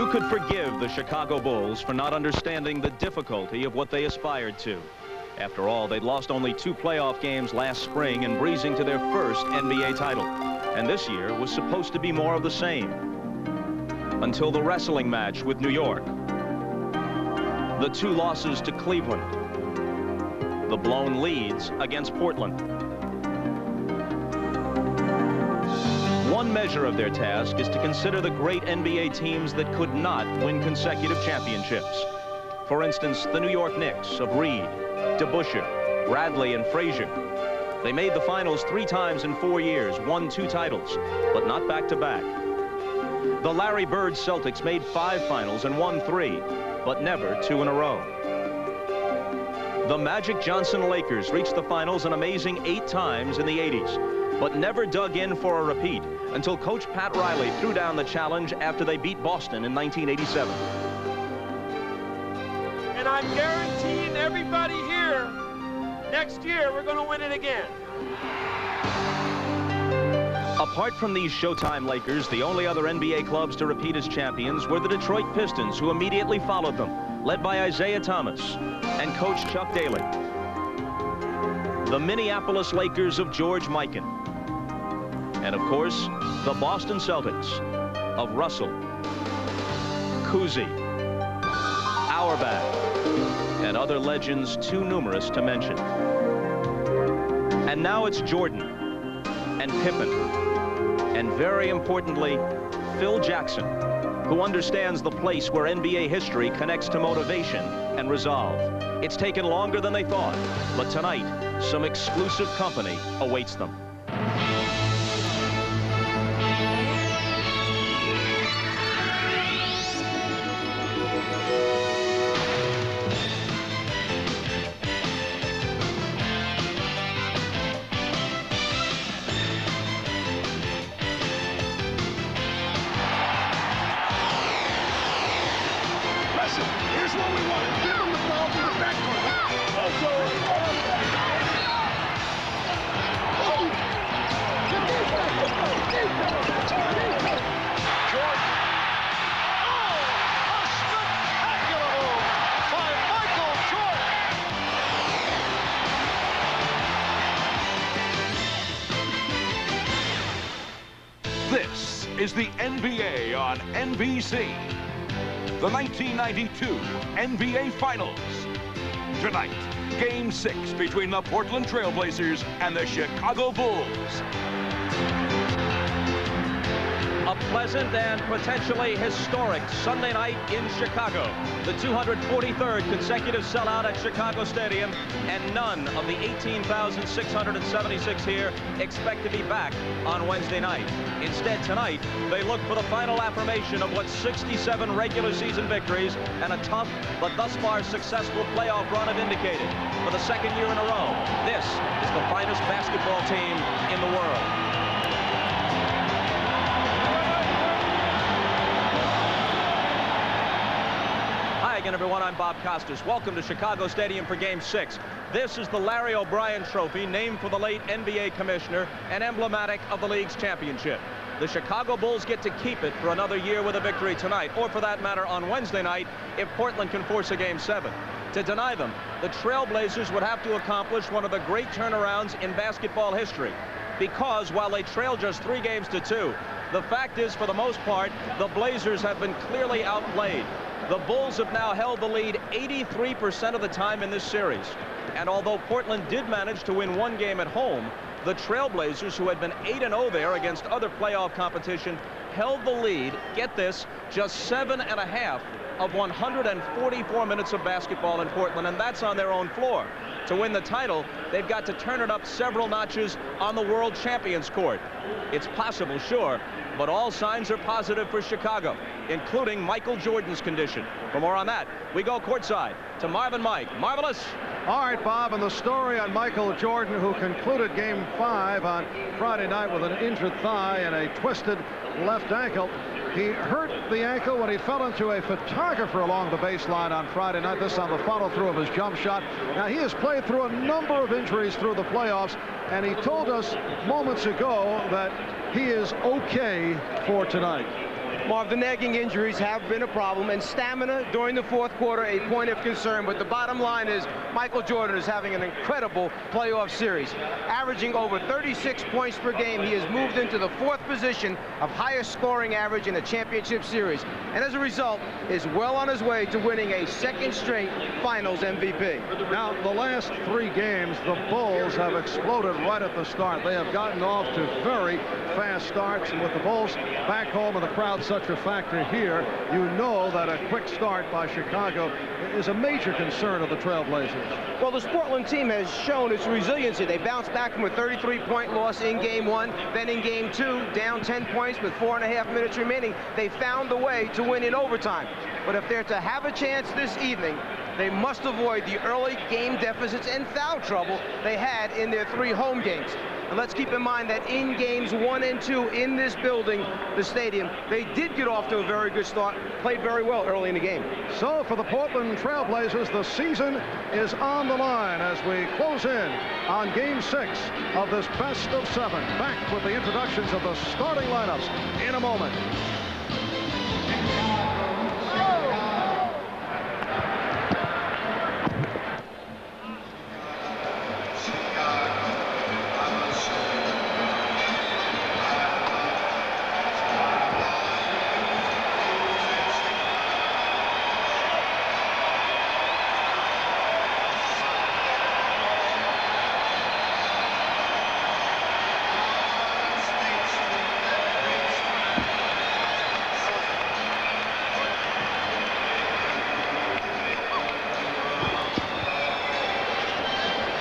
Who could forgive the Chicago Bulls for not understanding the difficulty of what they aspired to? After all, they'd lost only 2 playoff games last spring and breezing to their first NBA title. And this year was supposed to be more of the same. Until the wrestling match with New York. The 2 losses to Cleveland. The blown leads against Portland. One measure of their task is to consider the great NBA teams that could not win consecutive championships. For instance, the New York Knicks of Reed, DeBusschere, Bradley, and Frazier. They made the finals 3 times in 4 years, won 2 titles, but not back-to-back. The Larry Bird Celtics made 5 finals and won 3, but never 2 in a row. The Magic Johnson Lakers reached the finals an amazing 8 times in the 80s, but never dug in for a repeat until Coach Pat Riley threw down the challenge after they beat Boston in 1987. And I'm guaranteeing everybody here, next year we're going to win it again. Apart from these Showtime Lakers, the only other NBA clubs to repeat as champions were the Detroit Pistons, who immediately followed them, led by Isaiah Thomas and Coach Chuck Daly. The Minneapolis Lakers of George Mikan. And of course, the Boston Celtics of Russell, Cousy, Auerbach, and other legends too numerous to mention. And now it's Jordan and Pippen, and very importantly, Phil Jackson, who understands the place where NBA history connects to motivation and resolve. It's taken longer than they thought, but tonight, some exclusive company awaits them. Here's what we want. Give him the ball to the backcourt. Jordan. Oh, a spectacular move by Michael Jordan. This is the NBA on NBC. The 1992 NBA Finals. Tonight, Game 6 between the Portland Trail Blazers and the Chicago Bulls. A pleasant and potentially historic Sunday night in Chicago. The 243rd consecutive sellout at Chicago Stadium, and none of the 18,676 here expect to be back on Wednesday night. Instead, tonight, they look for the final affirmation of what 67 regular season victories and a tough but thus far successful playoff run have indicated. For the 2nd year in a row, this is the finest basketball team in the world. Again, everyone, I'm Bob Costas. Welcome to Chicago Stadium for Game 6. This is the Larry O'Brien Trophy, named for the late NBA commissioner and emblematic of the league's championship. The Chicago Bulls get to keep it for another year with a victory tonight, or for that matter on Wednesday night, if Portland can force a Game 7. To deny them, the Trailblazers would have to accomplish one of the great turnarounds in basketball history. Because while they trail just 3 games to 2, the fact is, for the most part, the Blazers have been clearly outplayed. The Bulls have now held the lead 83% of the time in this series. And although Portland did manage to win 1 game at home, the Trailblazers, who had been 8-0 there against other playoff competition, held the lead, get this, just 7.5 of 144 minutes of basketball in Portland, and that's on their own floor. To win the title, they've got to turn it up several notches on the world champions court. It's possible, sure, but all signs are positive for Chicago, including Michael Jordan's condition. For more on that, we go courtside to Marvin Mike. Marvelous. All right, Bob, and the story on Michael Jordan, who concluded Game 5 on Friday night with an injured thigh and a twisted left ankle. He hurt the ankle when he fell into a photographer along the baseline on Friday night. This on the follow-through of his jump shot. Now, he has played through a number of injuries through the playoffs, and he told us moments ago that he is okay for tonight. Marv, the nagging injuries have been a problem, and stamina during the fourth quarter a point of concern. But the bottom line is Michael Jordan is having an incredible playoff series. Averaging over 36 points per game, he has moved into the fourth position of highest scoring average in a championship series. And as a result, is well on his way to winning a second straight Finals MVP. Now, the last 3 games, the Bulls have exploded right at the start. They have gotten off to very fast starts, and with the Bulls back home and the crowd such a factor here, you know that a quick start by Chicago is a major concern of the Trailblazers. Well, this Portland team has shown its resiliency. They bounced back from a 33-point loss in Game 1, then in Game 2, down 10 points with 4.5 minutes remaining. They found the way to win in overtime. But if they're to have a chance this evening, they must avoid the early game deficits and foul trouble they had in their 3 home games. And let's keep in mind that in games 1 and 2 in this building, the stadium, they did get off to a very good start, played very well early in the game. So for the Portland Trailblazers, the season is on the line as we close in on Game 6 of this best of 7. Back with the introductions of the starting lineups in a moment.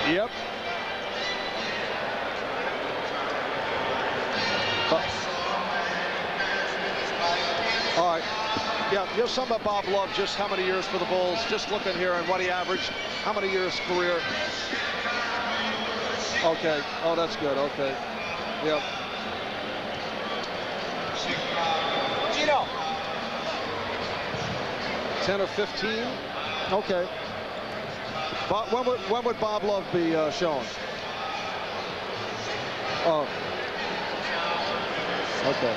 Yep. All right. Yeah, just something about Bob Love, just how many years for the Bulls. Just looking here and what he averaged. How many years career? Okay. Oh, that's good. Okay. Yep. Gino. 10 or 15. Okay. When would Bob Love be shown? Oh. Okay.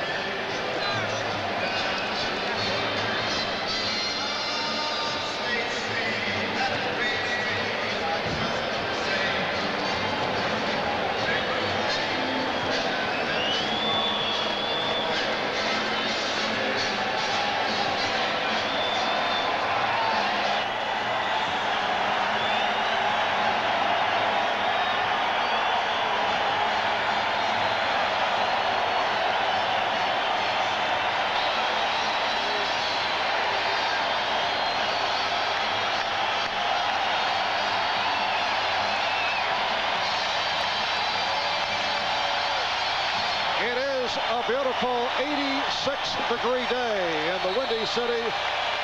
A beautiful 86-degree day in the windy city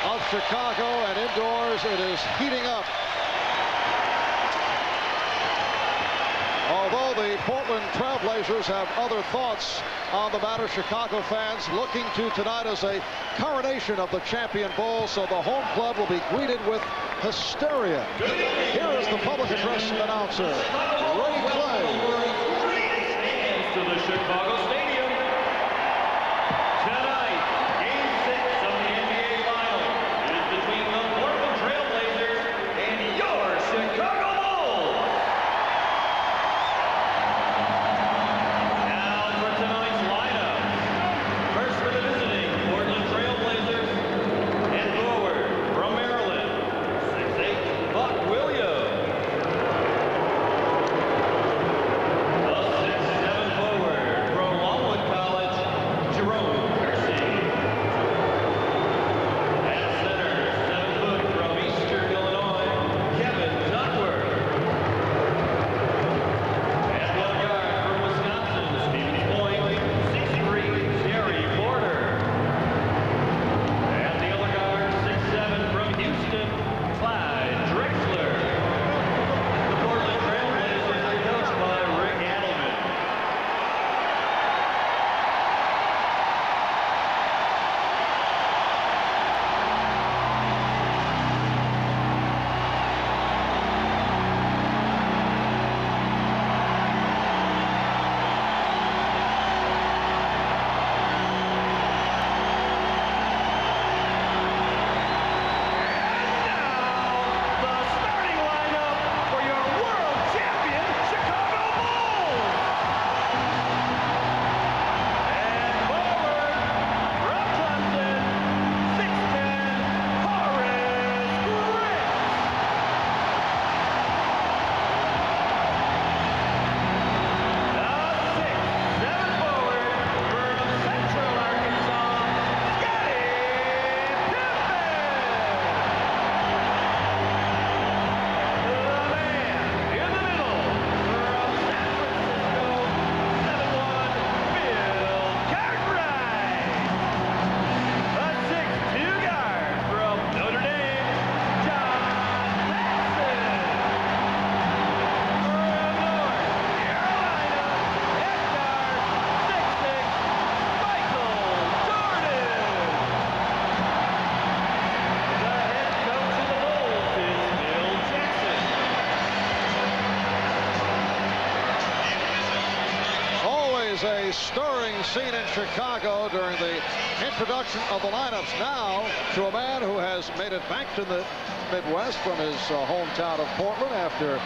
of Chicago, and indoors it is heating up. Although the Portland Trailblazers have other thoughts on the matter, Chicago fans looking to tonight as a coronation of the champion Bulls, so the home club will be greeted with hysteria. Here is the public address announcer, Ray Clay. To the Chicago Stadium. Tonight, Game 6 of the NBA Finals is between the Portland Trailblazers and your Chicago Bulls. Now for tonight's lineup. First for the visiting Portland Trailblazers, and forward from Maryland, 6'8" Buck Williams. The 6'7" forward from Los is a stirring scene in Chicago during the introduction of the lineups. Now to a man who has made it back to the Midwest from his hometown of Portland after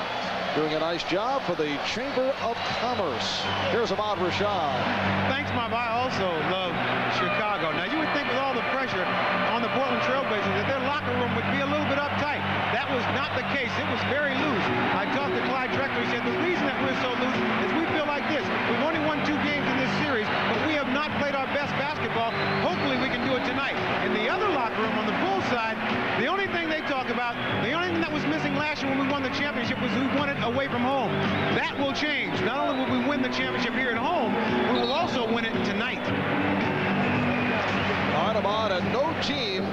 doing a nice job for the Chamber of Commerce. Here's Ahmad Rashad. Thanks, Bob. I also love Chicago. Now, you would think with all the pressure on the Portland Trailblazers that their locker room would be a little bit uptight. That was not the case. It was very loose. I talked to Clyde Drexler. He said the reason that we're so loose is we feel like this. We've only won 2 games in this series, but we have not played our best basketball. Hopefully we can do it tonight. In the other locker room on the Bulls side, the only thing they talk about, the only thing that was missing last year when we won the championship was we won it away from home. That will change. Not only will we win the championship here at home, we will also win it tonight. All right, Ahmad, and no team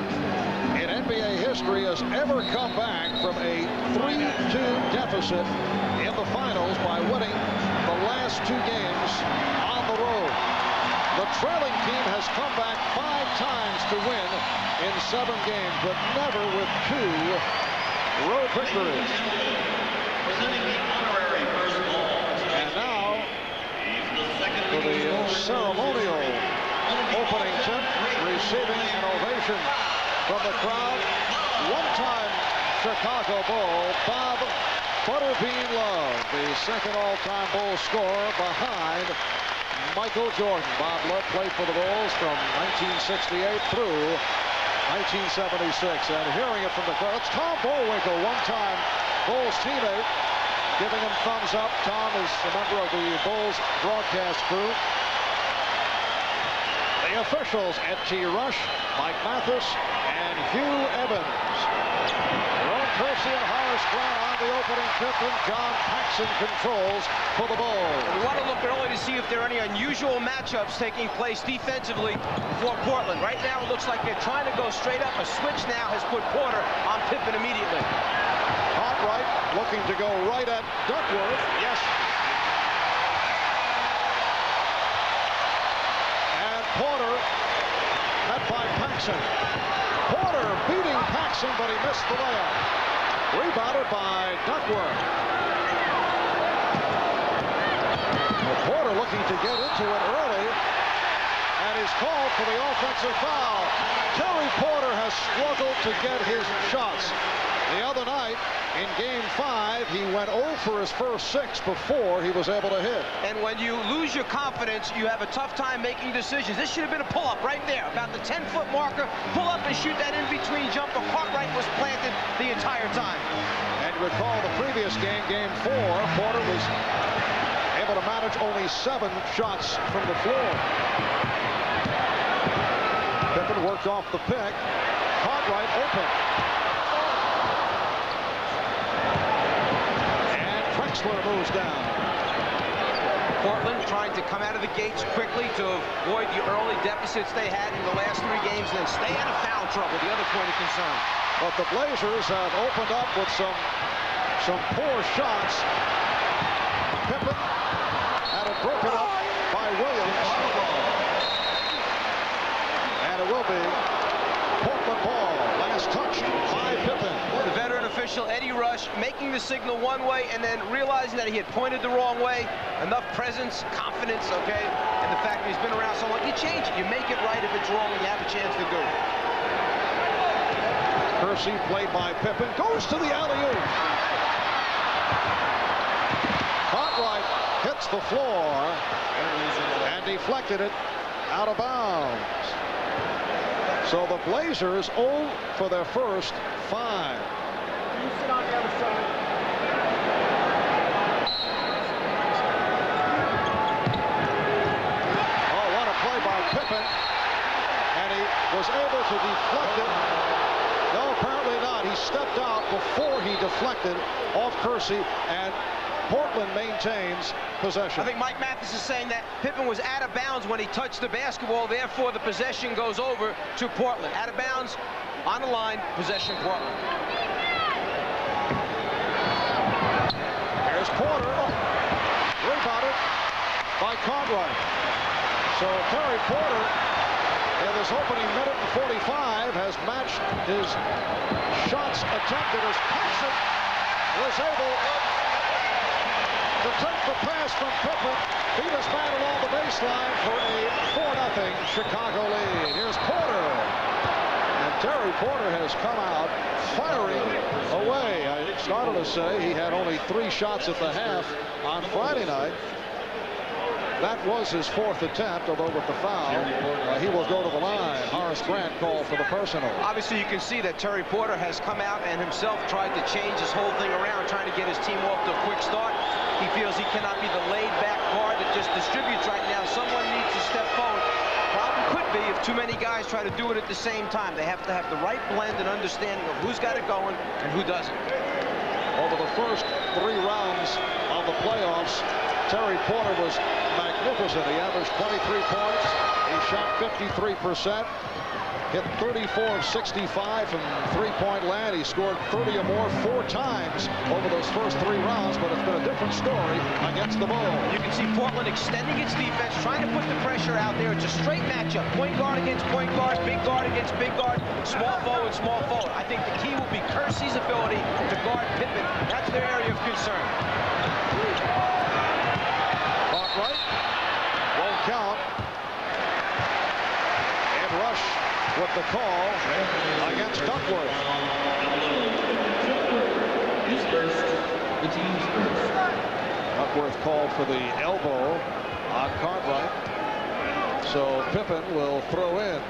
in NBA history has ever come back from a 3-2 deficit in the finals by winning the last 2 games on the road. The trailing team has come back 5 times to win in 7 games, but never with 2 road victories. And now for the ceremonial opening tip, receiving an ovation from the crowd. One-time Chicago Bull, Bob Butterbean Love, the second all-time Bull scorer behind Michael Jordan. Bob Love played for the Bulls from 1968 through 1976. And hearing it from the crowd, it's Tom Bullwinkle, one-time Bulls teammate, giving him thumbs up. Tom is a member of the Bulls broadcast crew. The officials, Ed T. Rush, Mike Mathis, and Hugh Evans. Ron Kersey and Horace Grant on the opening tip, and John Paxson controls for the Bulls. We want to look early to see if there are any unusual matchups taking place defensively for Portland. Right now, it looks like they're trying to go straight up. A switch now has put Porter on Pippen immediately. Cartwright looking to go right at Duckworth. Yes. And Porter met by Paxson. Porter beating Paxson, but he missed the layup. Rebounded by Duckworth. Well, Porter looking to get into it early, and he's called for the offensive foul. Terry Porter has struggled to get his shots. The other night, in Game 5, he went 0 for his first 6 before he was able to hit. And when you lose your confidence, you have a tough time making decisions. This should have been a pull-up right there, about the 10-foot marker. Pull up and shoot that in-between jumper. Cartwright was planted the entire time. And you recall the previous game, Game 4, Porter was able to manage only 7 shots from the floor. Pippen worked off the pick. Cartwright open. Drexler moves down. Portland trying to come out of the gates quickly to avoid the early deficits they had in the last 3 games and then stay out of foul trouble, the other point of concern. But the Blazers have opened up with some poor shots. Pippen had it broken up by Williams. And it will be Portland ball. Last touch by Pippen. The veteran official Eddie Rush making the signal one way and then realizing that he had pointed the wrong way. Enough presence, confidence, okay, and the fact that he's been around so long. You change it. You make it right if it's wrong and you have a chance to do it. Kersey played by Pippen. Goes to the alley-oop. Cartwright hits the floor and deflected it out of bounds. So the Blazers 0 for their first 5. You sit on the other side. Oh, what a play by Pippen. And he was able to deflect it. No, apparently not. He stepped out before he deflected off Kersey, and Portland maintains possession. I think Mike Mathis is saying that Pippen was out of bounds when he touched the basketball, therefore the possession goes over to Portland. Out of bounds, on the line, possession Portland. There's Porter, rebounded by Cartwright. So Terry Porter, in this opening minute and 45, has matched his shots attempted as Paxson was able to to take the pass from Pippen. Beat his man along the baseline for a 4-0 Chicago lead. Here's Porter. And Terry Porter has come out firing away. I started to say he had only 3 shots at the half on Friday night. That was his 4th attempt, although with the foul, he will go to the line. Horace Grant called for the personal. Obviously, you can see that Terry Porter has come out and himself tried to change his whole thing around, trying to get his team off to a quick start. He feels he cannot be the laid-back guard that just distributes right now. Someone needs to step forward. Problem could be if too many guys try to do it at the same time. They have to have the right blend and understanding of who's got it going and who doesn't. Over the first 3 rounds of the playoffs, Terry Porter was magnificent. He averaged 23 points. He shot 53%. Hit 34 of 65 from three-point land. He scored 30 or more 4 times over those first 3 rounds, but it's been a different story against the Bulls. You can see Portland extending its defense, trying to put the pressure out there. It's a straight matchup. Point guard against point guard, big guard against big guard, small forward, small forward. I think the key will be Kersey's ability to guard Pippen. That's their area of concern. Right, won't count. And Rush with the call against Duckworth. His first, the team's first. Duckworth called for the elbow on Cartwright. So Pippen will throw in.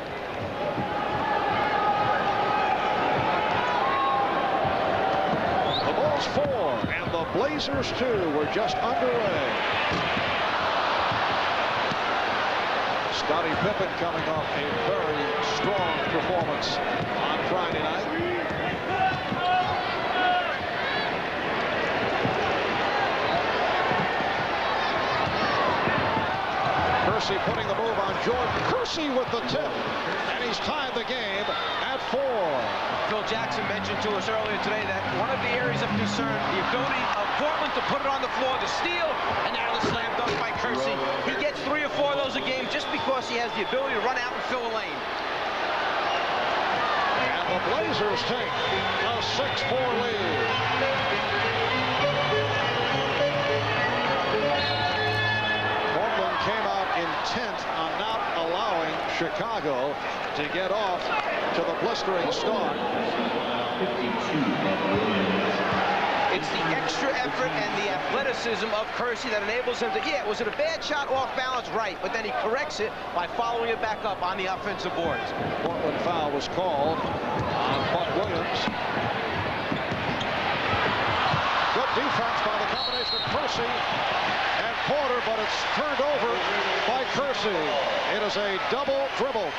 The Bulls 4 and the Blazers 2 were just underway. Scottie Pippen coming off a very strong performance on Friday night. Kersey putting the move on Jordan. Kersey with the tip, and he's tied the game at 4. Phil Jackson mentioned to us earlier today that one of the areas of concern, the ability of Portland to put it on the floor, to steal, and now the slam dunk by Kersey. He gets 3 or 4 of those a game just because he has the ability to run out and fill a lane. And the Blazers take a 6-4 lead. Portland came out intent on not allowing Chicago to get off to the blistering start. 52. It's the extra effort and the athleticism of Kersey that enables him to, was it a bad shot off balance? Right, but then he corrects it by following it back up on the offensive boards. Portland foul was called on Buck Williams. Good defense by the combination of Kersey and Porter, but it's turned over by Kersey. It is a double dribble.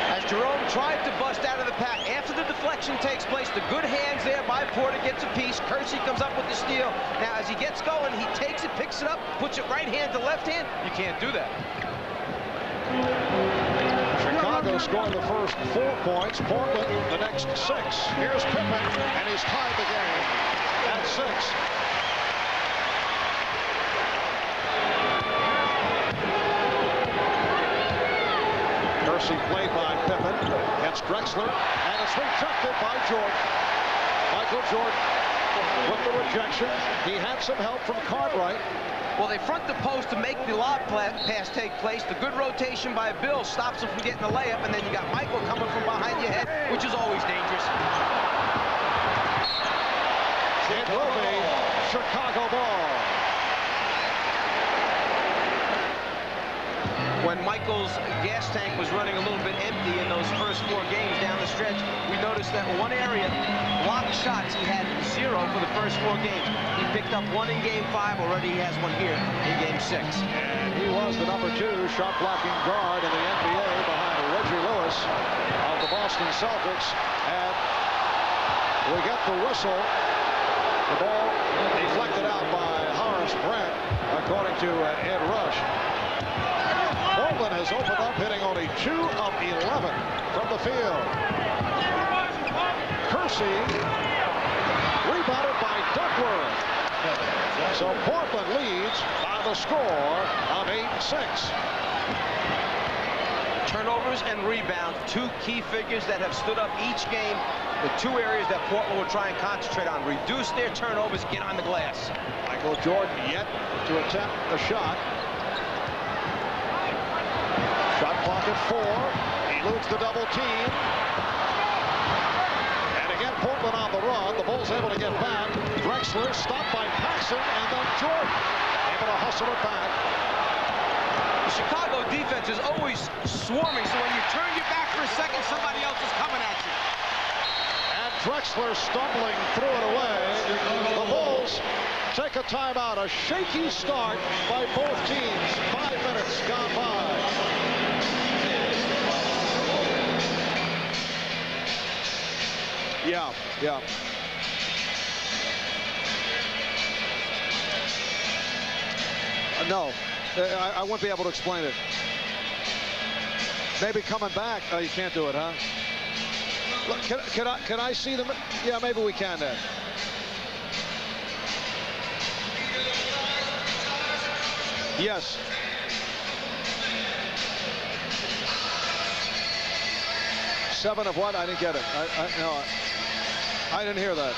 As Jerome tried to bust out of the pack, after the deflection takes place, the good hands there by Porter gets a piece. Kersey comes up with the steal. Now, as he gets going, he takes it, picks it up, puts it right hand to left hand. You can't do that. Chicago scored the first 4 points. Portland the next 6. Here's Pippen, and he's tied the game at 6. Kersey played by Pippen against Drexler, and it's rejected by Jordan. Michael Jordan with the rejection. He had some help from Cartwright. Well, they front the post to make the lob pass take place. The good rotation by Bill stops him from getting the layup, and then you got Michael coming from behind your head, which is always dangerous. It will be Chicago ball. When Michael's gas tank was running a little bit empty in those first 4 games down the stretch, we noticed that one area, blocked shots, he had 0 for the first 4 games. He picked up 1 in Game 5. Already he has 1 here in Game 6. And he was the number 2 shot blocking guard in the NBA behind Reggie Lewis of the Boston Celtics. And we get the whistle. The ball deflected out by Horace Grant, according to Ed Rush. Portland has opened up, hitting only 2 of 11 from the field. Kersey rebounded by Duckworth. So Portland leads by the score of 8-6. Turnovers and rebounds, 2 key figures that have stood up each game the two areas that Portland will try and concentrate on. Reduce their turnovers, get on the glass. Michael Jordan yet to attempt a shot. Shot clock at 4. Eludes the double team. And again, Portland on the run. The Bulls able to get back. Drexler stopped by Paxson, and then Jordan able to hustle it back. The Chicago defense is always swarming, so when you turn your back for a second, somebody else is coming at you. And Drexler stumbling threw it away. The Bulls take a timeout. A shaky start by both teams. 5 minutes gone by. Yeah. No, I won't be able to explain it. Maybe coming back. Oh, you can't do it, huh? Look, can I see them? Yeah, maybe we can then. Yes. Seven of what? I didn't get it. No, I didn't hear that.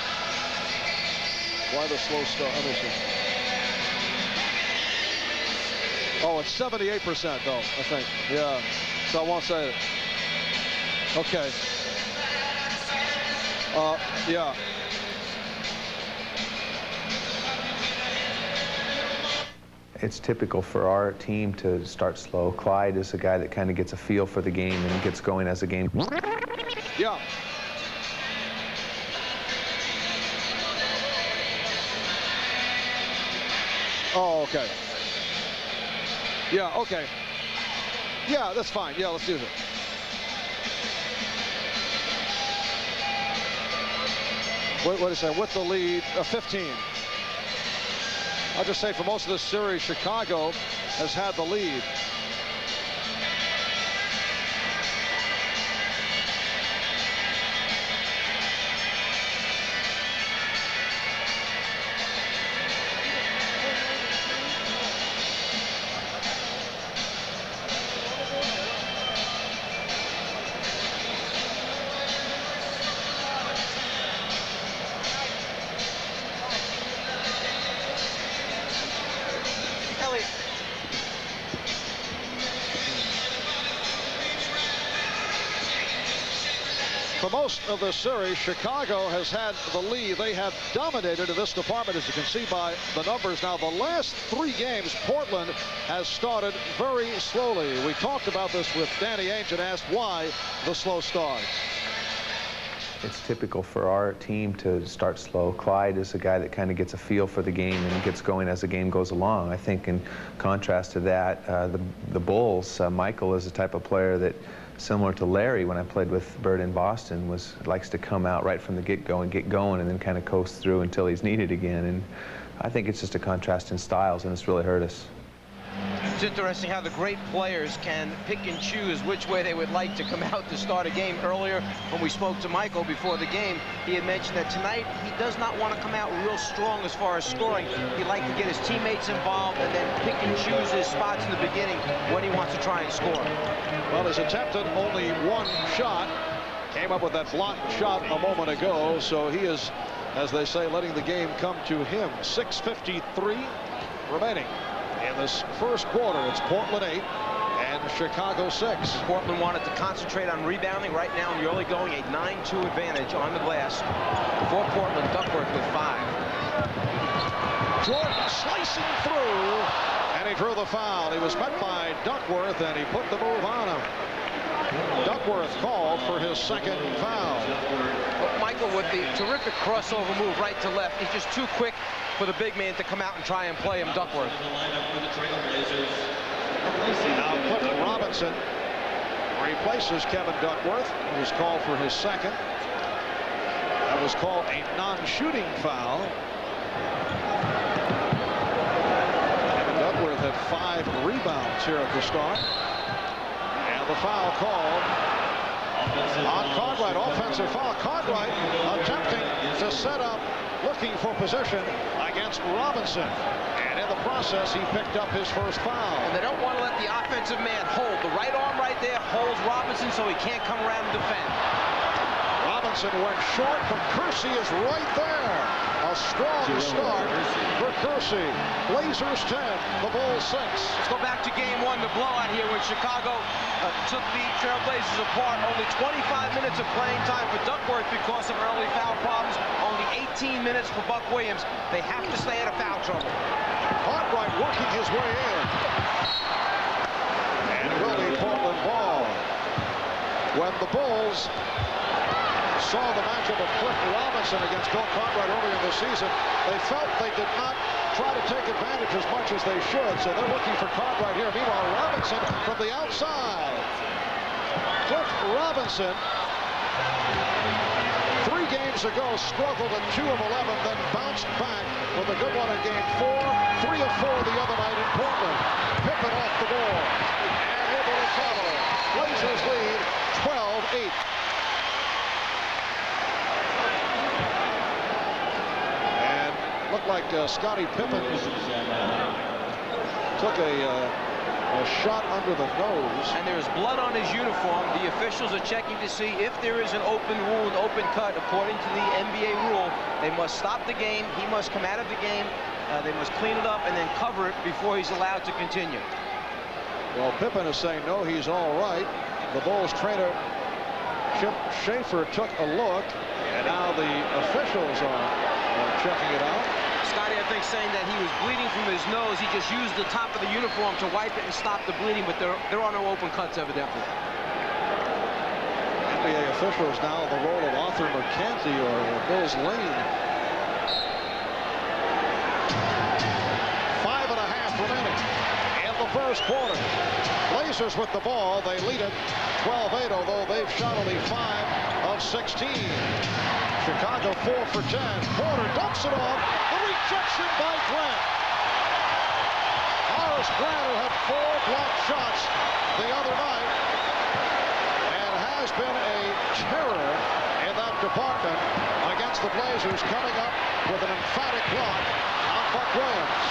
Why the slow start? Let me see. Oh, it's 78% though, I think. Yeah. So I won't say it. Okay. Yeah. It's typical for our team to start slow. Clyde is a guy that kind of gets a feel for the game and gets going as the game. Yeah. Oh, okay. Yeah, okay. Yeah, that's fine. Yeah, let's do it. What is that? With the lead, 15. I'll just say for most of this series, Chicago has had the lead. For most of the series, Chicago has had the lead. They have dominated in this department, as you can see by the numbers. Now, the last 3 games, Portland has started very slowly. We talked about this with Danny Ainge and asked why the slow start. It's typical for our team to start slow. Clyde is a guy that kind of gets a feel for the game and gets going as the game goes along. I think in contrast to that, the Bulls, Michael is the type of player that, similar to Larry when I played with Bird in Boston, likes to come out right from the get-go and get going and then kind of coast through until he's needed again. And I think it's just a contrast in styles, and it's really hurt us. It's interesting how the great players can pick and choose which way they would like to come out to start a game. Earlier, when we spoke to Michael before the game, he had mentioned that tonight he does not want to come out real strong as far as scoring. He'd like to get his teammates involved and then pick and choose his spots in the beginning when he wants to try and score. Well, he's attempted only 1 shot. Came up with that blocked shot a moment ago, so he is, as they say, letting the game come to him. 6:53 remaining. In this first quarter, it's Portland 8 and Chicago 6. Portland wanted to concentrate on rebounding. Right now, in the early going, a 9-2 advantage on the glass for Portland. Duckworth with 5. Jordan slicing through, and he drew the foul. He was met by Duckworth, and he put the move on him. Duckworth called for his 2nd foul. But Michael, with the terrific crossover move right to left, he's just too quick for the big man to come out and try and play him. Duckworth. Now Quentin Robinson replaces Kevin Duckworth, who was called for his 2nd. That was called a non-shooting foul. Kevin Duckworth had 5 rebounds here at the start. And the foul called on Cartwright. Offensive foul. Cartwright attempting to set up, looking for position against Robinson. And in the process, he picked up his first foul. And they don't want to let the offensive man hold. The right arm right there holds Robinson so he can't come around and defend. Robinson went short, but Kersey is right there. A strong start for Kersey. Blazers 10, the Bulls 6. Let's go back to game one, the blowout here when Chicago took the Trailblazers apart. Only 25 minutes of playing time for Duckworth because of early foul problems. Only 18 minutes for Buck Williams. They have to stay out of foul trouble. Cartwright working his way in. And will be Portland ball. When the Bulls saw the matchup of Cliff Robinson against Bill Cartwright earlier in the season, they felt they did not try to take advantage as much as they should, so they're looking for Cartwright here. Meanwhile, Robinson from the outside. Cliff Robinson, 3 games ago, struggled at 2 of 11, then bounced back with a good one in game 4, 3 of 4 the other night in Portland. Pippen off the board, and able to cover. Blazers lead 12-8. And looked like Scottie Pippen took a shot under the nose. And there is blood on his uniform. The officials are checking to see if there is an open wound, open cut. According to the NBA rule, they must stop the game. He must come out of the game. They must clean it up and then cover it before he's allowed to continue. Well, Pippen is saying no, he's all right. The Bulls trainer Chip Schaefer took a look, and now the officials are checking it out. Scotty, I think, saying that he was bleeding from his nose. He just used the top of the uniform to wipe it and stop the bleeding, but there are no open cuts, evidently. NBA officials now the role of Arthur McCarthy or Bills Lane. 5.5 remaining in the first quarter. Blazers with the ball. They lead it 12-8, although they've shot only 5 of 16. Chicago 4 for 10. Porter dumps it off. The rejection by Grant. Horace Grant, who had 4 blocked shots the other night and has been a terror in that department against the Blazers, coming up with an emphatic block on Buck Williams.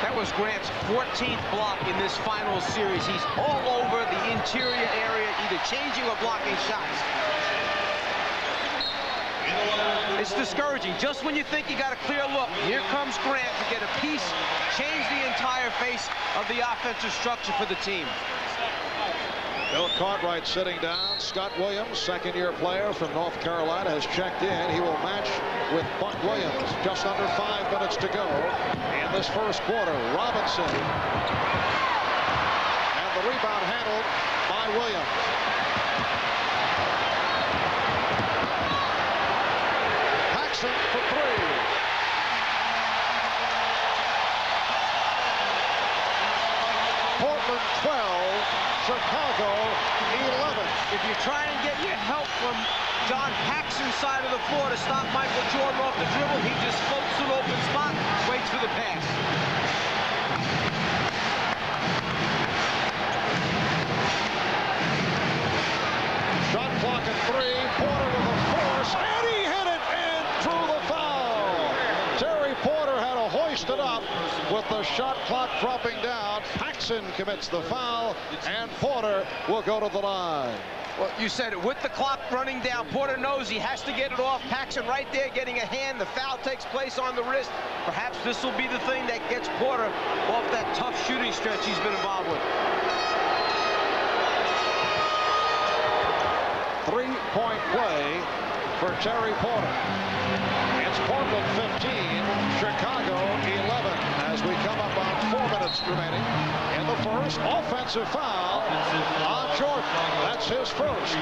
That was Grant's 14th block in this final series. He's all over the interior area, either changing or blocking shots. It's discouraging. Just when you think you got a clear look, here comes Grant to get a piece, change the entire face of the offensive structure for the team. Bill Cartwright sitting down. Scott Williams, second-year player from North Carolina, has checked in. He will match with Buck Williams. Just under 5 minutes to go in this first quarter. Robinson. And the rebound handled by Williams. Paxson for 3. Portland 12, Chicago 11. If you're trying to get your help from John Paxson's side of the floor to stop Michael Jordan off the dribble, he just floats to an open spot, waits for the pass. Shot clock at 3. Porter with a force, and he hit it in through the foul. Terry Porter had to hoist it up with the shot clock dropping down. Paxson commits the foul, and Porter will go to the line. Well, you said it. With the clock running down, Porter knows he has to get it off. Paxson right there getting a hand. The foul takes place on the wrist. Perhaps this will be the thing that gets Porter off that tough shooting stretch he's been involved with. 3-point play for Terry Porter. It's Portland 15, Chicago 11, as we come up on 4 minutes remaining in the first. Offensive foul on Jordan. That's his first.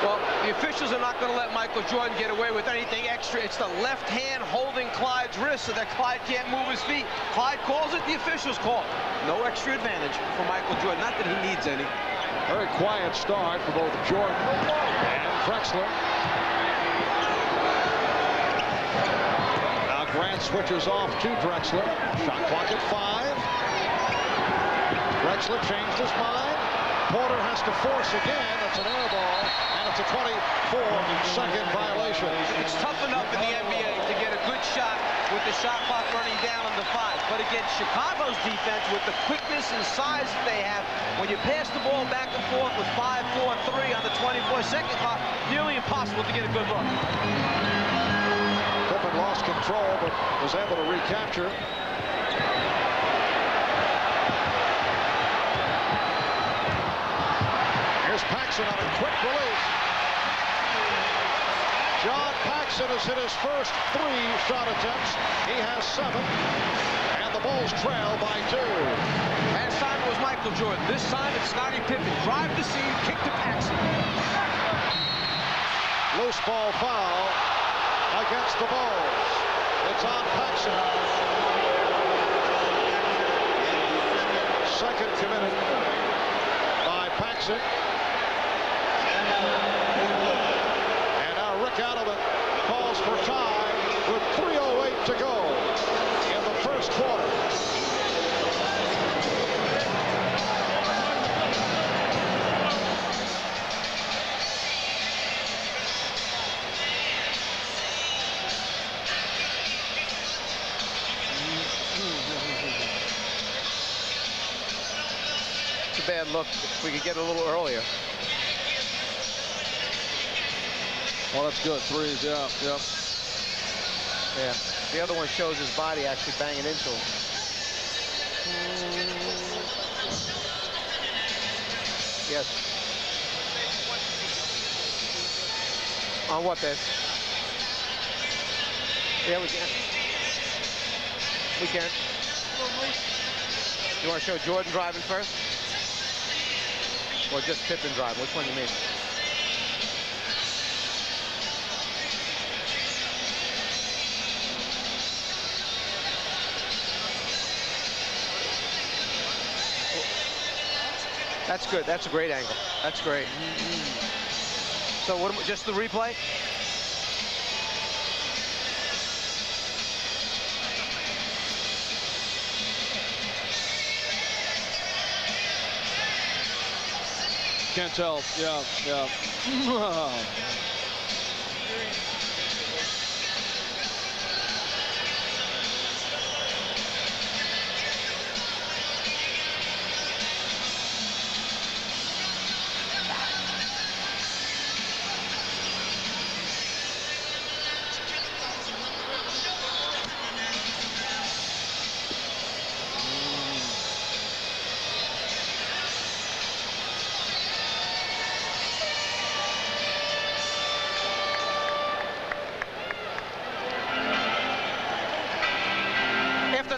Well, the officials are not going to let Michael Jordan get away with anything extra. It's the left hand holding Clyde's wrist so that Clyde can't move his feet. Clyde calls it, the officials call it. No extra advantage for Michael Jordan. Not that he needs any. Very quiet start for both Jordan and Drexler. Now Grant switches off to Drexler. Shot clock at 5. Drexler changed his mind. Porter has to force again. That's an air ball, and it's a 24-second violation. It's tough enough in the NBA to get a good shot with the shot clock running down on the 5. But against Chicago's defense, with the quickness and size that they have, when you pass the ball back and forth with 5, 4, 3 on the 24-second clock, nearly impossible to get a good look. Pippen lost control, but was able to recapture. Here's Paxson on a quick release. John Paxson has hit his first 3 shot attempts. He has 7, and the Bulls trail by 2. Last time it was Michael Jordan. This time it's Scottie Pippen. Drive the seam, kick to Paxson. Loose ball foul against the Bulls. It's on Paxson. Second committed by Paxson. And now Rick Adelman calls for time with 3:08 to go in the first quarter. It's a bad look. If we could get a little earlier. Well, that's good. 3s, yeah. Yeah. The other one shows his body actually banging into him. Yes. On what, Ben? Yeah, we can. We can. You want to show Jordan driving first? Or just Pippen driving? Which one do you mean? That's good. That's a great angle. That's great. So what? Just the replay? Can't tell. Yeah.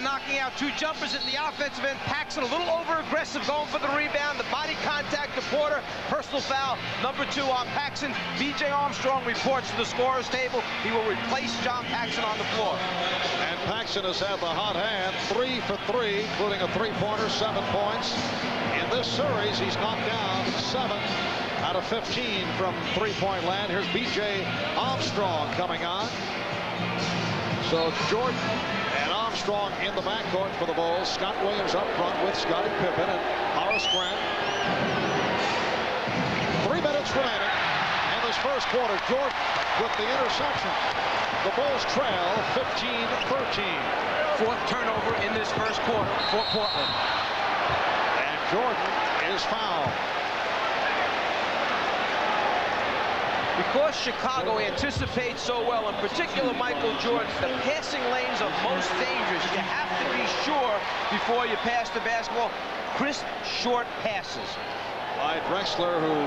Knocking out 2 jumpers in the offensive end. Paxson a little over-aggressive going for the rebound. The body contact to Porter. Personal foul, number 2 on Paxson. B.J. Armstrong reports to the scorer's table. He will replace John Paxson on the floor. And Paxson has had the hot hand, 3 for 3, including a 3-pointer, 7 points. In this series, he's knocked down 7 out of 15 from 3-point land. Here's B.J. Armstrong coming on. So Jordan and Armstrong in the backcourt for the Bulls. Scott Williams up front with Scottie Pippen and Horace Grant. 3 minutes remaining in this first quarter. Jordan with the interception. The Bulls trail 15-13. 4th turnover in this first quarter for Portland. And Jordan is fouled. Because Chicago anticipates so well, in particular Michael Jordan, the passing lanes are most dangerous. You have to be sure before you pass the basketball. Crisp, short passes. Clyde Drexler, who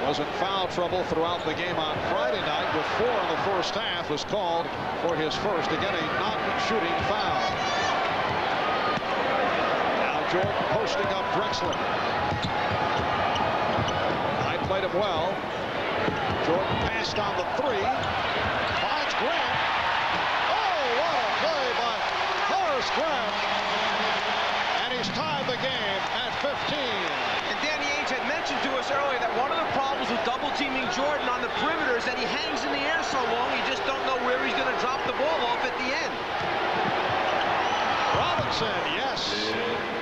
was in foul trouble throughout the game on Friday night with 4 in the first half, was called for his first. Again, a non-shooting foul. Now Jordan posting up Drexler. I played him well. Jordan passed on the 3. Finds Grant. Oh, what a play by Horace Grant. And he's tied the game at 15. And Danny Ainge had mentioned to us earlier that one of the problems with double-teaming Jordan on the perimeter is that he hangs in the air so long, you just don't know where he's going to drop the ball off at the end. Robinson, yes.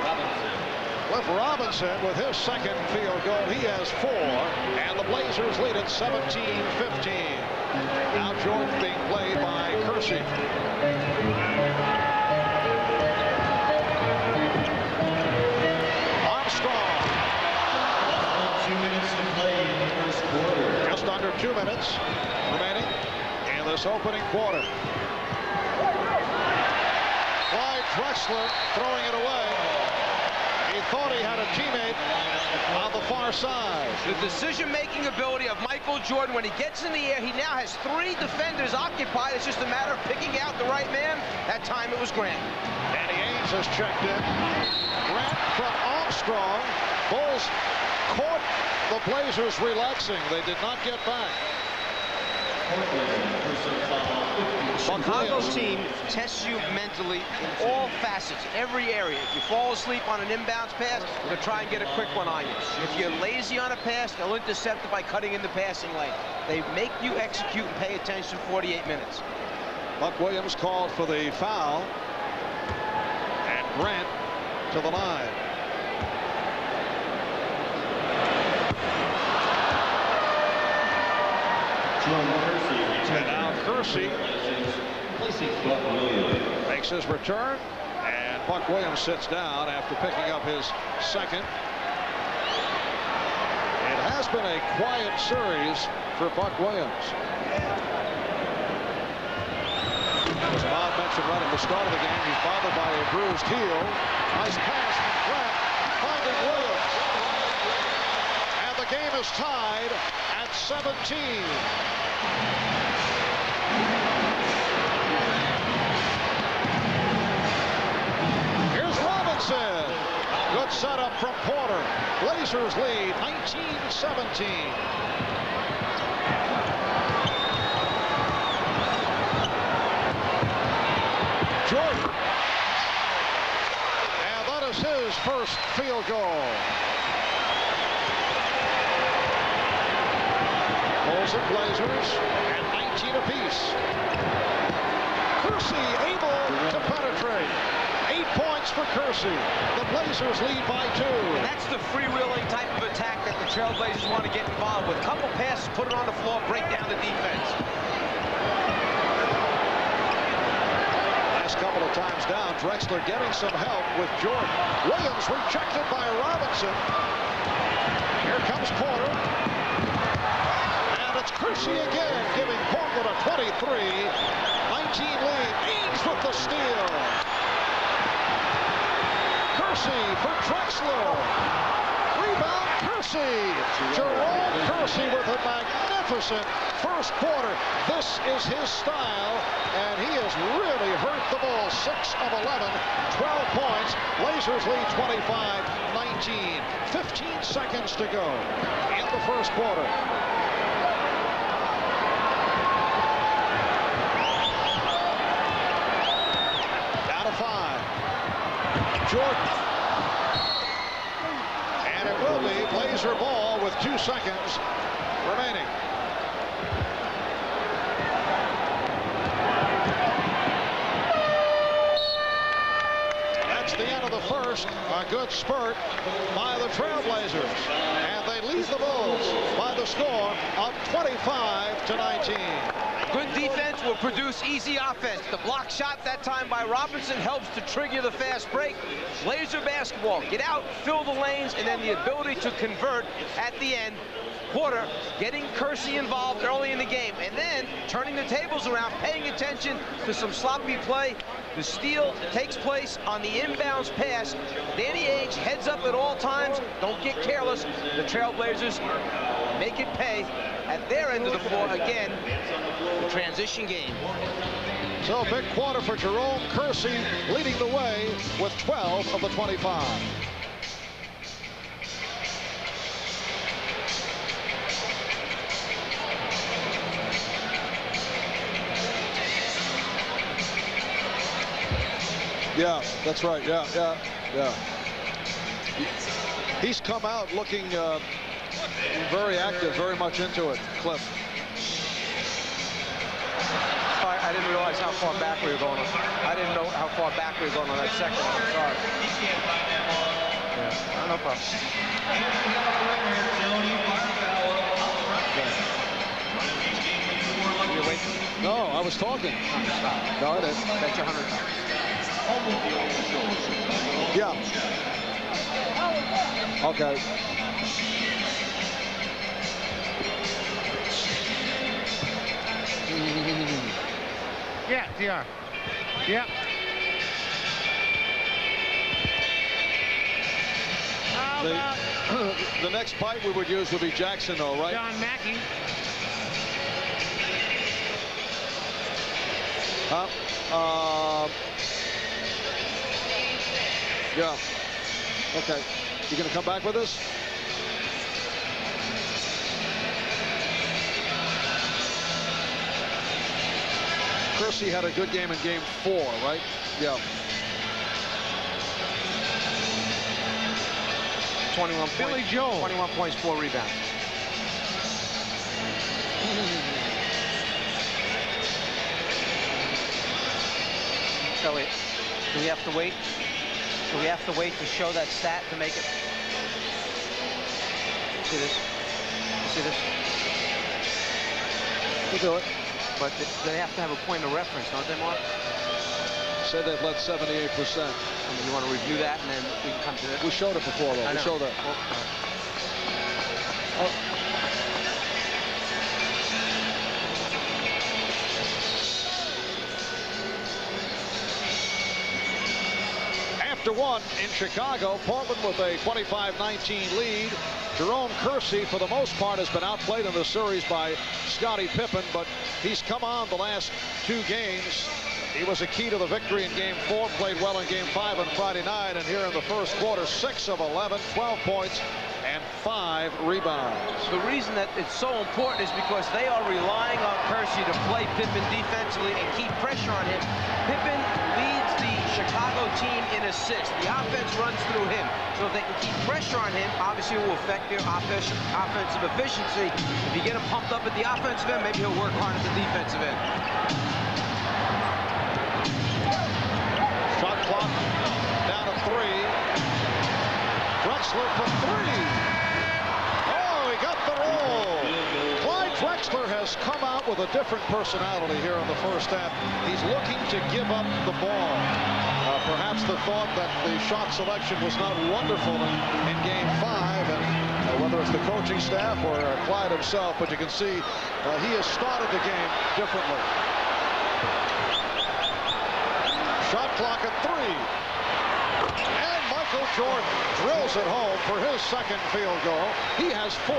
Robinson. Cliff Robinson with his second field goal. He has 4, and the Blazers lead at 17-15. Now Jordan being played by Kersey. Armstrong. 2 minutes to play in the first quarter. Just under 2 minutes remaining in this opening quarter. Clyde Drexler throwing it away. He thought he had a teammate on the far side. The decision-making ability of Michael Jordan, when he gets in the air, he now has 3 defenders occupied. It's just a matter of picking out the right man. That time it was Grant. Danny Ainge has checked in. Grant from Armstrong. Bulls caught the Blazers relaxing. They did not get back. Chicago's team tests you mentally in all facets, every area. If you fall asleep on an inbounds pass, they'll try and get a quick one on you. If you're lazy on a pass, they'll intercept it by cutting in the passing lane. They make you execute and pay attention 48 minutes. Buck Williams called for the foul. And Grant to the line. And now Kersey makes his return, and Buck Williams sits down after picking up his second. It has been a quiet series for Buck Williams. As Bob mentioned right at the start of the game, he's bothered by a bruised heel. Nice pass from Grant, finding Williams. And the game is tied at 17. Here's Robinson. Good setup from Porter. Blazers lead 19-17. Jordan. And that is his first field goal. Bulls and Blazers at 19 apiece. Kersey able to penetrate. 8 points for Kersey. The Blazers lead by 2. And that's the freewheeling type of attack that the Trailblazers want to get involved with. Couple passes, put it on the floor, break down the defense. Last couple of times down, Drexler getting some help with Jordan. Williams rejected by Robinson. Here comes Porter. And it's Kersey again, giving Portland a 23-19 lead. Ainge with the steal. Kersey for Drexler. Rebound Kersey. Jerome Kersey with a magnificent first quarter. This is his style, and he has really hurt the Bulls. 6 of 11, 12 points. Blazers lead 25-19. 15 seconds to go in the first quarter. Down to 5. Jordan. And it will be Blazer ball with 2 seconds remaining. That's the end of the first. A good spurt by the Trailblazers. And they lead the Bulls by the score of 25-19. Good defense will produce easy offense. The block shot that time by Robinson helps to trigger the fast break. Blazer basketball, get out, fill the lanes, and then the ability to convert at the end. Porter getting Kersey involved early in the game, and then turning the tables around, paying attention to some sloppy play. The steal takes place on the inbounds pass. Danny Ainge heads up at all times. Don't get careless. The Trailblazers make it pay at their end of the floor. Again, the transition game. So big quarter for Jerome Kersey, leading the way with 12 of the 25. Yeah, that's right. Yeah. He's come out looking very active, very much into it, Cliff. I didn't realize how far back we were going. I didn't know how far back we were going on that second one. I'm sorry. No problem. You waiting? No, I was talking. No, I didn't. Bet you $100. Yeah. Okay. Yeah, TR. Yeah. How about The next bite we would use would be Jackson, though, right? John Mackey? Yeah. Okay. You gonna come back with us? Kersey had a good game in game 4, right? Yeah. 21 Billy points. Joel. 21 points, 4 rebounds. Elliot, do we have to wait? Do we have to wait to show that stat to make it? See this? See this? We'll do it. But they have to have a point of reference, don't they, Mark? Said they've led 78%. I mean, you want to review that and then we can come to this? We showed it before, though. I We know. showed that. After one in Chicago, Portland with a 25-19 lead. Jerome Kersey, for the most part, has been outplayed in the series by Scottie Pippen, but he's come on the last 2 games. He was a key to the victory in game 4, played well in game 5 on Friday night, and here in the first quarter, 6 of 11, 12 points, and 5 rebounds. The reason that it's so important is because they are relying on Kersey to play Pippen defensively and keep pressure on him. Pippen leads the Chicago team in assists. The offense runs through him. So if they can keep pressure on him, obviously it will affect their offensive efficiency. If you get him pumped up at the offensive end, maybe he'll work hard at the defensive end. Shot clock down to 3. Drexler for 3. Oh, he got the roll. Clyde Drexler has come out with a different personality here in the first half. He's looking to give up the ball. Perhaps the thought that the shot selection was not wonderful in game 5, and whether it's the coaching staff or Clyde himself, but you can see he has started the game differently. Shot clock at 3. And Michael Jordan drills it home for his second field goal. He has 4.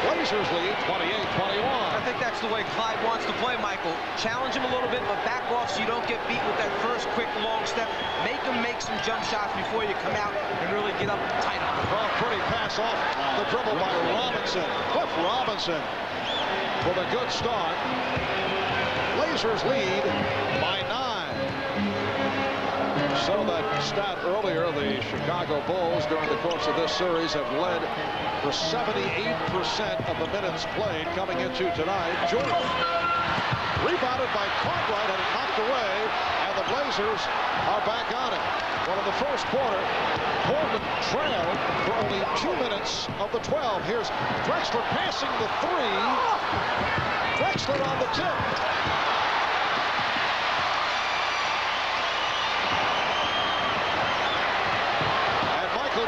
Blazers lead 28-21. I think that's the way Clyde wants to play, Michael. Challenge him a little bit, but back off so you don't get beat with that first quick long step. Make him make some jump shots before you come out and really get up tight on him. Oh, pretty pass off the dribble by Robinson. Cliff Robinson with a good start. Blazers lead by 9. So that stat earlier, the Chicago Bulls during the course of this series have led for 78% of the minutes played coming into tonight. Jordan rebounded by Cartwright, had it knocked away, and the Blazers are back on it. Well, in the first quarter, Portland trailed for only 2 minutes of the 12. Here's Drexler passing the 3. Drexler on the tip.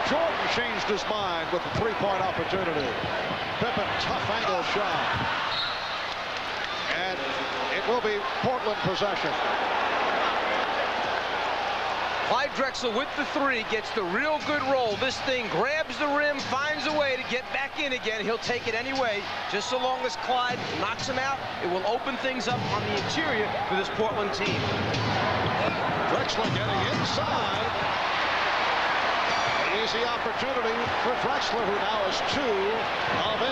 Jordan changed his mind with the 3-point opportunity. Pippen, tough angle shot. And it will be Portland possession. Clyde Drexler with the 3 gets the real good roll. This thing grabs the rim, finds a way to get back in again. He'll take it anyway. Just so long as Clyde knocks him out, it will open things up on the interior for this Portland team. Drexler getting inside. Easy opportunity for Drexler, who now is 2 of 8.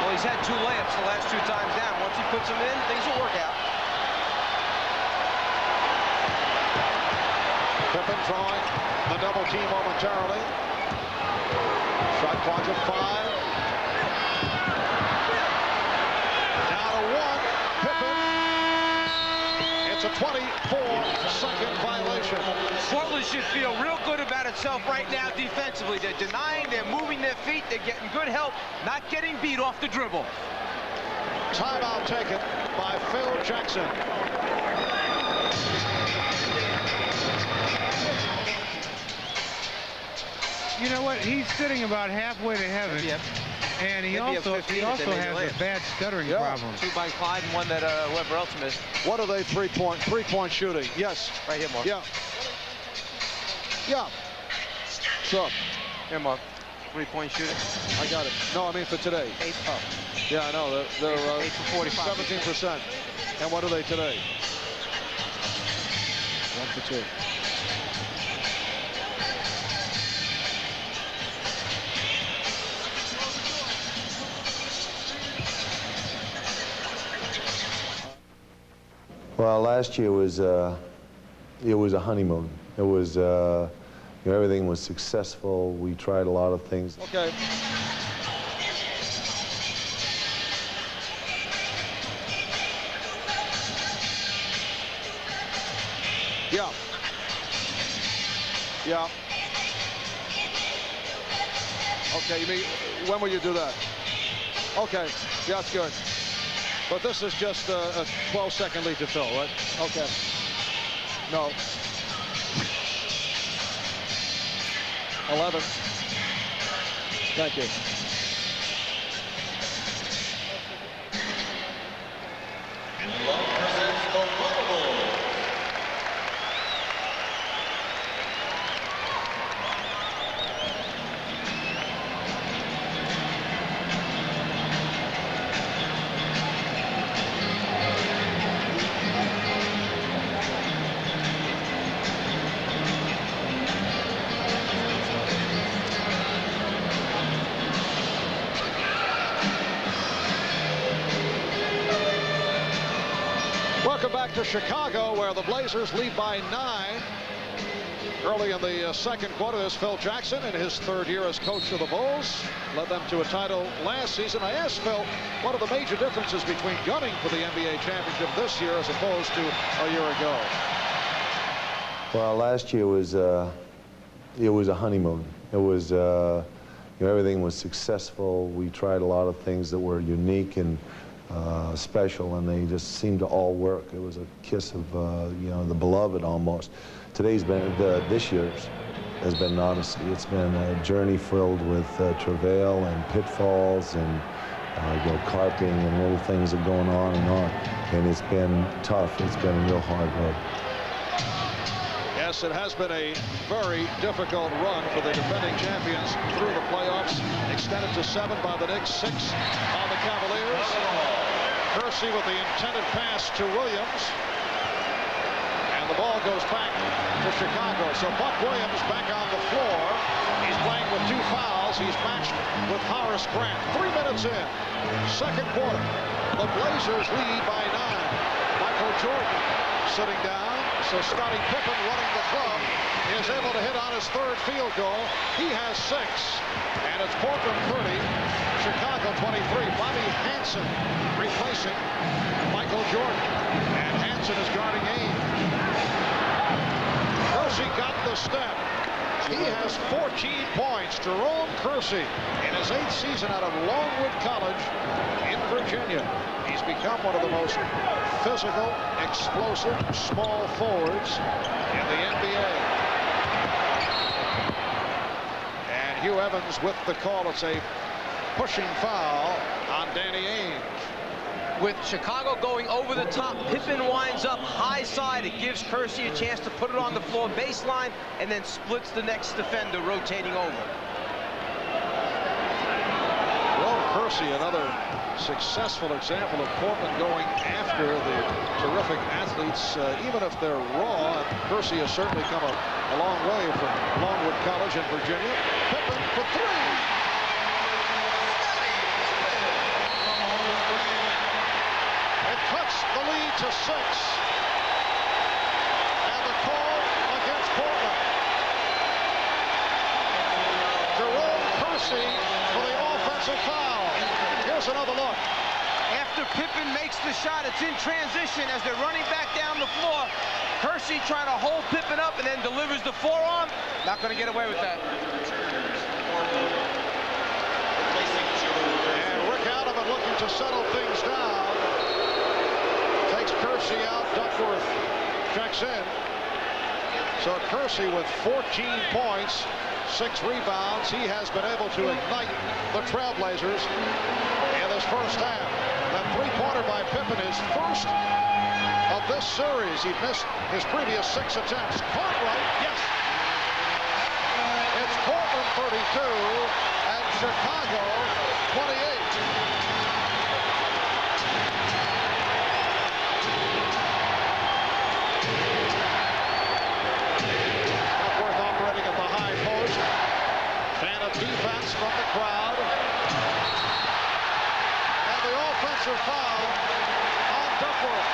Well, he's had 2 layups the last 2 times down. Once he puts them in, things will work out. Pippen drawing the double team momentarily. Shot clock at 5. Down to 1. Pippen. It's a a 24-second violation. Portland should feel real good about itself right now defensively. They're denying, they're moving their feet, they're getting good help, not getting beat off the dribble. Timeout taken by Phil Jackson. You know what? He's sitting about halfway to heaven. Yep. And he Maybe also a 15 if they made it has late. a bad stuttering problem. 2 by Clyde and 1 that whoever else missed. What are they three-point shooting? Yes. Right here, Mark. Yeah. Yeah. So. Here, Mark. 3-point shooting. I got it. No, I mean for today. 8. Oh. Yeah, I know. They're 8 for 45. 17%. And what are they today? 1 for 2. Well, last year was it was a honeymoon. It was you know, everything was successful. We tried a lot of things. Okay. Yeah. Yeah. Okay, you mean, when will you do that? Okay, yeah, that's good. But this is just a 12-second lead to Phil, right? Okay. No. 11. Thank you. Welcome back to Chicago, where the Blazers lead by 9. Early in the second quarter, there's Phil Jackson in his 3rd year as coach of the Bulls. Led them to a title last season. I asked Phil, what are the major differences between gunning for the NBA championship this year as opposed to a year ago? Well, last year was it was a honeymoon. It was you know, everything was successful. We tried a lot of things that were unique and special, and they just seemed to all work. It was a kiss of you know, the beloved almost. This year's has been, honestly, it's been a journey filled with travail and pitfalls and you know, carping and little things that are going on, and it's been tough. It's been a real hard road. Yes, it has been a very difficult run for the defending champions through the playoffs. Extended to 7 by the Knicks, 6 on the Cavaliers. Kersey with the intended pass to Williams. And the ball goes back to Chicago. So Buck Williams back on the floor. He's playing with 2 fouls. He's matched with Horace Grant. 3 minutes in, second quarter. The Blazers lead by 9. Michael Jordan sitting down. So Scottie Pippen, running the club, is able to hit on his 3rd field goal. He has 6. And it's Portland 30, Chicago 23. Bobby Hansen replacing Michael Jordan. And Hansen is guarding Ames. Kersey got the step. He has 14 points. Jerome Kersey, in his 8th season out of Longwood College in Virginia. He's become one of the most physical, explosive, small forwards in the NBA. And Hugh Evans with the call. It's a pushing foul on Danny Ainge. With Chicago going over the top, Pippen winds up high side. It gives Kersey a chance to put it on the floor baseline and then splits the next defender rotating over. Will Kersey, another successful example of Portland going after the terrific athletes, even if they're raw. And Kersey has certainly come a long way from Longwood College in Virginia. Pippen for 3. The lead to 6. And the call against Portland. Jerome Kersey for the offensive foul. Here's another look. After Pippen makes the shot, it's in transition as they're running back down the floor. Kersey trying to hold Pippen up and then delivers the forearm. Not going to get away with that. And Rick Adelman looking to settle things down. Takes Kersey out. Duckworth checks in. So Kersey with 14 points, 6 rebounds. He has been able to ignite the Trailblazers in this first half. That three-pointer by Pippen is first of this series. He missed his previous 6 attempts. Caught right, yes. It's Portland 32 and Chicago 28. Duckworth operating at the high post. Fan of defense from the crowd. And the offensive foul on Duckworth.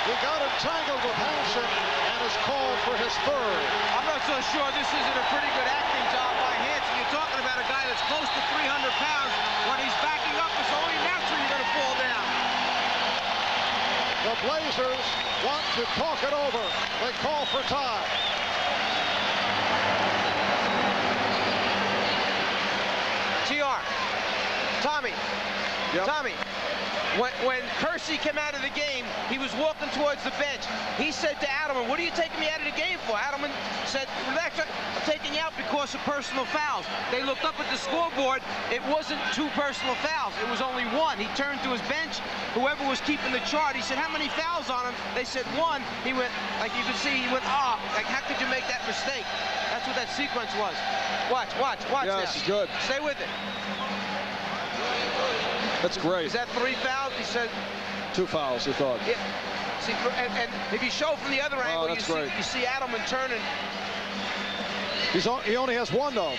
He got entangled with Hansen and is called for his third. I'm not so sure this isn't a pretty good acting job by Hansen. You're talking about a guy that's close to 300 pounds. When he's backing up, it's only natural you're going to fall down. The Blazers want to talk it over. They call for time. TR. Tommy. Yep. Tommy. When Kersey came out of the game, he was walking towards the bench. He said to Adelman, "What are you taking me out of the game for?" Adelman said, "Relax, I'm taking you out because of personal fouls." They looked up at the scoreboard. It wasn't 2 personal fouls. It was only 1. He turned to his bench. Whoever was keeping the chart, he said, "How many fouls on him?" They said 1. He went, like you could see, he went, like, how could you make that mistake? That's what that sequence was. Watch Yeah, now. this is good. Stay with it. That's great. Is that 3 fouls? He said 2 fouls, he thought. Yeah. See, and if you show from the other angle, that's you great. see Adelman turning. He only has 1 though.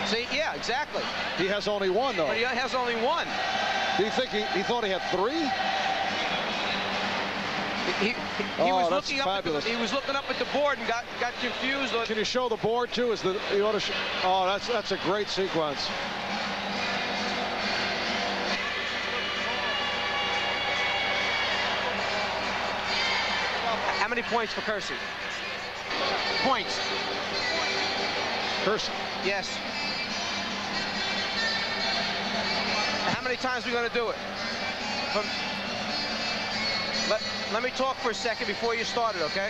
See, yeah, exactly. He has only 1 though. But he has only 1. Do you think he thought he had 3? He Oh, was that's looking fabulous. up. He was looking up at the board and got confused. Can you show the board too? Oh, that's a great sequence. How many points for Kersey? Points. Kersey. Yes. How many times are we going to do it? Let me talk for a second before you start it, okay?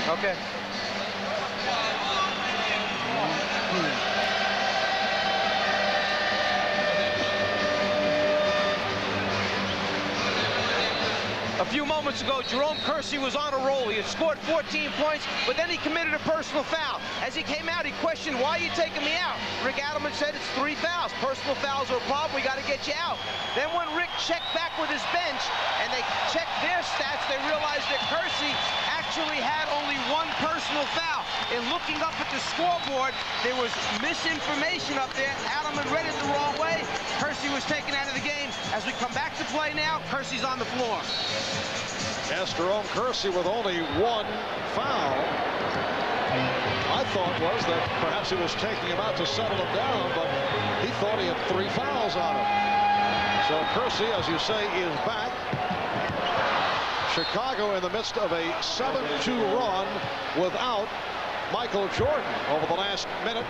Okay. A few moments ago, Jerome Kersey was on a roll. He had scored 14 points, but then he committed a personal foul. As he came out, he questioned, "Why are you taking me out?" Rick Adelman said, "It's 3 fouls. Personal fouls are a problem. We got to get you out." Then when Rick checked back with his bench and they checked their stats, they realized that Kersey actually had only 1 personal foul. In looking up at the scoreboard, there was misinformation up there. Adelman read it the wrong way. Kersey was taken out of the game. As we come back to play now, Kersey's on the floor. Yes, Jerome Kersey with only 1 foul. I thought was that perhaps he was taking him out to settle him down, but he thought he had 3 fouls on him. So Kersey, as you say, is back. Chicago in the midst of a 7-2 run without Michael Jordan over the last minute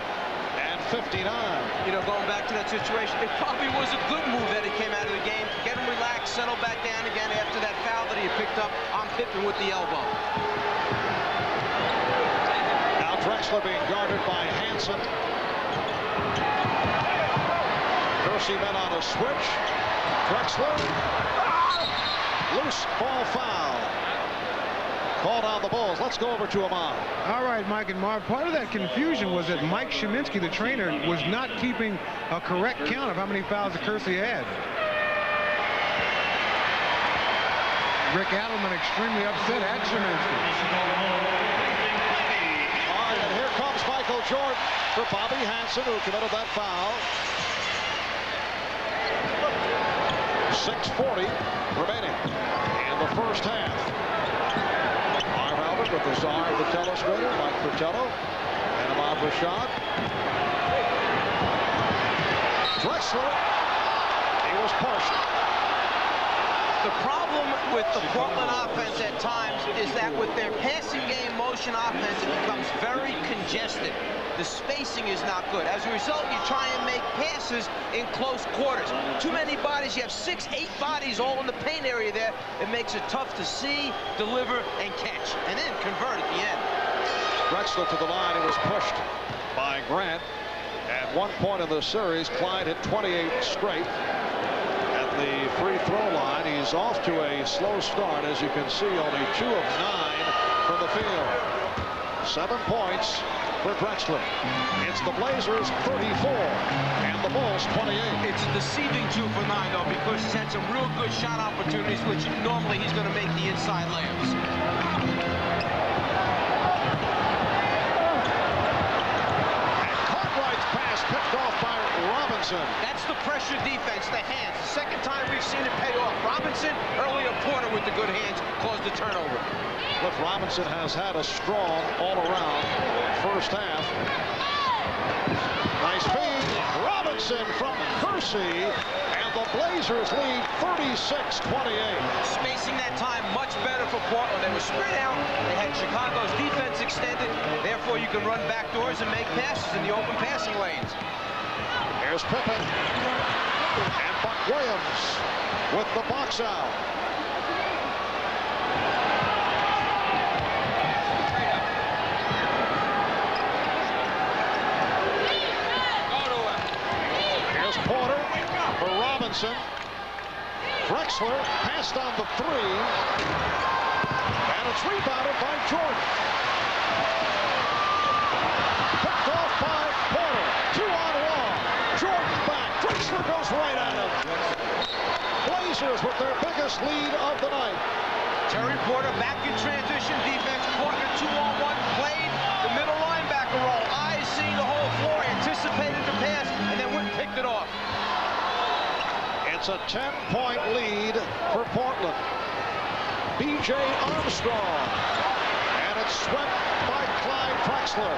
and 59. You know, going back to that situation, it probably was a good move that he came out of the game. Get him relaxed, settle back down again after that foul that he had picked up on Pippen with the elbow. Now Drexler being guarded by Hansen. Kersey met on a switch. Drexler. Loose ball foul. Called on the Bulls. Let's go over to Ahmad. All right, Mike and Marv. Part of that confusion was that Mike Sheminsky, the trainer, was not keeping a correct count of how many fouls that Kersey had. Rick Adelman extremely upset at Sheminsky. All right, and here comes Michael Jordan for Bobby Hansen, who committed that foul. 6:40 remaining in the first half. Marv Albert with the czar of the telestrator, Mike Fratello, and Ahmad Rashad. Drexler, he was pushed. The problem with the Portland offense at times is that with their passing game motion offense, it becomes very congested. The spacing is not good. As a result, you try and make passes in close quarters. Too many bodies. You have 6, 8 bodies all in the paint area there. It makes it tough to see, deliver, and catch, and then convert at the end. Drexler to the line. He was pushed by Grant. At one point in the series, Clyde hit 28 straight. At the free throw line, he's off to a slow start. As you can see, only 2 of 9 from the field. 7 points for Drexler. It's the Blazers 34 and the Bulls 28. It's a deceiving 2 for 9 though, because he's had some real good shot opportunities, which normally he's going to make the inside layups. Picked off by Robinson. That's the pressure defense, the hands. The second time we've seen it pay off. Robinson, earlier Porter with the good hands, caused the turnover. Cliff Robinson has had a strong all-around first half. Nice feed. Robinson from Kersey, and the Blazers lead 36-28. Spacing that time much better for Portland. They were spread out. They had Chicago's defense extended. Therefore, you can run backdoors and make passes in the open passing lanes. Here's Pippen. And Buck Williams with the box out. Here's Porter for Robinson. Drexler passed on the 3. And it's rebounded by Jordan. Picked off by Porter. 2 on 1. Jordan back. Drexler goes right at him. Blazers with their biggest lead of the night. Terry Porter back in transition defense. Porter 2 on 1. Played the middle linebacker role. Eyes seeing the whole floor. Anticipated the pass and then went and picked it off. It's a 10-point lead for Portland. B.J. Armstrong. And it's swept by Clyde Drexler.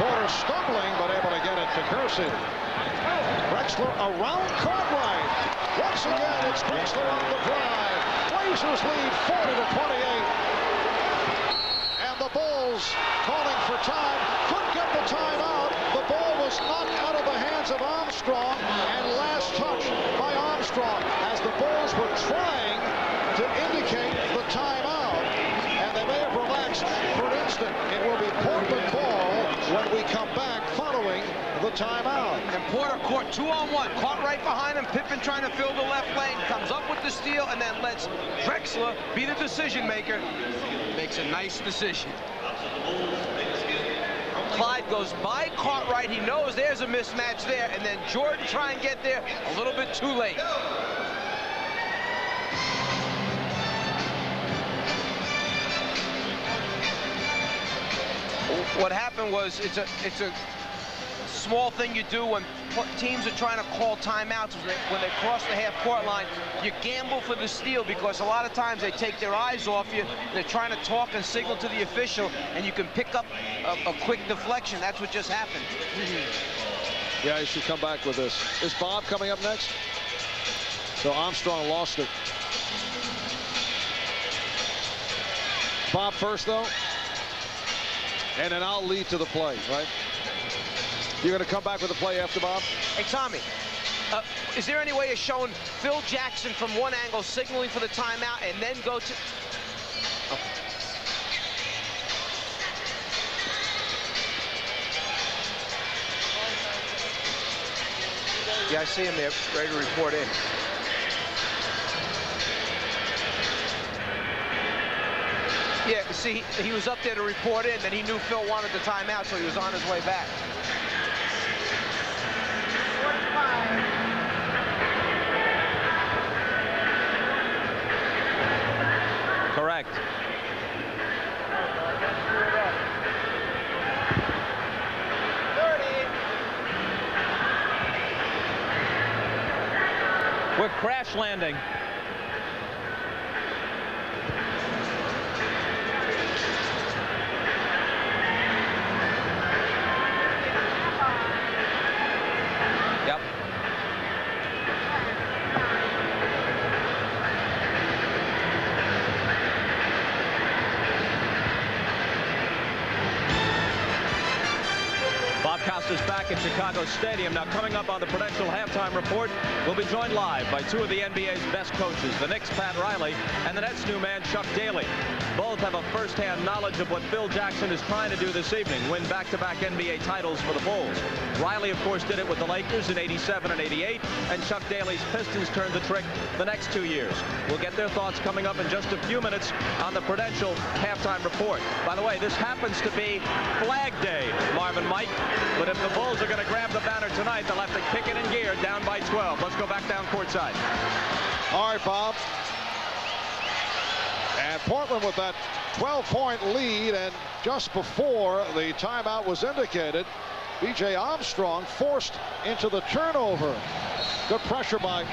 Porter stumbling, but able to get it to Kersey. Drexler around Cartwright. Once again, it's Drexler on the drive. Blazers lead 40-28. And the Bulls calling for time. Couldn't get the timeout. The ball was knocked out of the hands of Armstrong, and last touch by Armstrong as the Bulls were trying to indicate the timeout, and they may have relaxed for an instant. It will be Portland ball when we come back following the timeout. And Porter caught 2 on 1, caught right behind him. Pippen trying to fill the left lane, comes up with the steal, and then lets Drexler be the decision maker. Makes a nice decision. Clyde goes by Cartwright. He knows there's a mismatch there, and then Jordan try and get there a little bit too late. What happened was it's a small thing you do when teams are trying to call timeouts. When they cross the half-court line, you gamble for the steal because a lot of times they take their eyes off you. They're trying to talk and signal to the official, and you can pick up a quick deflection. That's what just happened. Yeah, he should come back with this. Is Bob coming up next? So Armstrong lost it. Bob first, though. And then I'll lead to the play, right? You're going to come back with the play after Bob? Hey, Tommy, is there any way of showing Phil Jackson from one angle, signaling for the timeout, and then go to... Oh. Yeah, I see him there, ready to report in. Yeah, see, he was up there to report in, then he knew Phil wanted the timeout, so he was on his way back. Correct. crash landing. Yep. Bob Costas back at Chicago Stadium. Now, coming up on the Prudential Halftime Report, we'll be joined live by two of the NBA's best coaches, the Knicks' Pat Riley and the Nets' new man, Chuck Daly. Both have a first-hand knowledge of what Phil Jackson is trying to do this evening, win back-to-back NBA titles for the Bulls. Riley, of course, did it with the Lakers in '87 and '88, and Chuck Daly's Pistons turned the trick the next 2 years. We'll get their thoughts coming up in just a few minutes on the Prudential Halftime Report. By the way, this happens to be Flag Day, Marvin Mike. But if the Bulls are going to grab the banner tonight, they'll have to kick it in gear, down by 12. Let's go back down courtside. All right, Bob. And Portland with that 12-point lead, and just before the timeout was indicated, B.J. Armstrong forced into the turnover. Good pressure by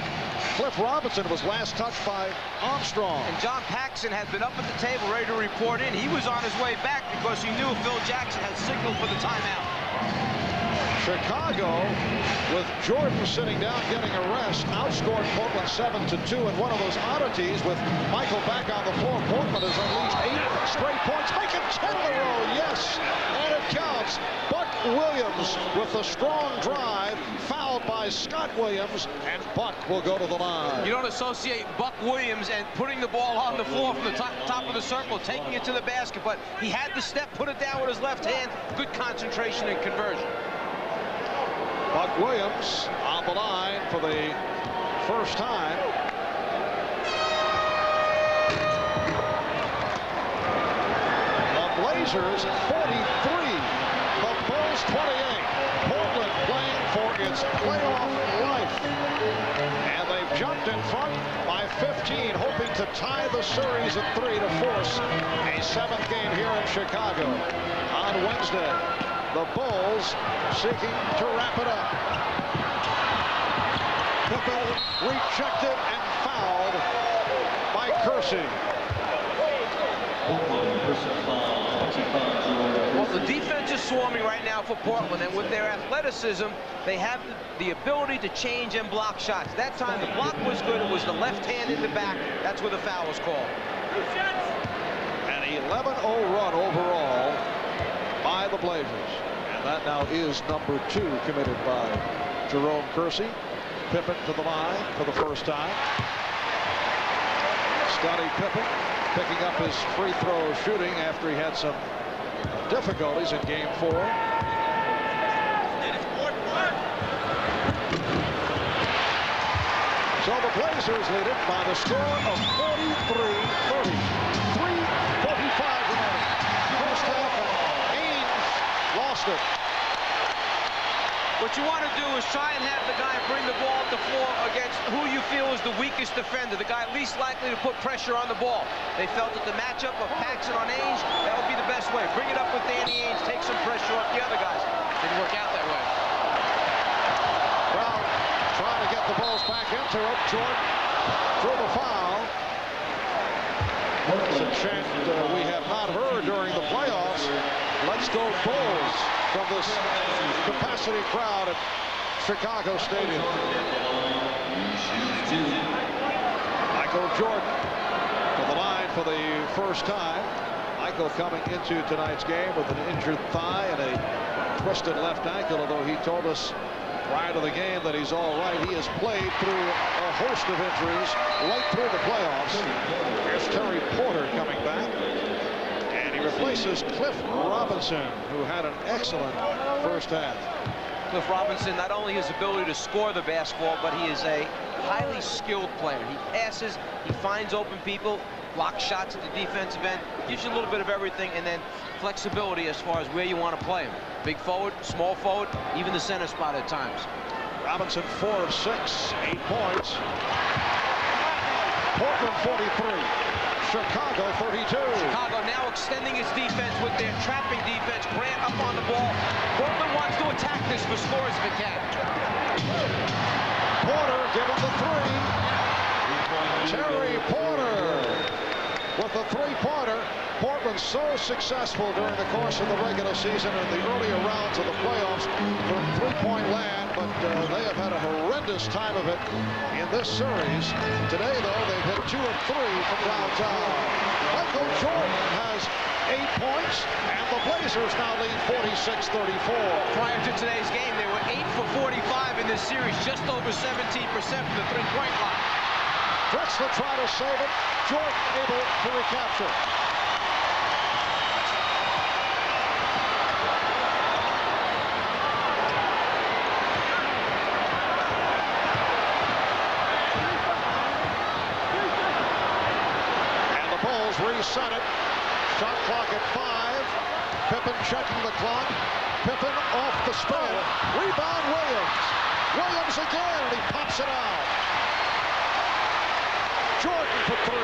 Cliff Robinson. Was last touched by Armstrong. And John Paxson had been up at the table ready to report in. He was on his way back because he knew Phil Jackson had signaled for the timeout. Chicago, with Jordan sitting down getting a rest, outscored Portland 7-2. And one of those oddities with Michael back on the floor, Portland has unleashed 8 straight points, making 10 in a row. Yes, and it counts. Buck Williams with the strong drive, fouled by Scott Williams, and Buck will go to the line. You don't associate Buck Williams and putting the ball on the floor from the top of the circle, taking it to the basket, but he had the step, put it down with his left hand. Good concentration and conversion. Buck Williams on the line for the first time. The Blazers 43, the Bulls 28. Portland playing for its playoff life. And they've jumped in front by 15, hoping to tie the series at 3 to force a 7th game here in Chicago on Wednesday. The Bulls seeking to wrap it up. Pippen rejected and fouled by Kersey. Well, the defense is swarming right now for Portland, and with their athleticism, they have the ability to change and block shots. That time, the block was good. It was the left hand in the back. That's where the foul was called. An 11-0 run overall by the Blazers. And that now is number 2 committed by Jerome Kersey. Pippen to the line for the first time. Scottie Pippen picking up his free throw shooting after he had some difficulties in game 4. So the Blazers lead it by the score of 43-30. 3:45 remaining. First half, and Haynes lost it. What you want to do is try and have the guy bring the ball up the floor against who you feel is the weakest defender, the guy least likely to put pressure on the ball. They felt that the matchup of Paxson on Ainge, that would be the best way. Bring it up with Danny Ainge, take some pressure off the other guys. Didn't work out that way. Brown trying to get the Bulls back into it. Jordan through the foul. It's a chant we have not heard during the playoffs. Let's go Bulls from this capacity crowd at Chicago Stadium. Michael Jordan to the line for the first time. Michael coming into tonight's game with an injured thigh and a twisted left ankle, although he told us prior to the game that he's all right. He has played through a host of injuries right through the playoffs. Here's Terry Porter coming back. And he replaces Cliff Robinson, who had an excellent first half. Cliff Robinson, not only his ability to score the basketball, but he is a highly skilled player. He passes, he finds open people, blocks shots at the defensive end, gives you a little bit of everything, and then flexibility as far as where you want to play him. Big forward, small forward, even the center spot at times. Robinson 4 of 6, 8 points. Portland 43, Chicago 32. Chicago now extending its defense with their trapping defense. Grant up on the ball. Portland wants to attack this for scores if it can. Porter giving the three. Terry Porter with the three-pointer. Portland so successful during the course of the regular season and the earlier rounds of the playoffs from three-point land, but they have had a horrendous time of it in this series. Today, though, they've hit 2 of 3 from downtown. Michael Jordan has 8 points, and the Blazers now lead 46-34. Prior to today's game, they were 8 for 45 in this series, just over 17% from the three-point line. Drexler trying to save it. Jordan able to recapture. And the Bulls reset it. Shot clock at 5. Pippen checking the clock. Pippen off the spin. Rebound Williams. Williams again, and he pops it out. Jordan for 3.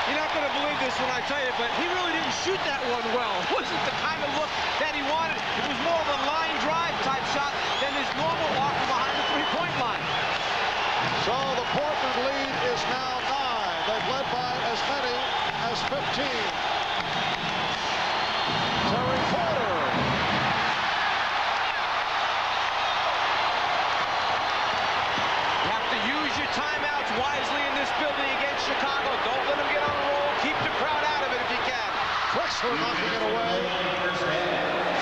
You're not going to believe this when I tell you, but he really didn't shoot that one well. It wasn't the kind of look that he wanted. It was more of a line drive type shot than his normal walk behind the three-point line. So the Portland lead is now 9. They've led by as many as 15. Terry Porter. You have to use your timeouts wisely in this building against Chicago. Don't let them get on a roll. Keep the crowd out of it if you can. Drexler knocking it away.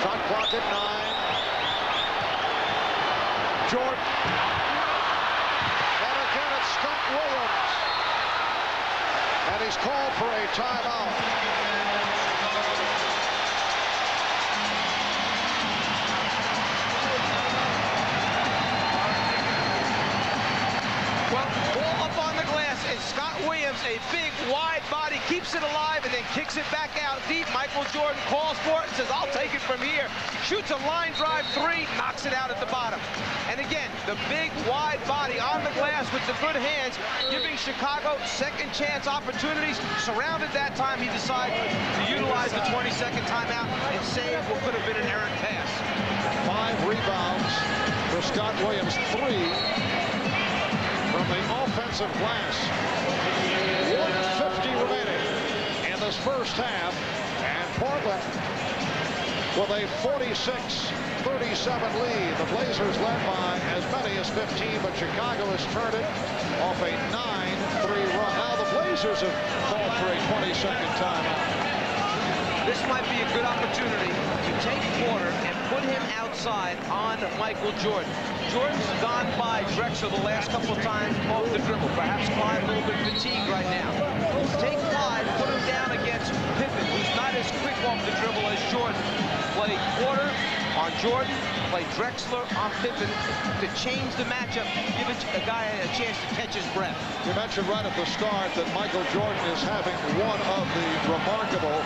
Shot clock at 9. Jordan. And again it's Scott Williams. And he's called for a timeout. Well, ball up on the glass, and Scott Williams, a big, wide body, keeps it alive and then kicks it back out deep. Michael Jordan calls for it and says, I'll take it from here. Shoots a line drive 3, knocks it out at the bottom. And again, the big, wide body on the glass with the good hands, giving Chicago second chance opportunities. Surrounded that time, he decided to utilize the 20-second timeout and save what could have been an errant pass. 5 rebounds for Scott Williams, 3 from the offensive glass. 1:50 remaining in this first half, and Portland with a 46-37 lead. The Blazers led by as many as 15, but Chicago has turned it off a 9-3 run. Now the Blazers have called for a 20-second timeout. This might be a good opportunity to take Porter and put him outside on Michael Jordan. Jordan's gone by Drexler the last couple of times off the dribble. Perhaps Clyde a little bit fatigued right now. Take Clyde, put him down against Pippen, who's not as quick off the dribble as Jordan. Play Porter on Jordan, play Drexler on Pippen to change the matchup, give a guy a chance to catch his breath. You mentioned right at the start that Michael Jordan is having one of the remarkable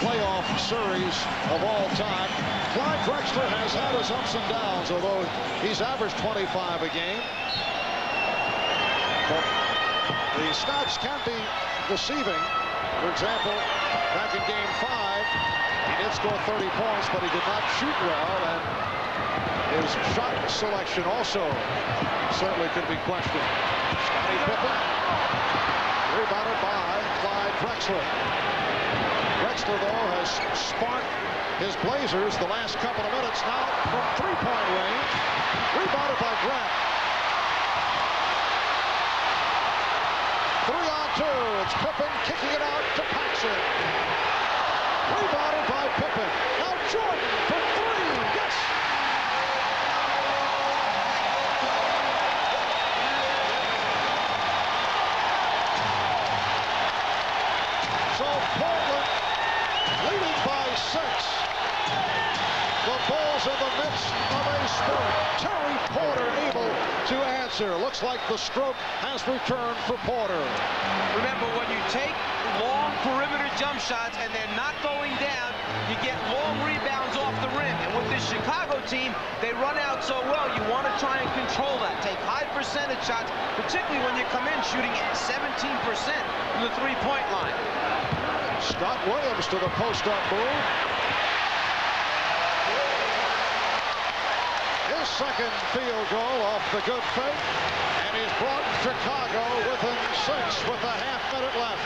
playoff series of all time. Clyde Drexler has had his ups and downs, although he's averaged 25 a game. But the stats can be deceiving. For example, back in Game 5, he did score 30 points, but he did not shoot well, and his shot selection also certainly could be questioned. Scottie Pippen, rebounded by Clyde Drexler. Drexler, though, has sparked his Blazers the last couple of minutes now from three-point range. Rebounded by Grant. 3-on-2. It's Pippen kicking it out to Paxson. Rebounded by Pippen. Now Jordan for 3. Yes! So Portland leading by 6. The Bulls in the midst of a spurt. Terry Porter able to answer. Looks like the stroke has returned for Porter. Remember, when you take long perimeter jump shots and they're not going down, you get long rebounds off the rim. And with this Chicago team, they run out so well, you want to try and control that. Take high percentage shots, particularly when you come in shooting at 17% from the three-point line. Scott Williams to the post-up move. second field goal off the good fake, and he's brought Chicago within 6 with a half-minute left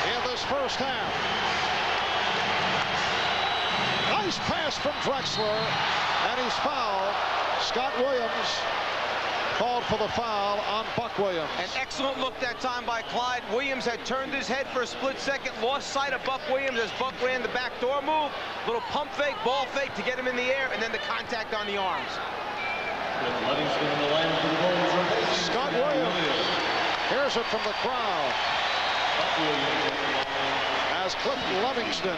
in this first half. Nice pass from Drexler, and he's fouled. Scott Williams called for the foul on Buck Williams. An excellent look that time by Clyde. Williams had turned his head for a split second, lost sight of Buck Williams as Buck ran the backdoor move. Little pump fake, ball fake to get him in the air, and then the contact on the arms. Scott Williams hears it from the crowd as Clifton Livingston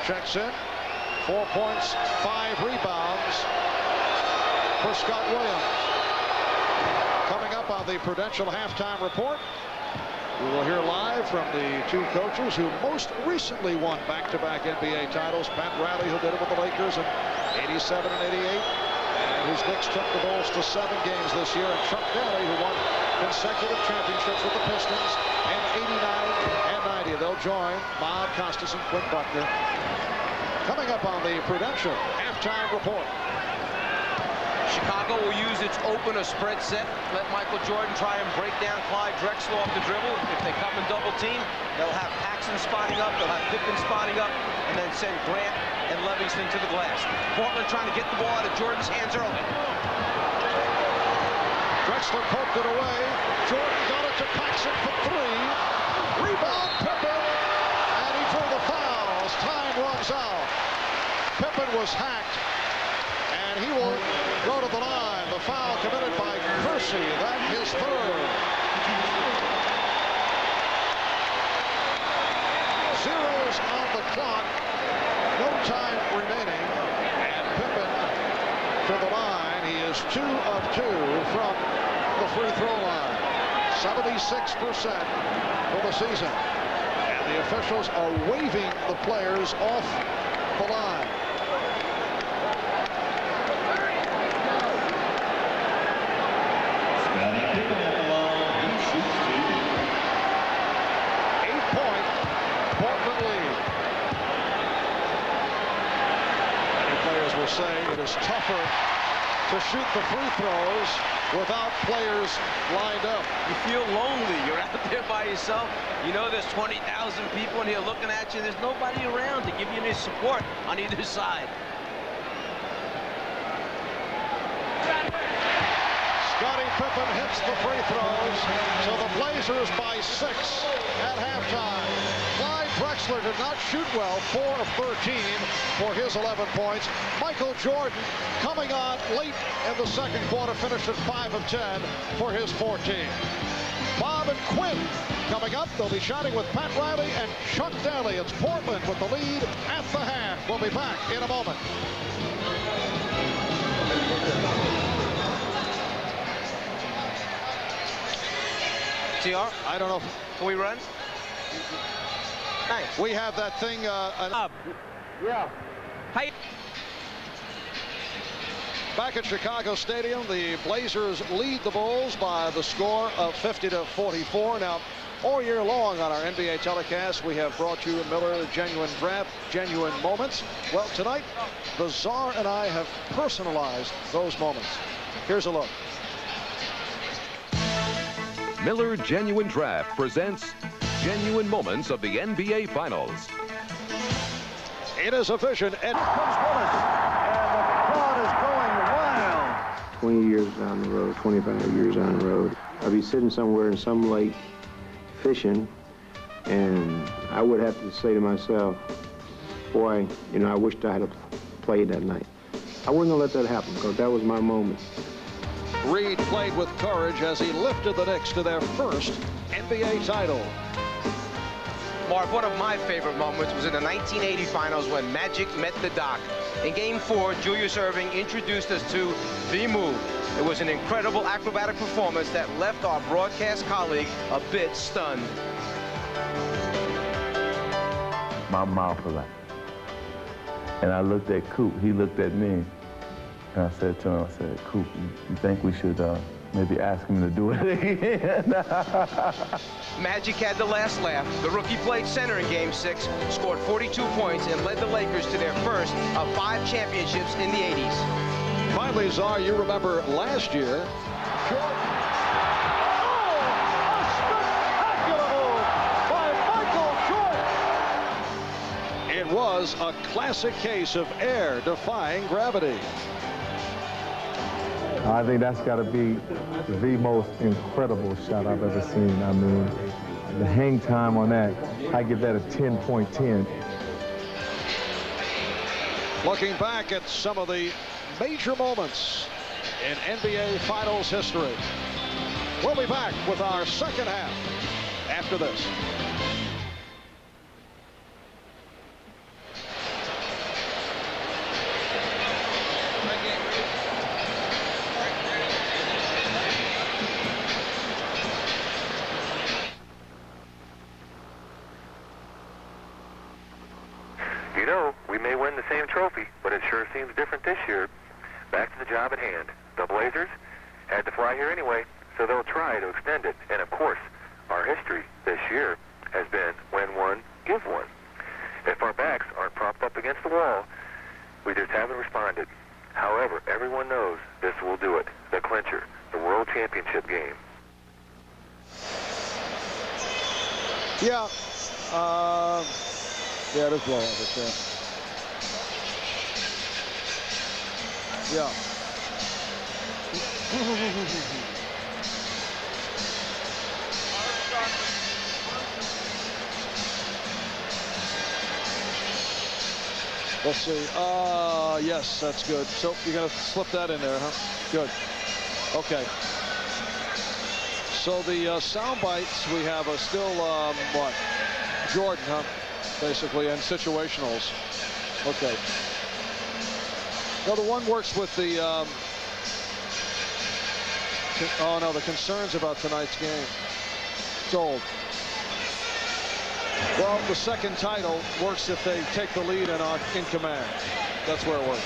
checks in. 4 points, 5 rebounds for Scott Williams. Coming up on the Prudential halftime report, we will hear live from the two coaches who most recently won back-to-back NBA titles. Pat Riley, who did it with the Lakers in '87 and '88, and whose Knicks took the Bulls to 7 games this year. And Chuck Daly, who won consecutive championships with the Pistons in '89 and '90. They'll join Bob Costas and Quinn Buckner. Coming up on the Prudential halftime report. Chicago will use its opener spread set. Let Michael Jordan try and break down Clyde Drexler off the dribble. If they come in double team, they'll have Paxson spotting up, they'll have Pippen spotting up, and then send Grant and Livingston to the glass. Portland trying to get the ball out of Jordan's hands early. Drexler poked it away. Jordan got it to Paxson for 3. Rebound Pippen, and he drew the foul as time runs out. Pippen was hacked, and he will go to the line. The foul committed by Kersey. That is 3rd. Zeros on the clock. No time remaining. And Pippen to the line. He is 2 of 2 from the free throw line. 76% for the season. And the officials are waving the players off the line. Say it is tougher to shoot the free throws without players lined up. You feel lonely. You're out there by yourself. You know there's 20,000 people in here looking at you. There's nobody around to give you any support on either side. Scottie Pippen hits the free throws, so the Blazers by 6 at halftime. Clyde Drexler did not shoot well, 4 of 13 for his 11 points. Michael Jordan coming on late in the second quarter, finished at 5 of 10 for his 14. Bob and Quinn coming up. They'll be shouting with Pat Riley and Chuck Daly. It's Portland with the lead at the half. We'll be back in a moment. TR? I don't know. Can we run? Thanks. We have that thing. Yeah. Hey. Back at Chicago Stadium, the Blazers lead the Bulls by the score of 50-44. Now, all year long on our NBA telecast, we have brought you Miller Genuine Draft, Genuine Moments. Well, tonight, the Czar and I have personalized those moments. Here's a look. Miller Genuine Draft presents Genuine Moments of the NBA Finals. It is a vision, and here comes Willis, and the crowd is going wild. 20 years down the road, 25 years down the road, I'll be sitting somewhere in some lake fishing, and I would have to say to myself, boy, you know, I wished I had played that night. I wasn't gonna let that happen, because that was my moment. Reed played with courage as he lifted the Knicks to their first NBA title. Mark, one of my favorite moments was in the 1980 finals when Magic met the Doc. In Game 4, Julius Erving introduced us to the move. It was an incredible acrobatic performance that left our broadcast colleague a bit stunned. My mouth was like, and I looked at Coop, he looked at me. And I said to him, I said, Coop, you think we should maybe ask him to do it again? Magic had the last laugh. The rookie played center in Game 6, scored 42 points, and led the Lakers to their first of 5 championships in the 80s. finally, Czar, you remember last year. It was a classic case of air defying gravity. I think that's got to be the most incredible shot I've ever seen. I mean, the hang time on that, I give that a 10.10. Looking back at some of the major moments in NBA Finals history. We'll be back with our second half after this. You know, we may win the same trophy, but it sure seems different this year. Back to the job at hand. The Blazers had to fly here anyway, so they'll try to extend it. And of course, our history this year has been win one, give one. If our backs aren't propped up against the wall, we just haven't responded. However, everyone knows this will do it. The clincher, the World Championship game. Yeah. Yeah, it is blowing up, yeah. Let's see. Yes, that's good. So you're going to slip that in there, huh? Good. Okay. So the sound bites we have are still, what? Jordan, huh? Basically, and situationals. Okay. Now the one works with the, oh no, the concerns about tonight's game. It's old. Well, the second title works if they take the lead and are in command. That's where it works.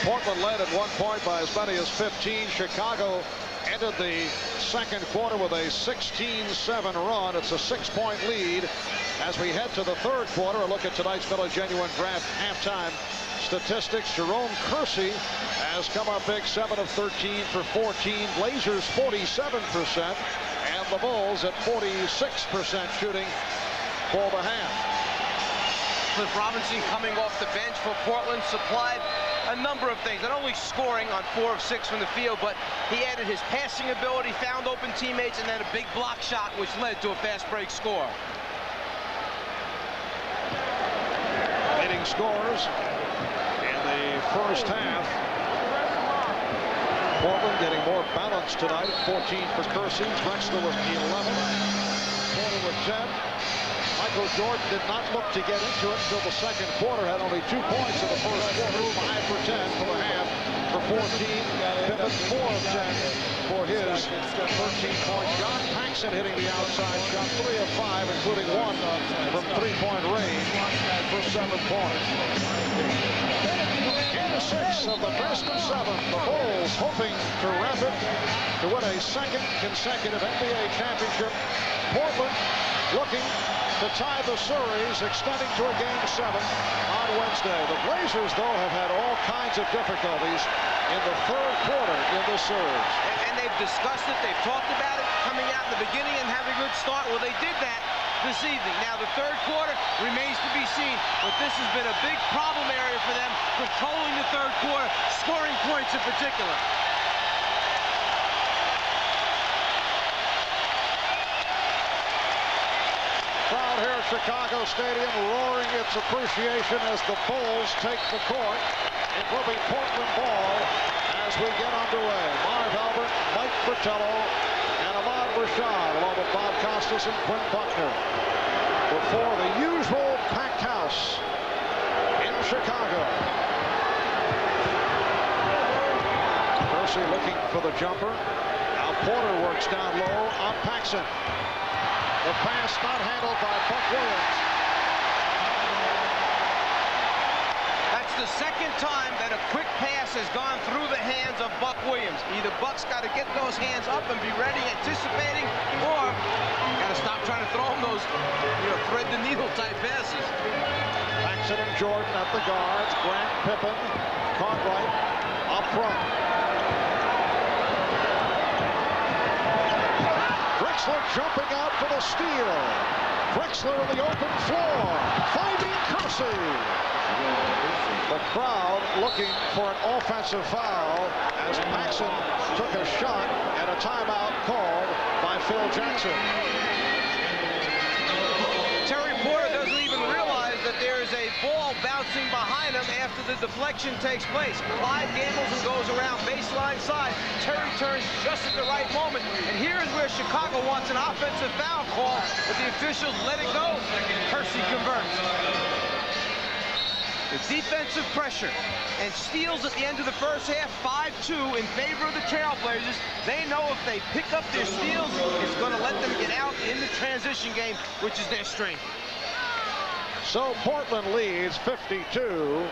Portland led at one point by as many as 15. Chicago ended the second quarter with a 16-7 run. It's a 6-point lead. As we head to the third quarter, a look at tonight's Miller Genuine Draft halftime statistics. Jerome Kersey has come up big, 7 of 13 for 14. Blazers 47%, and the Bulls at 46% shooting for the half. Cliff Robinson coming off the bench for Portland supplied a number of things, not only scoring on 4 of 6 from the field, but he added his passing ability, found open teammates, and then a big block shot, which led to a fast break score. Leading scorers in the first half. Portland getting more balanced tonight. 14 for Kersey, Drexler with 11. Porter with 10. Michael Jordan did not look to get into it until the second quarter. Had only 2 points in the first quarter. 5 for 10 for the half for 14. Pippen 4 of 10 for his 13-point. John Paxson hitting the outside shot. 3 of 5, including 1 from 3-point range for 7 points. Game 6 of the best of 7. The Bulls hoping to wrap it to win a second consecutive NBA championship. Portland looking to tie the series, extending to a Game 7 on Wednesday. The Blazers, though, have had all kinds of difficulties in the third quarter in this series. And they've discussed it, they've talked about it, coming out in the beginning and having a good start. Well, they did that this evening. Now, the third quarter remains to be seen, but this has been a big problem area for them, controlling the third quarter, scoring points in particular. Crowd here at Chicago Stadium roaring its appreciation as the Bulls take the court. It will be Portland ball as we get underway. Marv Albert, Mike Fratello, and Ahmad Rashad, along with Bob Costas and Quinn Buckner, before the usual packed house in Chicago. Kersey looking for the jumper. Now Porter works down low on Paxson. The pass not handled by Buck Williams. That's That's the second time that a quick pass has gone through the hands of Buck Williams. Either Buck's got to get those hands up and be ready, anticipating, or got to stop trying to throw him those, thread the needle type passes. Paxson and Jordan at the guards. Grant, Pippen, Cartwright up front. Drexler jumping out for the steal. Drexler in the open floor, finding Kersey. The crowd looking for an offensive foul as Paxson took a shot and a timeout called by Phil Jackson. Terry Porter doesn't even realize that there is a ball bouncing behind him after the deflection takes place. Clyde gambles and goes around baseline side. Terry turns just at the right moment. And here is where Chicago wants an offensive foul call, but the officials let it go. Kersey converts. The defensive pressure and steals at the end of the first half, 5-2 in favor of the Trailblazers. They know if they pick up their steals, it's going to let them get out in the transition game, which is their strength. So Portland leads 52-44.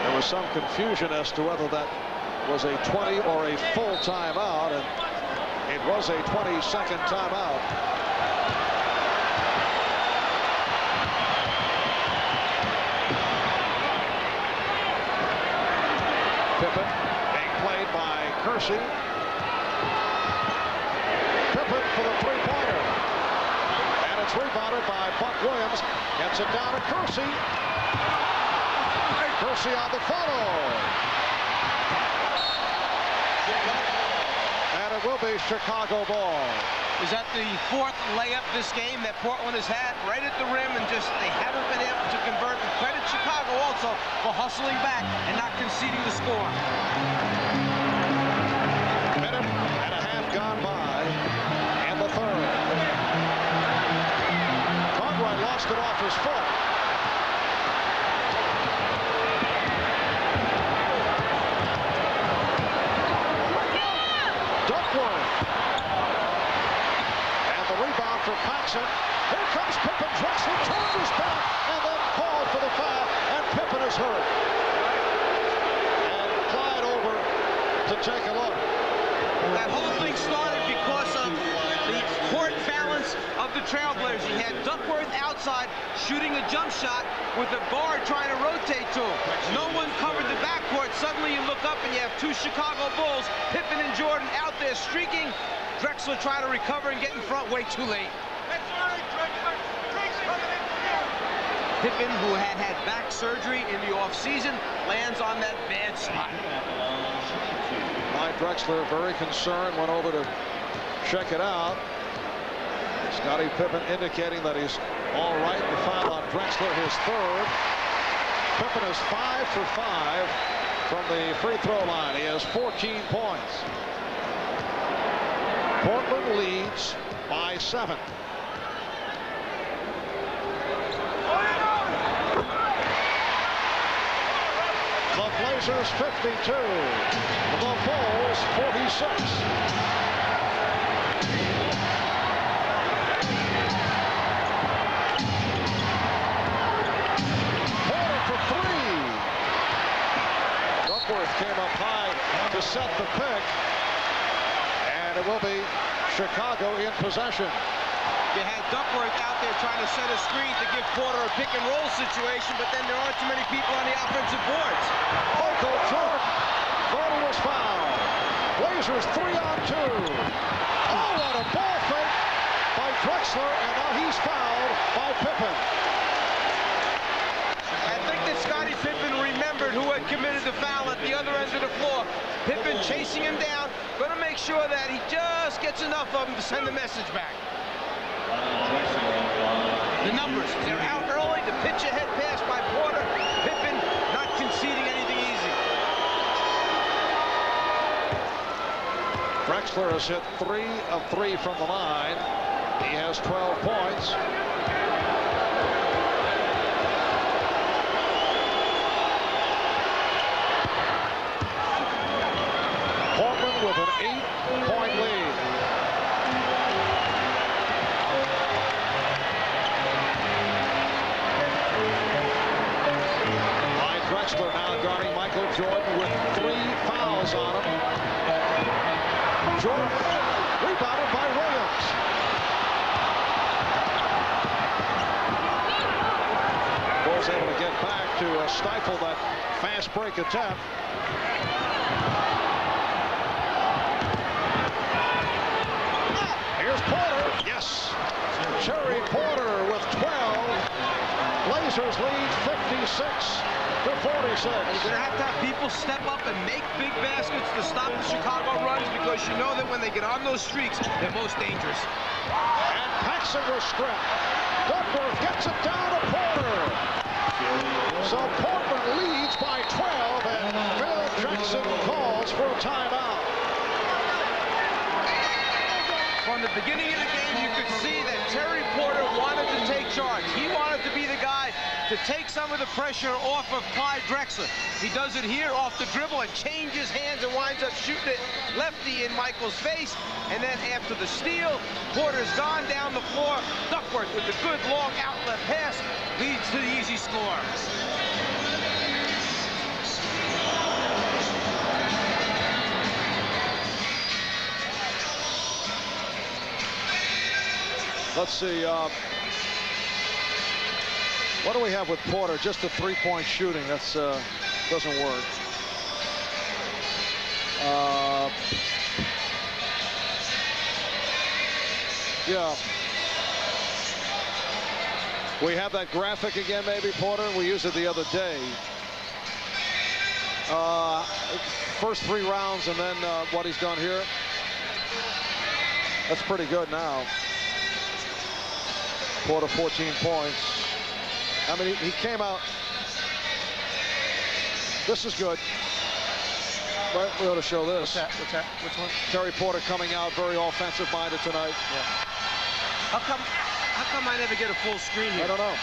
There was some confusion as to whether that was a 20 or a full timeout, and it was a 20-second timeout. Pippen being played by Kersey. Pippen for the three-pointer. And it's rebounded by Buck Williams. Gets it down to Kersey. Kersey on the follow. And it will be Chicago ball. Is that the fourth layup this game that Portland has had right at the rim, and just they haven't been able to convert? And credit Chicago also for hustling back and not conceding the score. Minute and a half gone by in the third. Cartwright lost it off his foot. For Paxson. Here comes Pippen. Drexler turns his back and then called for the foul, and Pippen is hurt. And Clyde over to take a look. That whole thing started because of the court balance of the Trailblazers. You had Duckworth outside shooting a jump shot with a guard trying to rotate to him. No one covered the backcourt. Suddenly you look up and you have two Chicago Bulls, Pippen and Jordan, out there streaking. Drexler trying to recover and get in front way too late. Pippen, who had back surgery in the offseason, lands on that bad spot. Clyde Drexler, very concerned, went over to check it out. Scottie Pippen indicating that he's all right. The foul on Drexler, his third. Pippen is 5 for 5 from the free throw line. He has 14 points. Portland leads by 7. The Blazers 52. The Bulls 46. Porter for 3. Duckworth came up high to set the pick. And it will be Chicago in possession. You had Duckworth out there trying to set a screen to give Porter a pick and roll situation, but then there aren't too many people on the offensive boards. Michael Jordan thought he was fouled. Blazers 3-on-2. Oh, what a ball fake by Drexler, and now he's fouled by Pippen. I think that Scottie Pippen remembered who had committed the foul at the other end of the floor. Pippen chasing him down, going to make sure that he just gets enough of him to send the message back. The numbers, they're out early. The pitch ahead pass by Porter. Pippen not conceding anything easy. Drexler has hit 3 of 3 from the line. He has 12 points. Portland with an 8-point lead. Jordan with 3 fouls on him. Jordan rebounded by Williams. Bulls able to get back to stifle that fast break attempt. Here's Porter. Yes. Terry Porter with 12. Blazers lead 56 to 46. You're going to have people step up and make big baskets to stop the Chicago runs, because you know that when they get on those streaks, they're most dangerous. And Paxson was stripped. Duckworth gets it down to Porter. So Portland leads by 12, and Phil Jackson calls for a timeout. From the beginning of the game, you could see that Terry Porter wanted to take charge. He wanted to be the guy to take some of the pressure off of Clyde Drexler. He does it here off the dribble and changes hands and winds up shooting it lefty in Michael's face. And then after the steal, Porter's gone down the floor. Duckworth with the good long outlet pass leads to the easy score. Let's see. What do we have with Porter? Just a 3-point shooting. That's doesn't work. Yeah. We have that graphic again, maybe, Porter. We used it the other day. First 3 rounds, and then what he's done here. That's pretty good now. Porter 14 points. I mean, he came out. This is good. Right, we ought to show this. What's that? Which one? Terry Porter coming out very offensive-minded tonight. Yeah. How come I never get a full screen here? I don't know.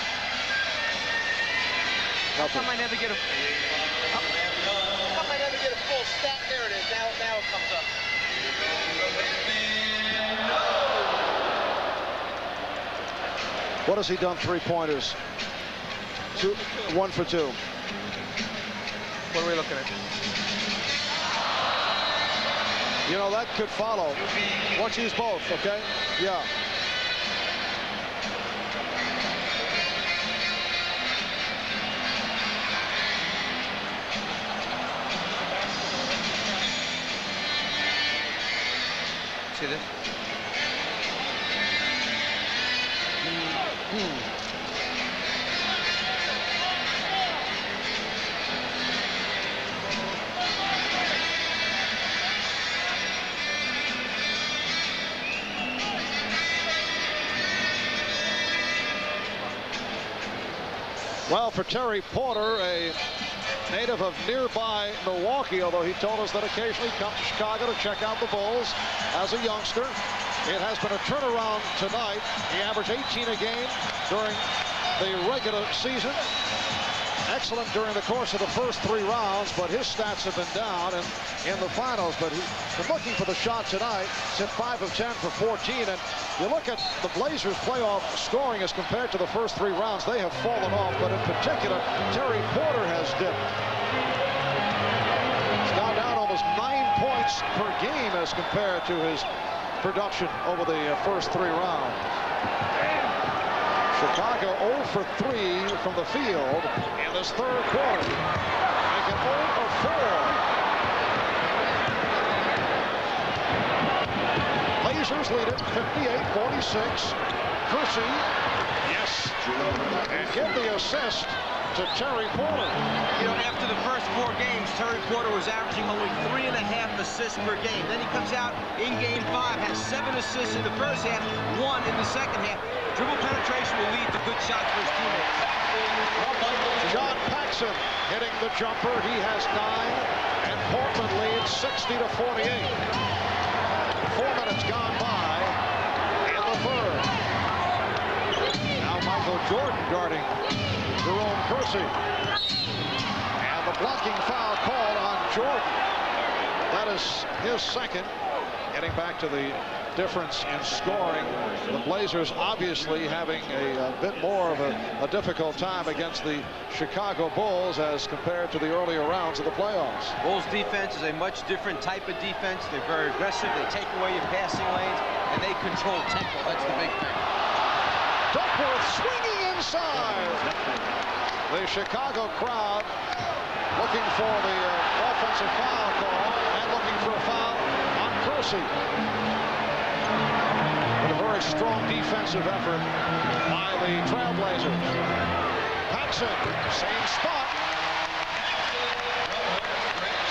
How come I never get a? How come I never get a full stat? There it is. Now it comes up. What has he done? 3-pointers. 1 for 2. What are we looking at? You know, that could follow. Watch these both, okay? Yeah. See this? Well, for Terry Porter, a native of nearby Milwaukee, although he told us that occasionally he comes to Chicago to check out the Bulls as a youngster. It has been a turnaround tonight. He averaged 18 a game during the regular season. Excellent during the course of the first 3 rounds, but his stats have been down in the finals. But he's been looking for the shot tonight. He's hit 5 of 10 for 14. And you look at the Blazers' playoff scoring as compared to the first 3 rounds, they have fallen off. But in particular, Terry Porter has dipped. He's gone down almost 9 points per game as compared to his production over the first 3 rounds. Chicago 0 for 3 from the field in this third quarter. Make it 0 for 4. Blazers lead it 58-46. Kersey, yes, and give the assist to Terry Porter. You know, after the first 4 games, Terry Porter was averaging only 3.5 assists per game. Then he comes out in game 5, has 7 assists in the first half, 1 in the second half. Dribble penetration will lead to good shots for his teammates. John Paxson hitting the jumper. He has 9, and Portland leads 60-48. 4 minutes gone by in the third. Now Michael Jordan guarding Jerome Kersey. And the blocking foul called on Jordan. That is his second. Getting back to the difference in scoring, the Blazers obviously having a bit more of a difficult time against the Chicago Bulls as compared to the earlier rounds of the playoffs. Bulls defense is a much different type of defense. They're very aggressive. They take away your passing lanes, and they control tempo. That's the big thing. Duckworth swinging inside. The Chicago crowd looking for the offensive foul call and looking for a foul on Kersey. But a very strong defensive effort by the Trailblazers. Paxson, same spot.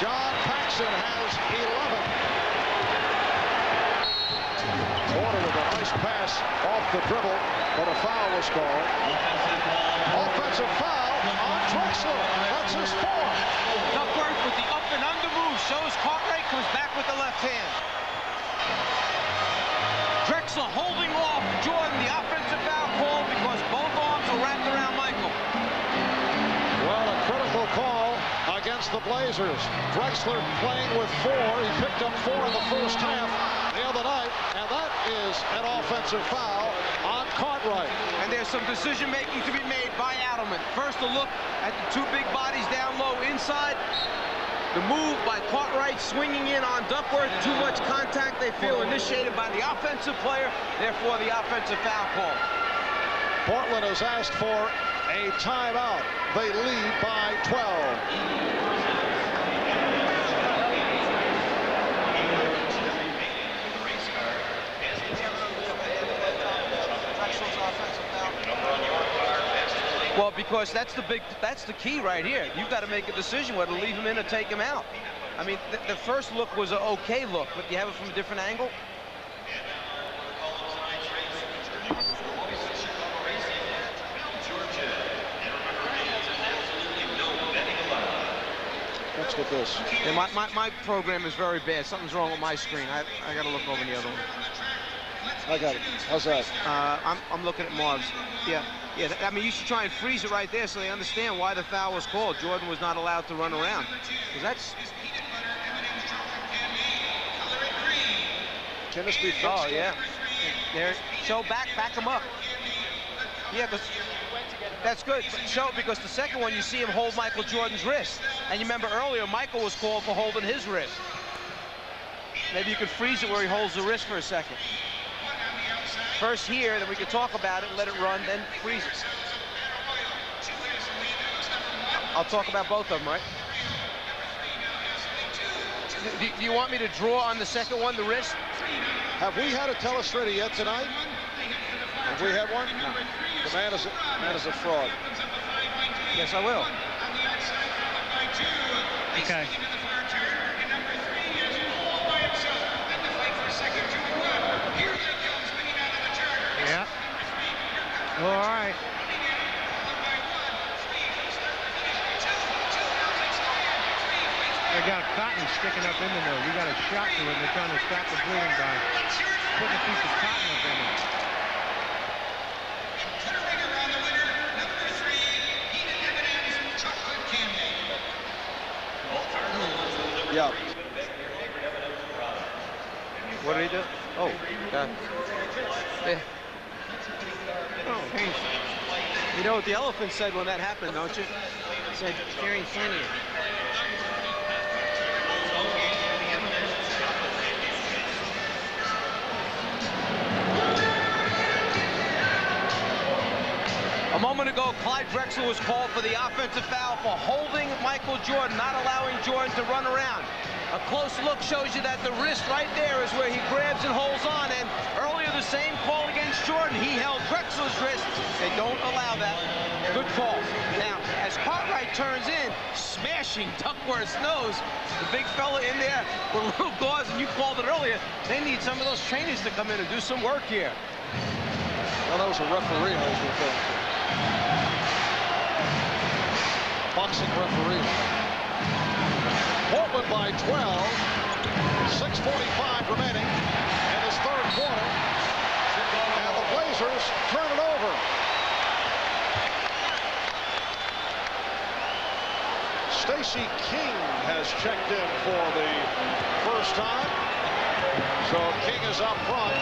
John Paxson has 11. Porter with a nice pass off the dribble, but a foul was called. Offensive foul on Drexler. That's his fourth. Duckworth with the up and under move shows Cartwright, comes back with the left hand. Drexler holding off Jordan, the offensive foul call because both arms are wrapped around Michael. Well, a critical call against the Blazers. Drexler playing with 4. He picked up 4 in the first half the other night, and that is an offensive foul on Cartwright. And there's some decision-making to be made by Adelman. First, a look at the 2 big bodies down low inside. The move by Cartwright swinging in on Duckworth. Too much contact, they feel, initiated by the offensive player. Therefore, the offensive foul call. Portland has asked for a timeout. They lead by 12. Well, because that's the key right here. You've got to make a decision whether to leave him in or take him out. I mean, the first look was an okay look, but you have it from a different angle. What's with this? Yeah, my program is very bad. Something's wrong with my screen. I got to look over the other one. I got it. How's that? I'm looking at Marv's. Yeah. I mean, you should try and freeze it right there so they understand why the foul was called. Jordan was not allowed to run around. Because that's... Can this be fixed? Oh, yeah. There. Show back him up. Yeah, because that's good. Show, because the second one, you see him hold Michael Jordan's wrist. And you remember earlier, Michael was called for holding his wrist. Maybe you could freeze it where he holds the wrist for a second. First here, then we can talk about it, let it run, then freeze it. I'll talk about both of them, right? Do you want me to draw on the second one, the wrist? Have we had a telestrator yet tonight? Have we had one? No. The man is a fraud. Yes, I will. Okay. Yeah. All right. They got cotton sticking up in the nose. You got a shot to it. They're trying to stop the bleeding by putting a piece of cotton up in it. Yeah. What did he do? Oh, God. Yeah. Oh, thanks. You know what the elephant said when that happened, don't you? He said, very funny. A moment ago, Clyde Drexler was called for the offensive foul for holding Michael Jordan, not allowing Jordan to run around. A close look shows you that the wrist right there is where he grabs and holds on, and earlier the same call against Jordan. He held Drexler's wrist. They don't allow that. Good call. Now, as Cartwright turns in, smashing Duckworth's nose, the big fella in there with little gauze, and you called it earlier, they need some of those trainers to come in and do some work here. Well, that was a referee I was referring to. Boxing referee. Portland by 12. 6:45 remaining in this third quarter. And the Blazers turn it over. Stacey King has checked in for the first time. So King is up front,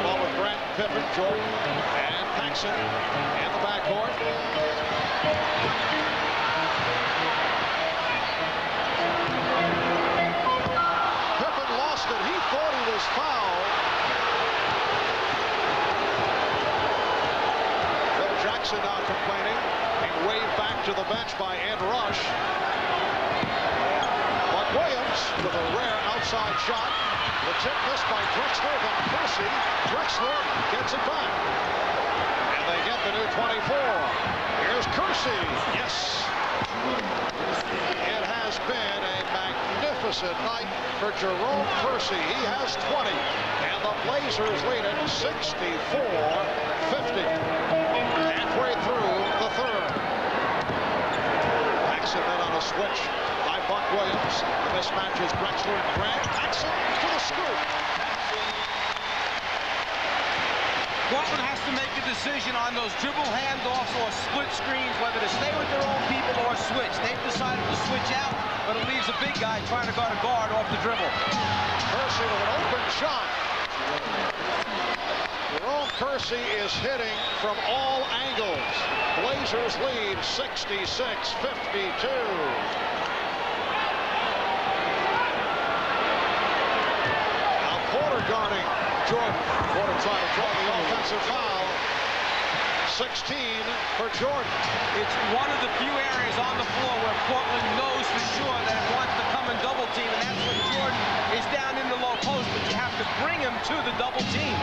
along with Grant, Pippen, Jordan, and Paxson in the backcourt. Pippen lost it. He thought he was fouled. Phil Jackson now complaining. Being waved back to the bench by Ed Rush. Buck Williams with a rare outside shot. The tip missed by Drexler, then Kersey. Drexler gets it back. And they get the new 24. Here's Kersey. Yes. It has been a magnificent night for Jerome Kersey. He has 20. And the Blazers lead it 64-50. Halfway through the third. Paxson then on a switch by Buck Williams. The mismatch is Drexler and Grant. Paxson to the scoop. Portland has to make a decision on those dribble handoffs or split screens, whether to stay with their own people or switch. They've decided to switch out, but it leaves a big guy trying to guard a guard off the dribble. Kersey with an open shot. Jerome Kersey is hitting from all angles. Blazers lead 66-52. Now Porter guarding Jordan. Porter trying to draw the offensive foul. 16 for Jordan. It's one of the few areas on the floor where Portland knows for sure that it wants to come and double team, and that's when Jordan is down in the low post, but you have to bring him to the double team.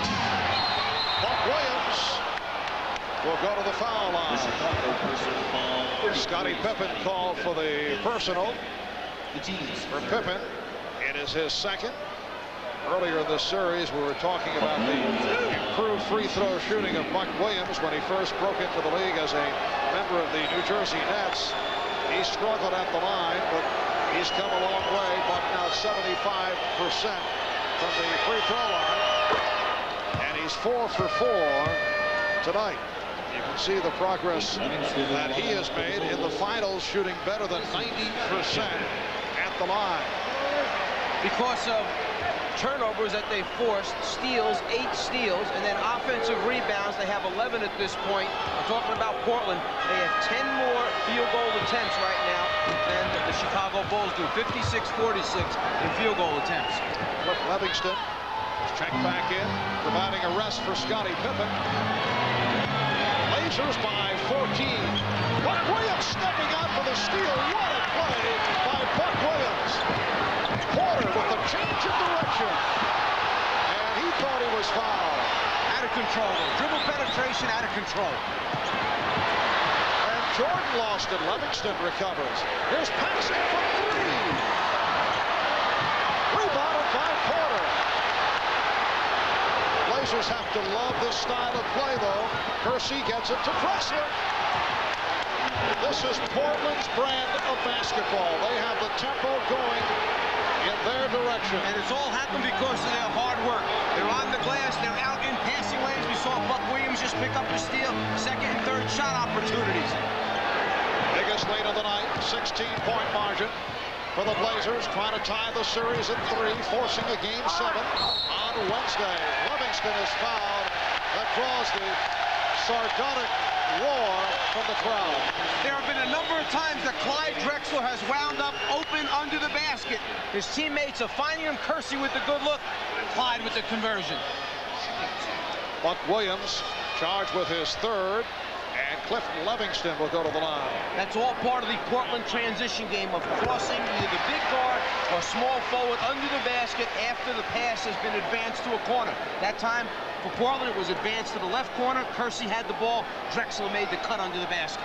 Buck Williams will go to the foul line. Scottie Pippen called for the personal for Pippen. It is his second. Earlier in this series, we were talking about the improved free throw shooting of Buck Williams when he first broke into the league as a member of the New Jersey Nets. He struggled at the line, but he's come a long way. Buck now 75% from the free throw line. And he's 4 for 4 tonight. You can see the progress that he has made in the finals, shooting better than 90% at the line. Because of turnovers that they forced, steals, 8 steals, and then offensive rebounds. They have 11 at this point. I'm talking about Portland. They have 10 more field goal attempts right now than the Chicago Bulls do. 56-46 in field goal attempts. Cliff Levingston is checked back in, providing a rest for Scottie Pippen. Blazers by 14. Buck Williams stepping out for the steal. What a play by Buck Williams. Porter with the change of direction. And he thought he was fouled. Out of control. Dribble penetration out of control. And Jordan lost it. Levingston recovers. Here's Paxson for 3. Rebounded by Porter. Blazers have to love this style of play, though. Kersey gets it to Drexler. This is Portland's brand of basketball. They have the tempo going in their direction. And it's all happened because of their hard work. They're on the glass. They're out in passing lanes. We saw Buck Williams just pick up the steal. Second and third shot opportunities. Biggest lead of the night, 16-point margin for the Blazers, trying to tie the series at 3, forcing a Game 7 on Wednesday. Livingston is fouled. That draws the sardonic roar from the crowd. There have been a number of times that Clyde Drexler has wound up open under the basket. His teammates are finding him. Kersey with the good look, Clyde with the conversion. Buck Williams charged with his third, and Clifton Levingston will go to the line. That's all part of the Portland transition game of crossing either the big guard or small forward under the basket after the pass has been advanced to a corner. That time for Portland, it was advanced to the left corner. Kersey had the ball. Drexler made the cut under the basket.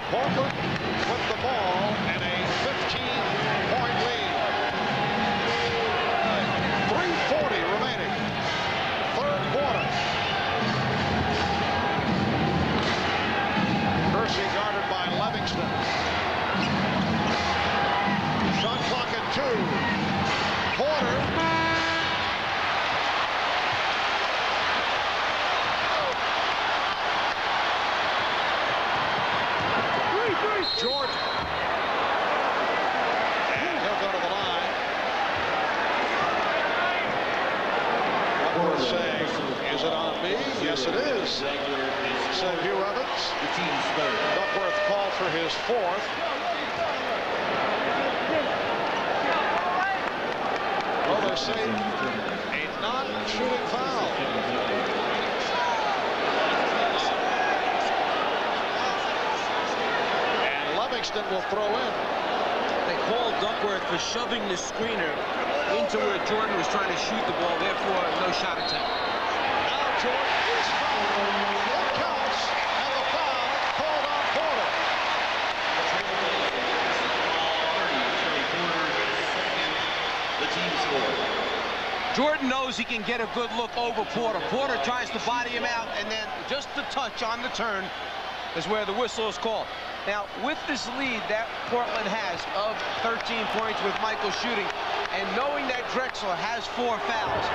Portland with the ball and a 15-point lead. 3:40 remaining. Third quarter. Kersey guarded by Levingston. Shot clock at 2. Porter. might be. Yes, it is. Said Hugh Evans. Duckworth called for his 4th. Well, they say a non-shooting foul. And Livingston will throw in. They called Duckworth for shoving the screener into where Jordan was trying to shoot the ball, therefore no shot attempt. Now Jordan is fouled. It counts, and the foul called on Porter. Jordan knows he can get a good look over Porter. Porter tries to body him out, and then just the touch on the turn is where the whistle is called. Now, with this lead that Portland has of 13 points with Michael shooting, and knowing that Drexler has 4 fouls,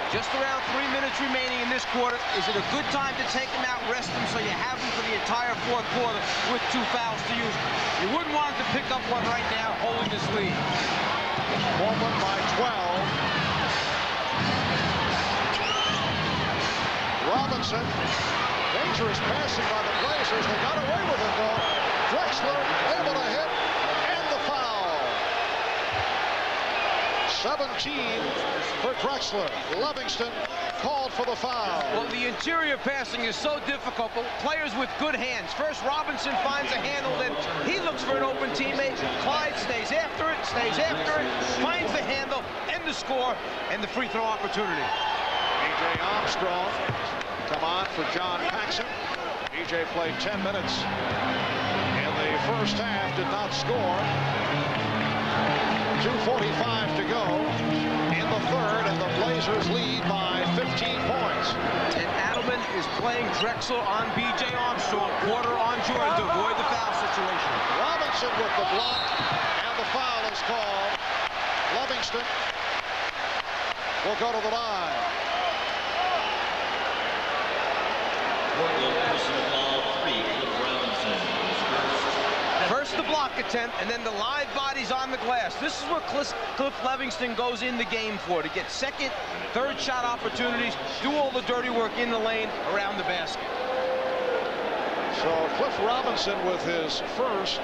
just around 3 minutes remaining in this quarter, is it a good time to take him out, rest him, so you have him for the entire 4th quarter with 2 fouls to use? You wouldn't want him to pick up one right now, holding this lead. Portland by 12. Robinson, dangerous passing by the Blazers. They got away with it, though. Drexler able to hit, and the foul. 17 for Drexler. Livingston called for the foul. Well, the interior passing is so difficult, but players with good hands. First, Robinson finds a handle, then he looks for an open teammate. Clyde stays after it, finds the handle, and the score, and the free throw opportunity. E.J. Armstrong come on for John Paxson. E.J. played 10 minutes in the first half, did not score. 2:45 to go in the 3rd, and the Blazers lead by 15 points. And Adelman is playing Drexler on B.J. Armstrong, Porter on Jordan to avoid the foul situation. Robinson with the block, and the foul is called. Livingston will go to the line. First the block attempt, and then the live bodies on the glass. This is what Cliff Livingston goes in the game for, to get 2nd, 3rd shot opportunities, do all the dirty work in the lane around the basket. So Cliff Robinson with his 1st.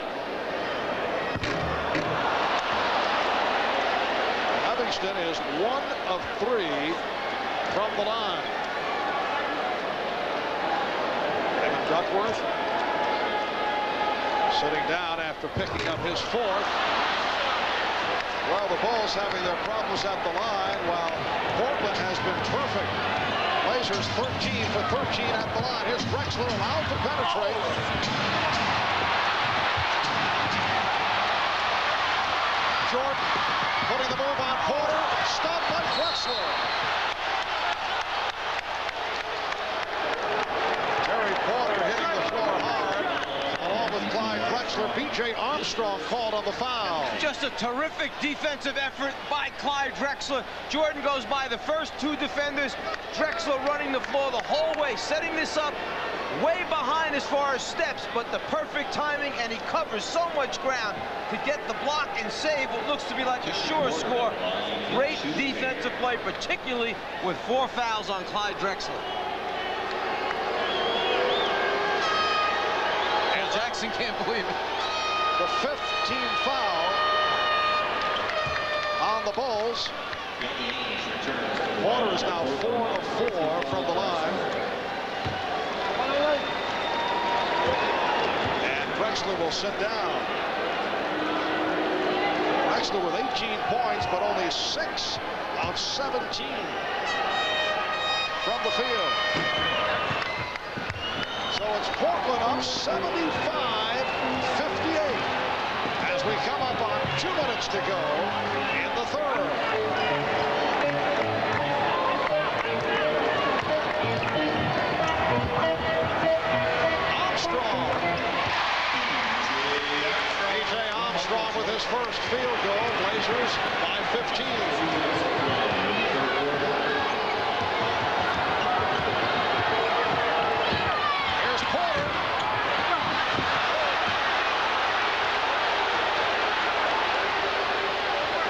Livingston is 1 of 3 from the line. Evan Duckworth sitting down after picking up his 4th. Well, the Bulls having their problems at the line, while Portland has been terrific. Blazers 13 for 13 at the line. Here's Drexler allowed to penetrate. Jordan putting the move on Porter. Stopped by Drexler. Terry Porter hitting the floor hard, along with Clyde Drexler. B.J. Armstrong called on the foul. Just a terrific defensive effort by Clyde Drexler. Jordan goes by the first 2 defenders. Drexler running the floor the whole way, setting this up way behind as far as steps, but the perfect timing, and he covers so much ground to get the block and save what looks to be like a sure score. Great defensive play, particularly with 4 fouls on Clyde Drexler. And Jackson can't believe it. The 5th team foul on the Bulls. Porter is now 4 of 4 from the line. And Drexler will sit down. Drexler with 18 points, but only 6 of 17 from the field. So it's Portland up 75-58 as we come up on 2 minutes to go in the 3rd. Armstrong with his first field goal. Blazers by 15. Here's Porter.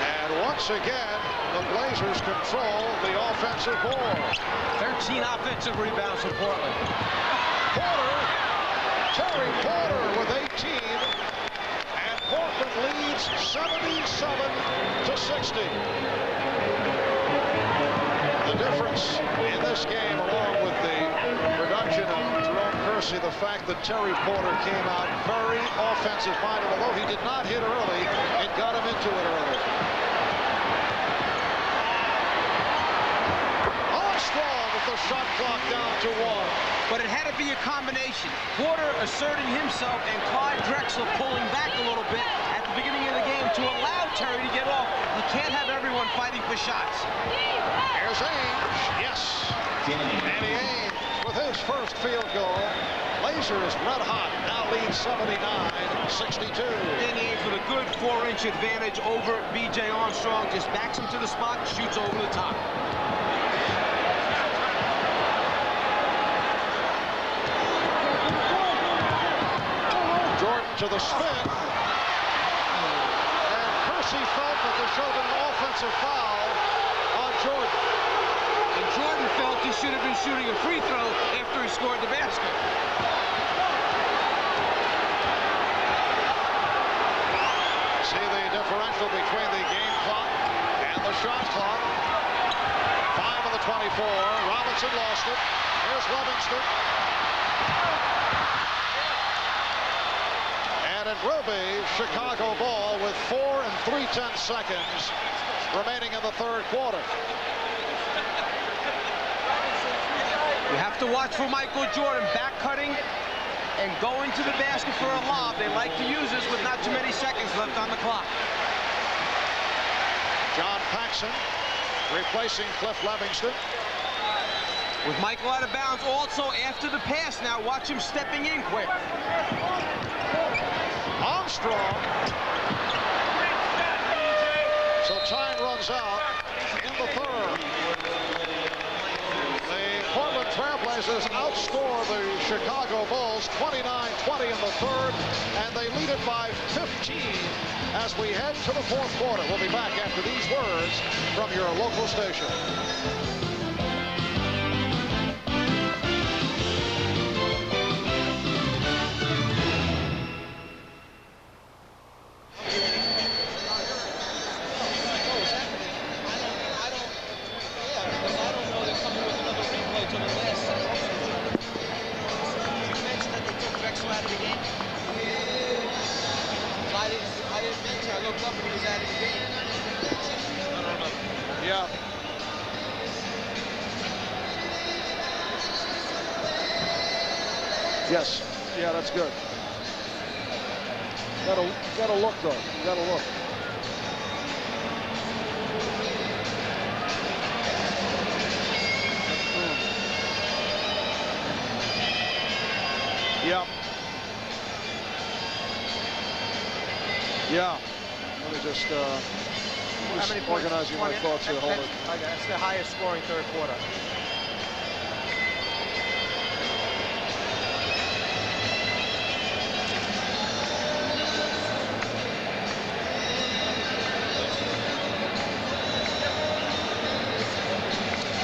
And once again, The Blazers control the offensive board. 13 offensive rebounds for Portland. Terry Porter with 18. And Portland leads 77-60. The difference in this game, along with the production of Jerome Kersey, the fact that Terry Porter came out very offensive-minded. Although he did not hit early, it got him into it early. Armstrong with the shot clock down to 1. But it had to be a combination. Porter asserting himself and Clyde Drexler pulling back a little bit at the beginning of the game to allow Terry to get off. You can't have everyone fighting for shots. Here's Ainge. Yes. Danny Ainge with his first field goal. Blazers red hot. Now lead 79-62. Danny Ainge with a good 4-inch advantage over B.J. Armstrong. Just backs him to the spot, shoots over the top. To the spin, and Kersey felt that there should have been an offensive foul on Jordan. And Jordan felt he should have been shooting a free throw after he scored the basket. See the differential between the game clock and the shot clock. 5 of the 24. Robinson lost it. Here's Livingston. And it will be Chicago ball with 4 3/10 seconds remaining in the third quarter. You have to watch for Michael Jordan back cutting and going to the basket for a lob. They like to use this with not too many seconds left on the clock. John Paxson replacing Cliff Livingston. With Michael out of bounds also after the pass now. Watch him stepping in quick. Armstrong. So time runs out in the third. The Portland Trailblazers outscore the Chicago Bulls 29-20 in the third, and they lead it by 15 as we head to the fourth quarter. We'll be back after these words from your local station. Yeah. Yes. Yeah, that's good. Gotta look though. Gotta look. Yeah. Yeah. Let me just organizing my thoughts here. Hold it. That's the highest scoring third quarter.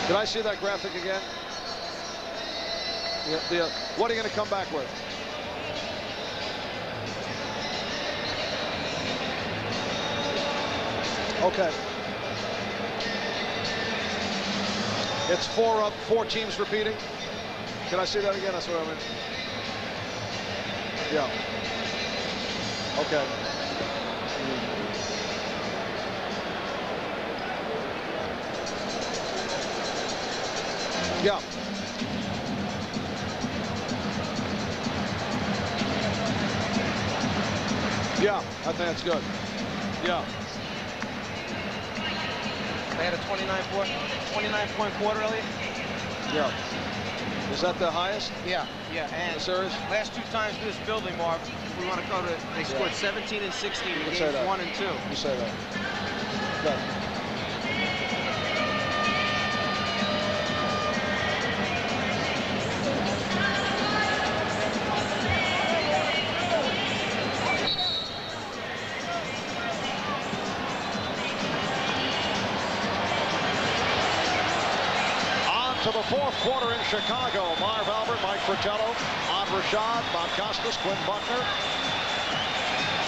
Can I see that graphic again? Yeah, what are you going to come back with? Okay. It's 4 up, 4 teams repeating. Can I see that again? That's what I meant. Yeah. Okay. Yeah. Yeah, I think that's good. Yeah. They had a 29-point quarter, Elliot. Yeah. Is that the highest? Yeah, yeah. And the series? Last 2 times in this building, Marv, we want to go to, they scored 17 and 16 in games 1 and 2. You say that. Good. to the fourth quarter in Chicago. Marv Albert, Mike Fratello, Ahmad Rashad, Bob Costas, Quinn Buckner.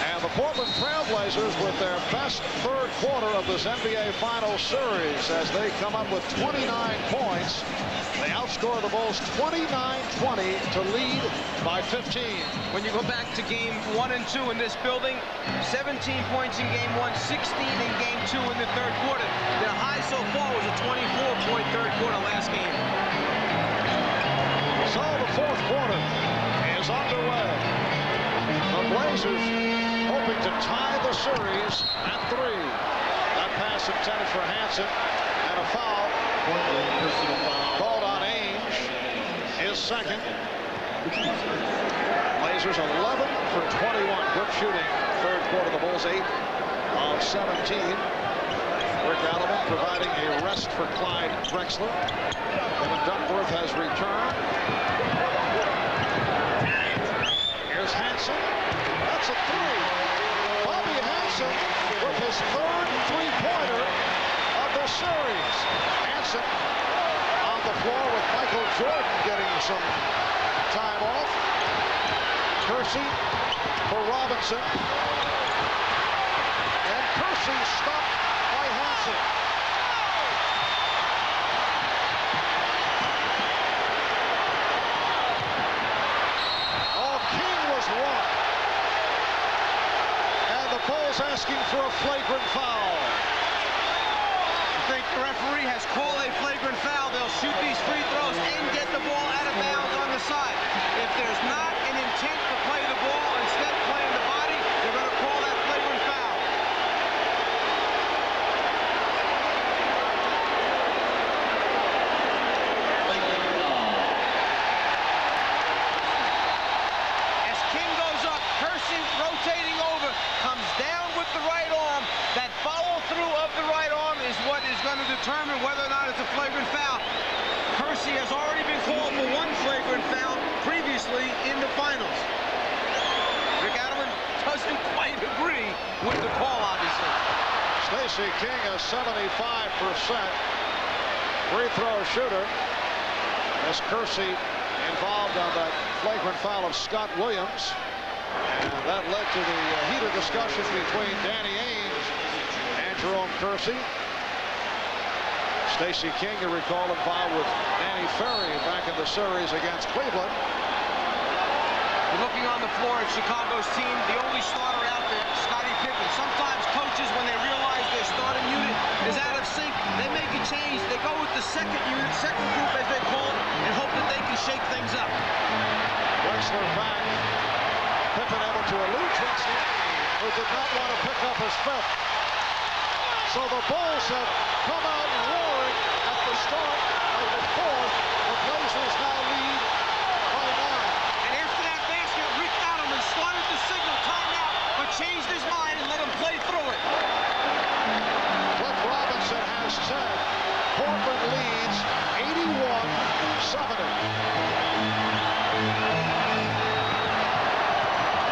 And the Portland Trailblazers with their best third quarter of this NBA Finals series as they come up with 29 points. They outscore the Bulls 29-20 to lead by 15. When you go back to game 1 and 2 in this building, 17 points in game 1, 16 in game 2 in the third quarter. Their high so far was a 24-point third quarter last game. So the fourth quarter is underway. The Blazers hoping to tie the series at 3. That pass intended for Hansen and a foul. Called on Ainge. His second. Blazers 11 for 21. Good shooting. Third quarter, the Bulls 8 of 17. Rick Allen providing a rest for Clyde Drexler. Kevin Duckworth has returned. Here's Hansen. That's a 3. Bobby Hansen with his third three-pointer of the series. Hansen on the floor with Michael Jordan getting some time off. Kersey for Robinson. And Kersey stopped by Hansen. Oh, King was wrong. And the Bulls asking for a flagrant foul. I think the referee has called a flagrant foul. They'll shoot these free throws and get the ball out of bounds on the side. If there's not an intent to play the ball, instead playing the body, they're going to call that flagrant foul. As King goes up, Kersey rotating over, comes down with the right arm. That follow-through of the right arm is what is going to determine whether or not it's a flagrant foul. Kersey has already been called for one flagrant foul previously in the finals. Rick Adelman doesn't quite agree with the call, obviously. Stacey King, a 75% free throw shooter. As Kersey involved on that flagrant foul of Scott Williams. And that led to the heated discussion between Danny Ainge and Jerome Kersey. Stacey King, you recall, involved with Danny Ferry back in the series against Cleveland. You're looking on the floor at Chicago's team, the only starter out there, Scottie Pippen. Sometimes coaches, when they realize their starting unit is out of sync, they make a change. They go with the second unit, second group as they call it, and hope that they can shake things up. Drexler back. Pippen able to elude Drexler, who did not want to pick up his fifth. So the Bulls have come out roaring at the start of the fourth. The Blazers now lead by 9. And after that basket, Rick Adelman started to signal timeout, but changed his mind and let him play through it. Cliff Robinson has said Portland leads 81-70.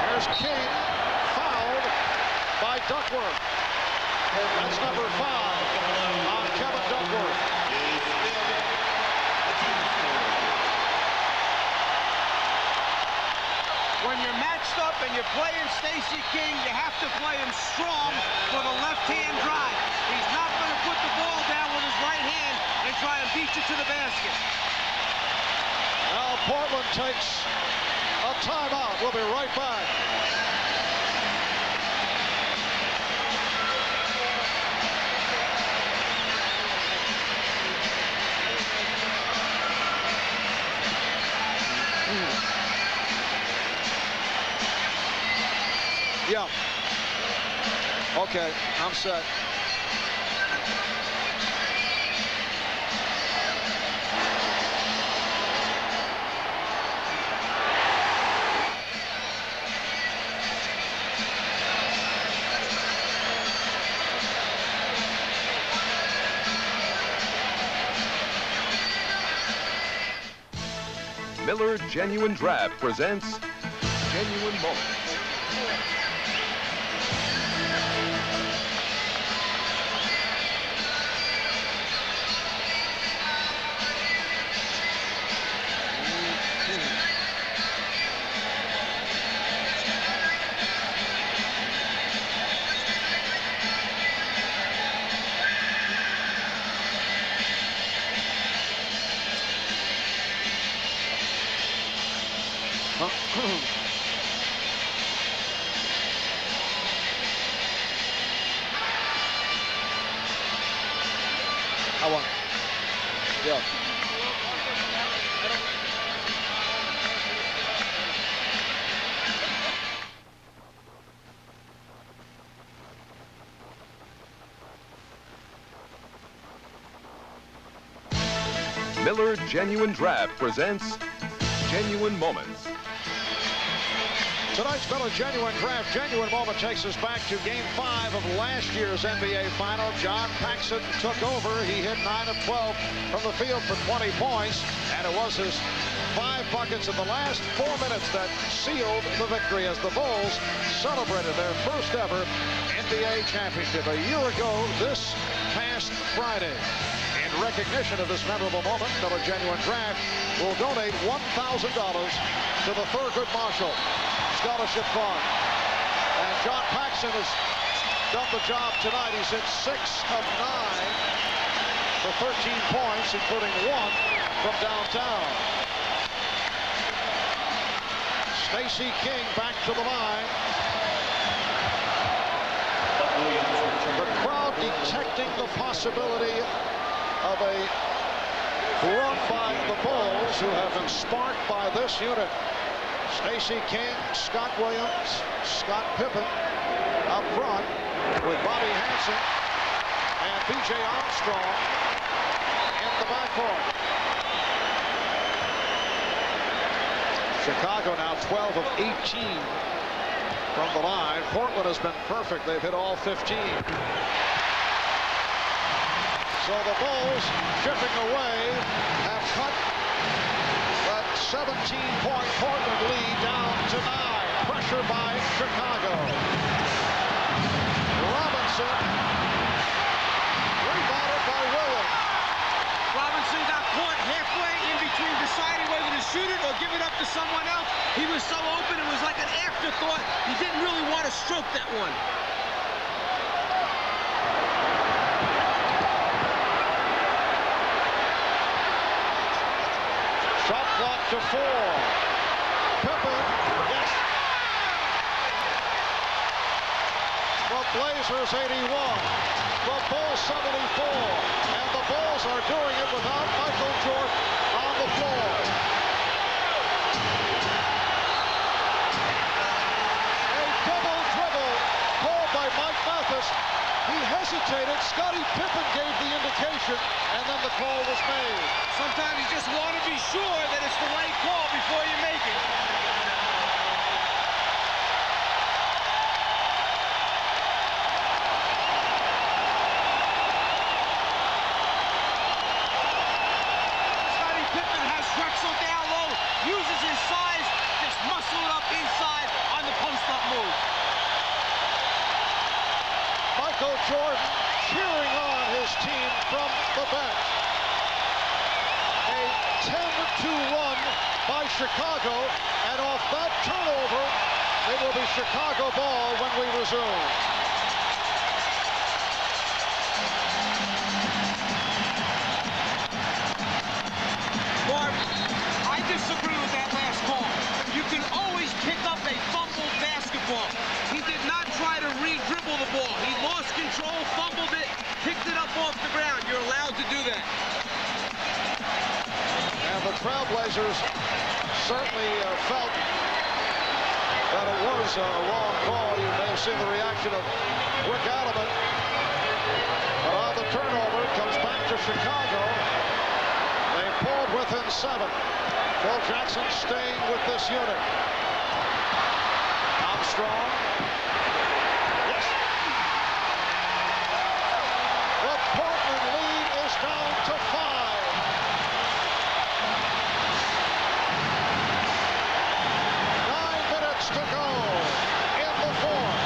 Here's King, fouled by Duckworth. That's number 5 on Kevin Duckworth. When you're matched up and you're playing Stacey King, you have to play him strong for the left-hand drive. He's not going to put the ball down with his right hand and try and beat you to the basket. Now Portland takes a timeout. We'll be right back. Yeah. Okay, I'm set. Miller Genuine Draft presents Genuine Moments. I won. Yeah. Miller Genuine Draft presents Genuine Moments. Tonight's Miller Genuine Draft Genuine Moment takes us back to Game 5 of last year's NBA Final. John Paxson took over. He hit 9 of 12 from the field for 20 points, and it was his 5 buckets in the last 4 minutes that sealed the victory as the Bulls celebrated their first ever NBA championship a year ago this past Friday. In recognition of this memorable moment, Miller Genuine Draft will donate $1,000 to the Thurgood Marshall Scholarship Fund. And John Paxson has done the job tonight. He's hit 6 of 9 for 13 points, including 1 from downtown. Stacey King back to the line. The crowd detecting the possibility of a run by the Bulls, who have been sparked by this unit. Stacey King, Scott Williams, Scott Pippen up front with Bobby Hansen and B.J. Armstrong in the backcourt. Chicago now 12 of 18 from the line. Portland has been perfect. They've hit all 15. So the Bulls, chipping away, have cut that 17-point Portland lead down to 9. Pressure by Chicago. Robinson, rebounded by Williams. Robinson got caught halfway in between deciding whether to shoot it or give it up to someone else. He was so open, it was like an afterthought. He didn't really want to stroke that one. Shot clock to 4. Pippen, yes. The Blazers 81. The Bulls 74. And the Bulls are doing it without Michael Jordan on the floor. A double dribble called by Mike Mathis. He hesitated. Scottie Pippen gave the indication, and then the call was made. Sometimes you just want to be sure that it's the right call before you make it. Scottie Pippen has Drexel down low, uses his size, just muscle it up inside on the post-up move. Michael Jordan cheering on his team from the bench. A 10-2 run by Chicago, and off that turnover, it will be Chicago ball when we resume. Mark, I disagree with that last call. You can always pick up a fumbled basketball. He did not try to re-dribble the ball. He lost control, fumbled it, picked it up off the ground. You're allowed to do that. And the Trailblazers certainly felt that it was a wrong call. You may have seen the reaction of Rick Adelman. But on the turnover, it comes back to Chicago. They pulled within 7. Phil Jackson staying with this unit. Armstrong. Yes. The Portland lead is down to 5. 9 minutes to go in the fourth.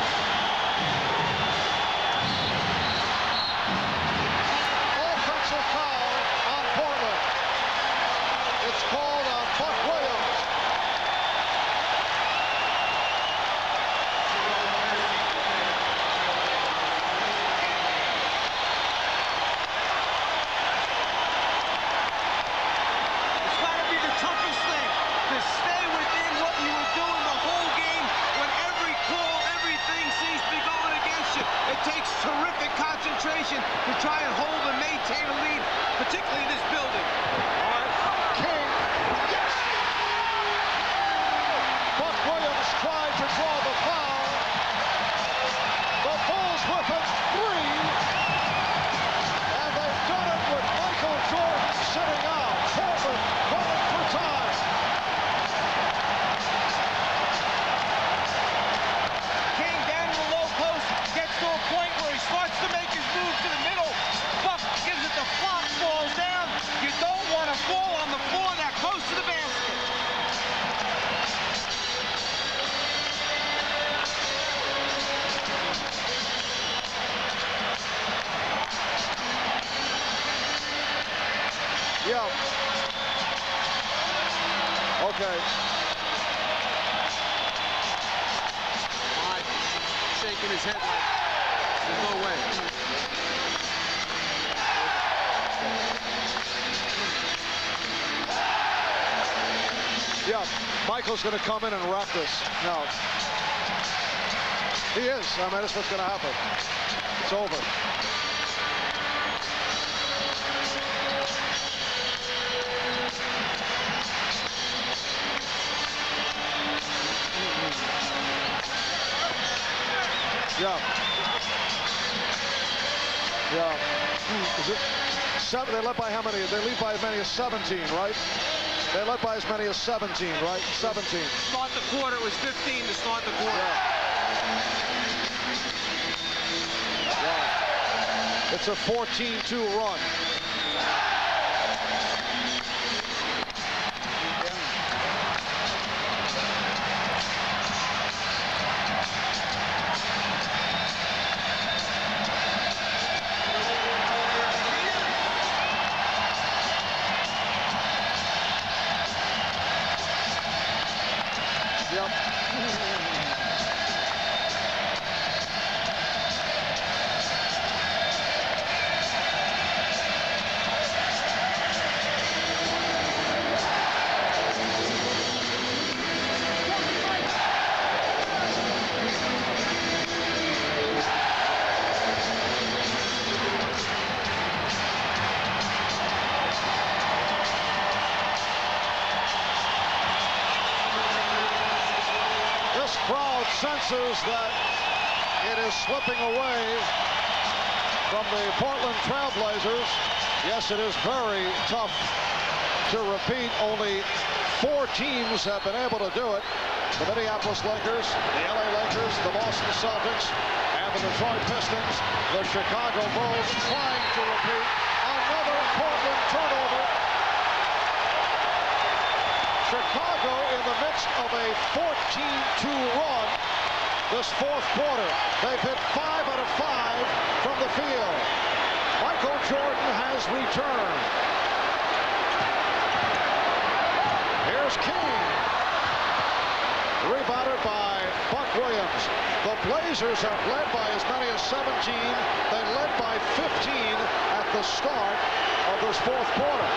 Offensive foul on Portland. It's called on Buck Williams. It's got to be the toughest thing to stay within what you particularly in this building. All right, King, yes! Buck Williams tried to draw the foul. The Bulls with a 3. And they've done it with Michael Jordan sitting out. Portland running for time. King down in the low post, gets to a point where he starts to make his move to the middle. Buck gives it the flop, falls down. You don't want to fall on the floor that close to the basket. Yeah. Okay. Mike shaking his head like there's no way. Yeah, Michael's going to come in and wrap this. No. He is. I mean, that's what's going to happen. It's over. Yeah. Yeah. Is it 7? They led by how many? They lead by as many as 17, right? They led by as many as 17, right? 17. Start the quarter, it was 15 to start the quarter. Yeah. It's a 14-2 run. Senses that it is slipping away from the Portland Trailblazers. Yes, it is very tough to repeat. Only 4 teams have been able to do it. The Minneapolis Lakers, the LA Lakers, the Boston Celtics, and the Detroit Pistons. The Chicago Bulls trying to repeat. Another Portland turnover. Chicago in the midst of a 14-2 run. This fourth quarter, they've hit 5 out of 5 from the field. Michael Jordan has returned. Here's King. Rebounded by Buck Williams. The Blazers have led by as many as 17. They led by 15 at the start of this fourth quarter.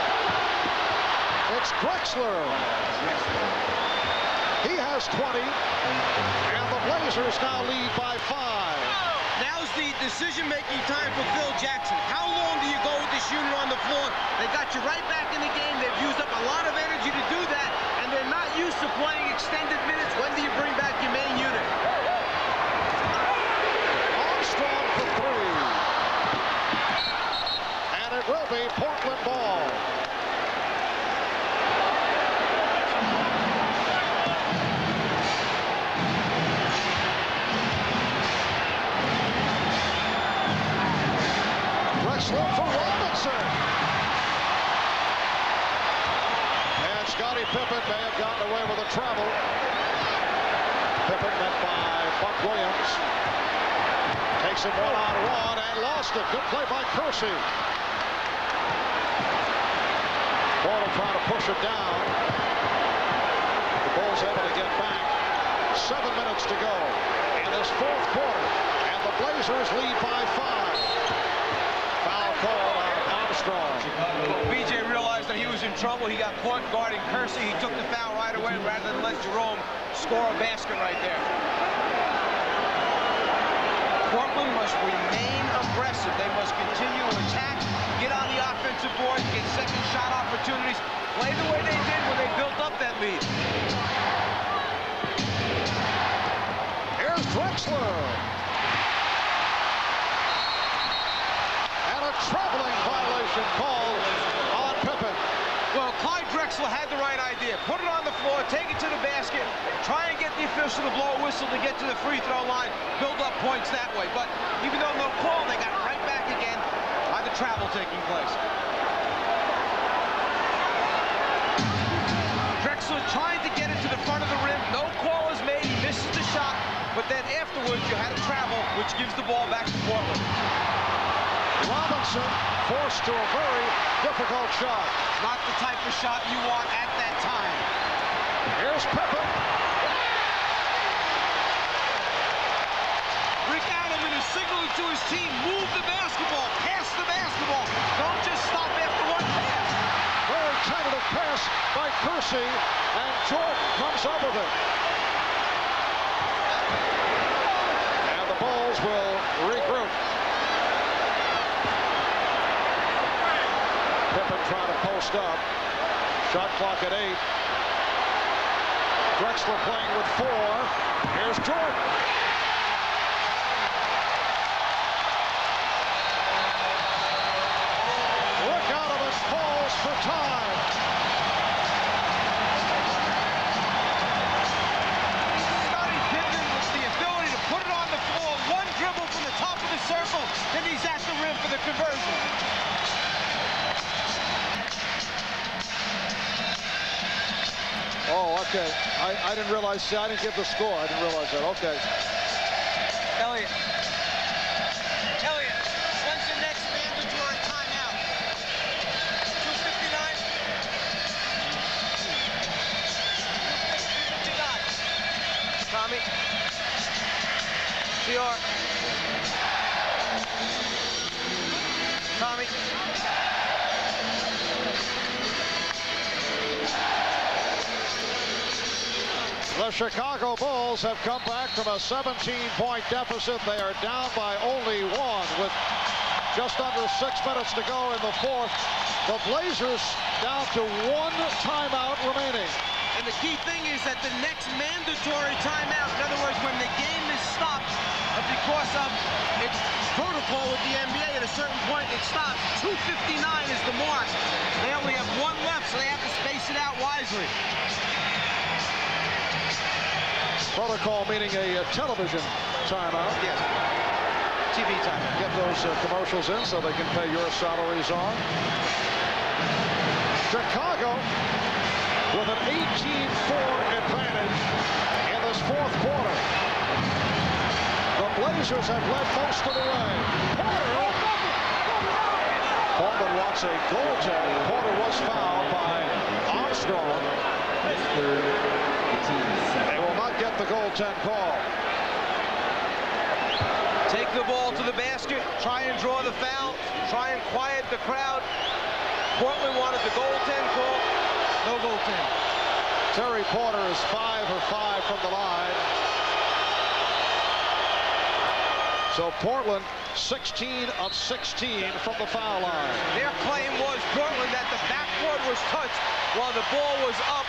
It's Drexler. He has 20, and the Blazers now lead by 5. Now's the decision-making time for Phil Jackson. How long do you go with this unit on the floor? They got you right back in the game. They've used up a lot of energy to do that, and they're not used to playing extended minutes. When do you bring back your main unit? Armstrong for 3. And it will be Portland ball. Drexler for Robinson. And Scottie Pippen may have gotten away with a travel. Pippen met by Buck Williams. Takes it one-on-one and lost it. Good play by Kersey. Porter trying to push it down. The Bulls able to get back. 7 minutes to go in this fourth quarter. And the Blazers lead by 5. Foul call on Armstrong. BJ realized that he was in trouble. He got caught guarding Kersey. He took the foul right away rather than let Jerome score a basket right there. Portland must remain aggressive. They must continue to attack, get on the offensive board, get second shot opportunities, play the way they did when they built up that lead. Here's Drexler. And a traveling violation called on Pippen. Well, Clyde Drexler had the right idea. Put it on the floor, take it to the basket, try and get the official to blow a whistle to get to the free throw line, build up points that way. But even though no call, they got it right back again by the travel taking place. Drexler trying to get it to the front of the rim. No call is made. He misses the shot. But then afterwards, you had a travel, which gives the ball back to Portland. Robinson forced to a very difficult shot. Not the type of shot you want at that time. Here's Pippen. Rick Adelman is signaling to his team, move the basketball, pass the basketball. Don't just stop after one pass. Very tentative pass by Kersey, and Jordan comes up with it. And the Bulls will regroup. Pippen trying to post up. Shot clock at 8. Drexler playing with 4. Here's Jordan. Look out of his falls for time. Scottie Pippen with the ability to put it on the floor. One dribble from the top of the circle, then he's at the rim for the conversion. Oh, okay. I didn't realize. See, I didn't give the score. I didn't realize that. Okay. Elliot. Elliot, when's the next mandatory timeout? 2:59? 2:59. Tommy. CR. Tommy. The Chicago Bulls have come back from a 17-point deficit. They are down by only 1 with just under 6 minutes to go in the 4th. The Blazers down to 1 timeout remaining. And the key thing is that the next mandatory timeout, in other words, when the game is stopped because of its protocol with the NBA, at a certain point it stops. 2:59 is the mark. They only have 1 left, so they have to space it out wisely. Protocol meaning a television timeout. Yes. TV timeout. Get those commercials in so they can pay your salaries on. Chicago with an 18-4 advantage in this 4th quarter. The Blazers have led most of the way. Portland wants a goaltending. Porter was fouled by Armstrong. They will not get the goaltend call. Take the ball to the basket, try and draw the foul, try and quiet the crowd. Portland wanted the goaltend call. No goaltend. Terry Porter is 5 for 5 from the line. So Portland 16 of 16 from the foul line. Their claim was, Portland, that the backboard was touched while the ball was up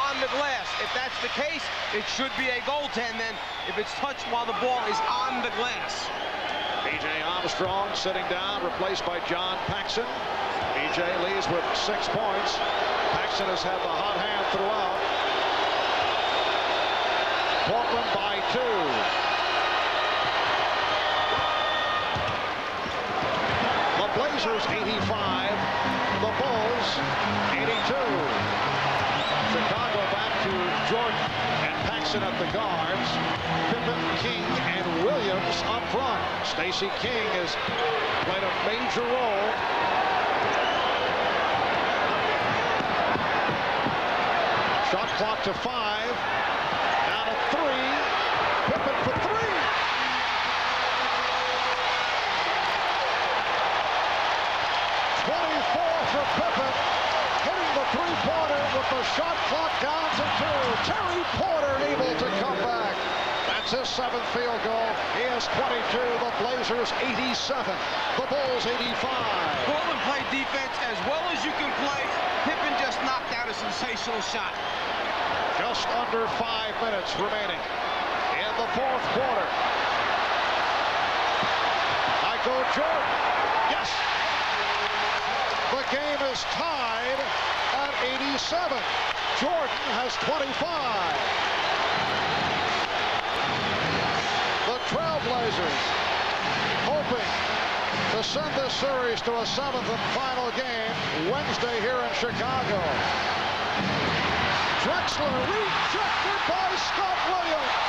on the glass. If that's the case, it should be a goaltend then, if it's touched while the ball is on the glass. B.J. Armstrong sitting down, replaced by John Paxson. B.J. leads with 6 points. Paxson has had the hot hand throughout. Portland by 2. The Blazers 85. The Bulls 82. Chicago back to Jordan and Paxson at the guards. Pippen, King, and Williams up front. Stacey King has played a major role. Shot clock to 5. Down to 3. Pippen for 3. 24 for Pippen. Hitting the 3-pointer with the shot clock down to 2. Terry Porter able to come back. That's It's his 7th field goal. He has 22. The Blazers 87. The Bulls 85. Portland played defense as well as you can play. Pippen just knocked out a sensational shot. Just under 5 minutes remaining in the 4th quarter. Michael Jordan. Yes. The game is tied at 87. Jordan has 25. The Trailblazers hoping to send this series to a 7th and final game Wednesday here in Chicago. Drexler rejected by Scott Williams.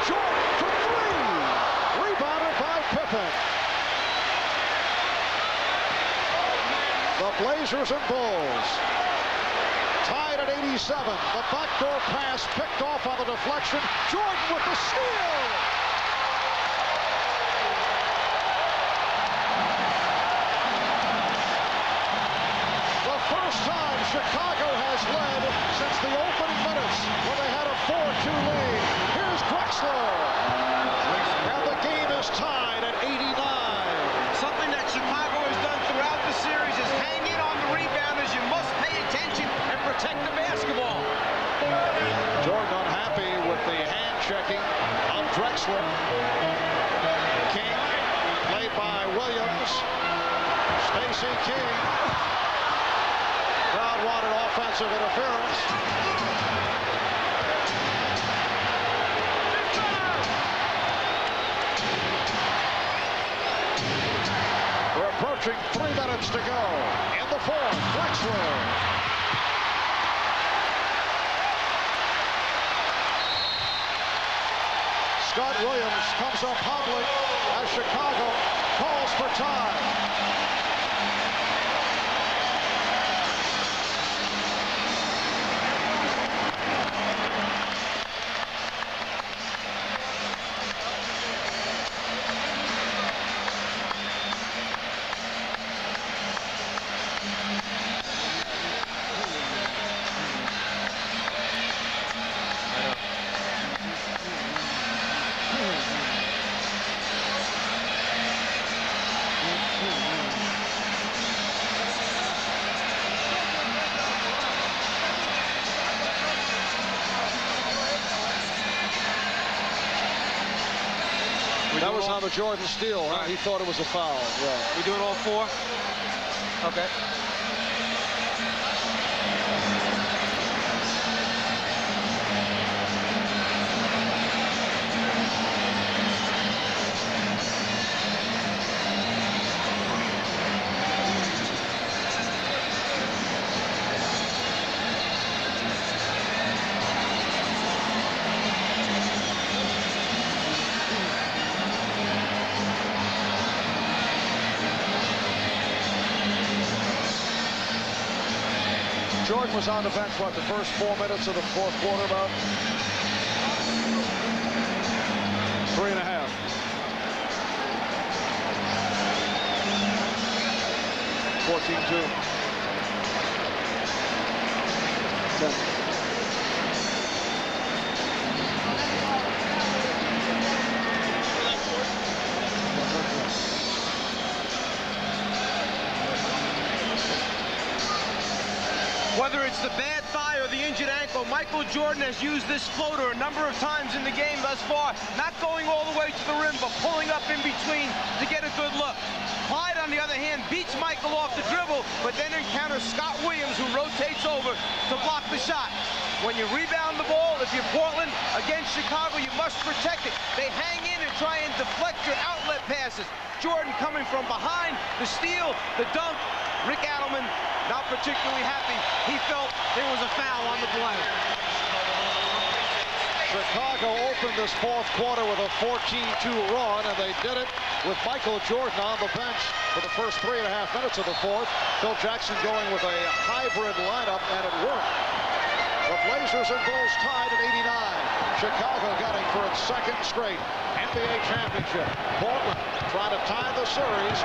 Jordan for 3. Rebounded by Pippen. The Blazers and Bulls tied at 87. The backdoor pass picked off on the deflection. Jordan with the steal. The first time Chicago has led since the opening minutes when they had a 4-2 lead. Here's Drexler. And the game is tied at 89. Something that Chicago has done throughout the series is hang in on the rebounders. You must pay attention and protect the basketball. Jordan unhappy with the hand checking of Drexler. King, played by Williams. Stacey King. Crowd wanted offensive interference. We're approaching 3 minutes to go in the 4th. Drexler. Scott Williams comes up humbly as Chicago calls for time. That was on the Jordan steal, huh? He thought it was a foul. Yeah. We doing all 4? Okay. Jordan was on the bench, what, the first 4 minutes of the 4th quarter, about? 3.5. Whether it's the bad thigh or the injured ankle, Michael Jordan has used this floater a number of times in the game thus far, not going all the way to the rim, but pulling up in between to get a good look. Clyde, on the other hand, beats Michael off the dribble, but then encounters Scott Williams, who rotates over to block the shot. When you rebound the ball, if you're Portland against Chicago, you must protect it. They hang in and try and deflect your outlet passes. Jordan coming from behind, the steal, the dunk. Rick Adelman not particularly happy. He felt there was a foul on the play. Chicago opened this 4th quarter with a 14-2 run, and they did it with Michael Jordan on the bench for the first 3.5 minutes of the 4th. Phil Jackson going with a hybrid lineup, and it worked. The Blazers and Bulls tied at 89. Chicago getting for its 2nd straight NBA championship. Portland trying to tie the series,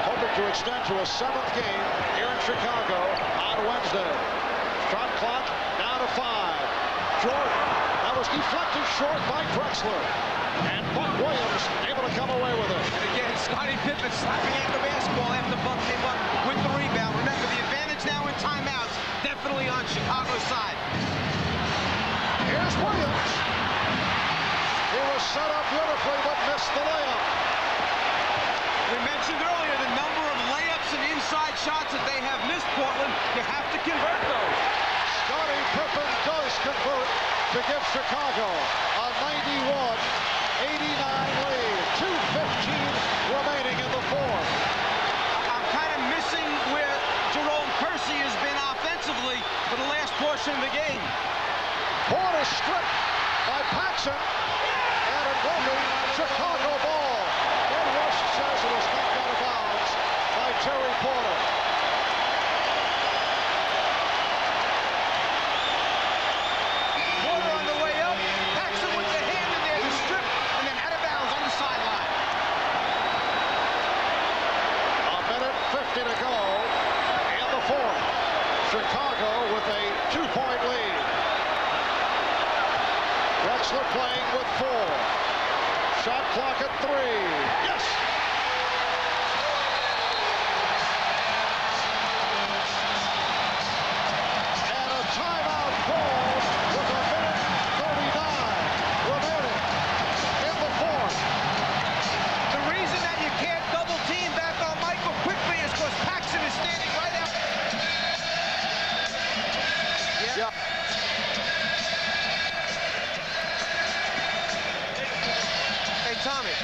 hoping to extend to a 7th game here in Chicago on Wednesday. Shot clock down to 5. Jordan. That was deflected short by Drexler. And Buck Williams able to come away with it. And again, Scottie Pippen slapping at the basketball after Buck came up with the rebound. Remember, the advantage now in timeouts definitely on Chicago's side. Here's Williams. He was set up beautifully, but missed the layup. We mentioned earlier the number of layups and inside shots that they have missed, Portland. You have to convert those. Scottie Pippen does convert to give Chicago a 91-89 lead. 2:15 remaining in the fourth. I'm kind of missing where Jerome Kersey has been offensively for the last portion of the game. Porter stripped by Paxson, and it will be Chicago ball. Ed West says it was knocked out of bounds by Terry Porter. Porter on the way up. Paxson with the hand in there to strip, and then out of bounds on the sideline. A minute 50 to go in the fourth. Chicago with a 2-point lead. Drexler playing with 4. Shot clock at 3. Yes! And a timeout called with a minute 39 remaining in the fourth. The reason that you can't double team back on Michael quickly is because Paxson is standing right out. Yeah. Hey, Tommy,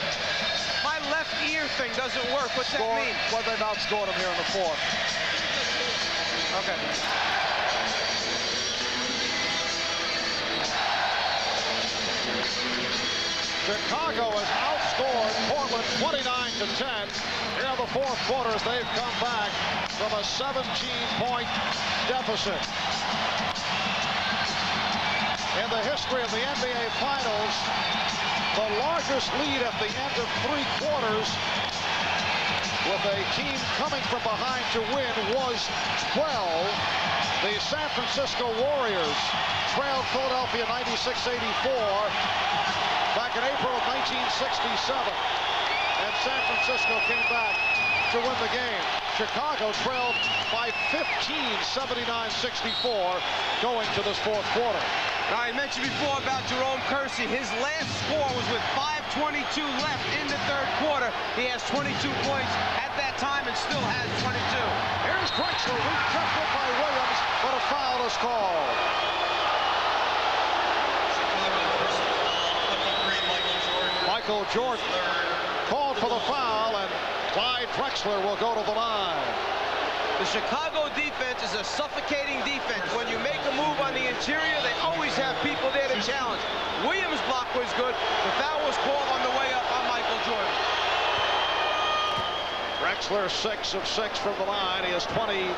my left ear thing doesn't work. What's that mean? Well, they've outscored him here in the fourth. Okay. Chicago has outscored Portland 29-10. Here in the fourth quarter as they've come back from a 17-point deficit. In the history of the NBA Finals, the largest lead at the end of 3 quarters with a team coming from behind to win was 12. The San Francisco Warriors trailed Philadelphia 96-84 back in April of 1967. And San Francisco came back to win the game. Chicago trailed by 15, 79-64, going to this fourth quarter. Now, I mentioned before about Jerome Kersey. His last score was with 5:22 left in the third quarter. He has 22 points at that time and still has 22. Here's Drexler, rejected by Williams, but a foul is called. Michael Jordan called for the foul, and Clyde Drexler will go to the line. The Chicago defense is a suffocating defense. When you make a move on the interior, they always have people there to challenge. Williams' block was good. The foul was called on the way up on Michael Jordan. Drexler 6 of 6 from the line. He has 23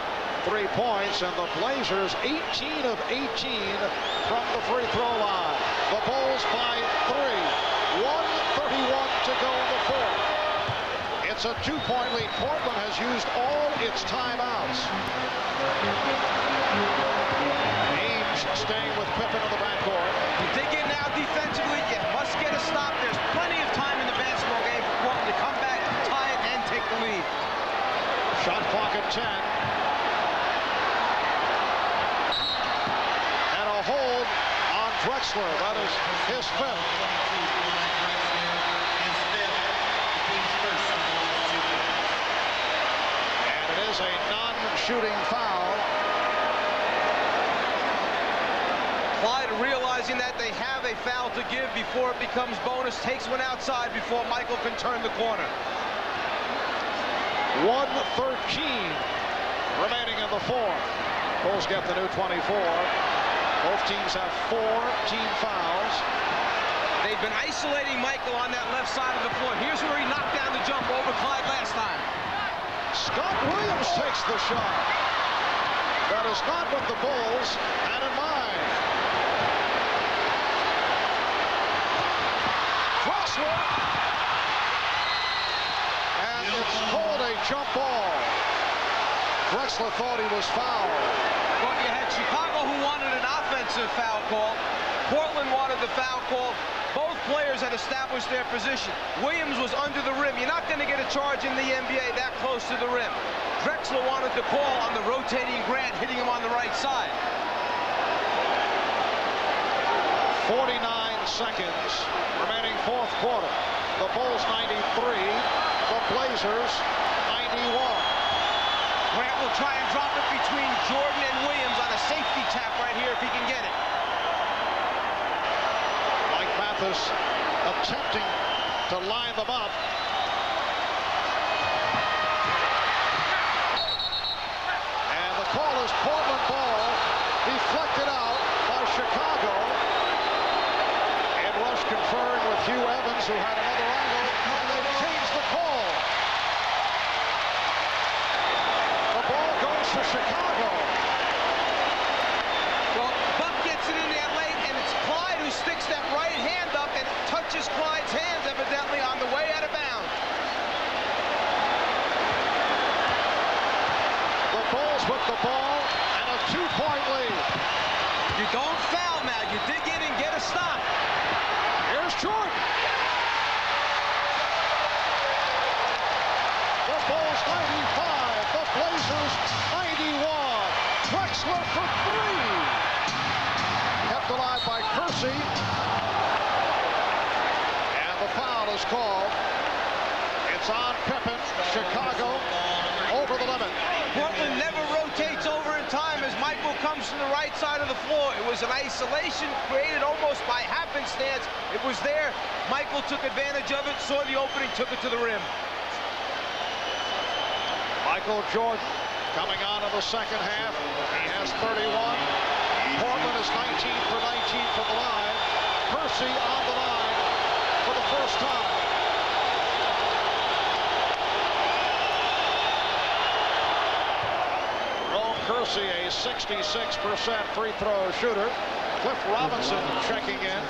points, and the Blazers 18 of 18 from the free throw line. The Bulls by 3. 1:31 to go in the fourth. It's a 2-point lead. Portland has used all its timeouts. Ames staying with Pippen in the backcourt. You dig in now defensively, you must get a stop. There's plenty of time in the basketball game for Portland to come back, tie it, and take the lead. Shot clock at 10. And a hold on Drexler. That is his 5th. A non-shooting foul. Clyde, realizing that they have a foul to give before it becomes bonus, takes one outside before Michael can turn the corner. 1:13 remaining in the fourth. Bulls get the new 24. Both teams have 4 team fouls. They've been isolating Michael on that left side of the floor. Here's where he knocked down the jump over Clyde last time. Scott Williams takes the shot. That is not what the Bulls had in mind. Drexler. And it's called a jump ball. Drexler thought he was fouled. Well, you had Chicago who wanted an offensive foul call. Portland wanted the foul call. Both players had established their position. Williams was under the rim. You're not going to get a charge in the NBA that close to the rim. Drexler wanted the call on the rotating Grant, hitting him on the right side. 49 seconds remaining fourth quarter. The Bulls 93, the Blazers 91. Grant will try and drop it between Jordan and Williams on a safety tap right here if he can get it. Mike Mathis attempting to line them up. And the call is Portland ball, deflected out by Chicago. And Rush conferring with Hugh Evans, who had another angle, and they've changed the call. The ball goes to Chicago. Well, Buck gets it in there late, and it's Clyde who sticks that right hand up and touches Clyde's hands, evidently, on the way out of bounds. The Bulls with the ball and a 2-point lead. You don't foul now. You dig in and get a stop. Here's Jordan. The Bulls 95, the Blazers 91. Drexler for three. Kept alive by Kersey. And the foul is called. It's on Pippen. Chicago over the limit. Portland never rotates over in time as Michael comes from the right side of the floor. It was an isolation created almost by happenstance. It was there. Michael took advantage of it, saw the opening, took it to the rim. Michael Jordan coming on in the second half. He has 31. Portland is 19 for 19 from the line. Kersey on the line for the first time. Ron Kersey, a 66% free throw shooter. Cliff Robinson checking in.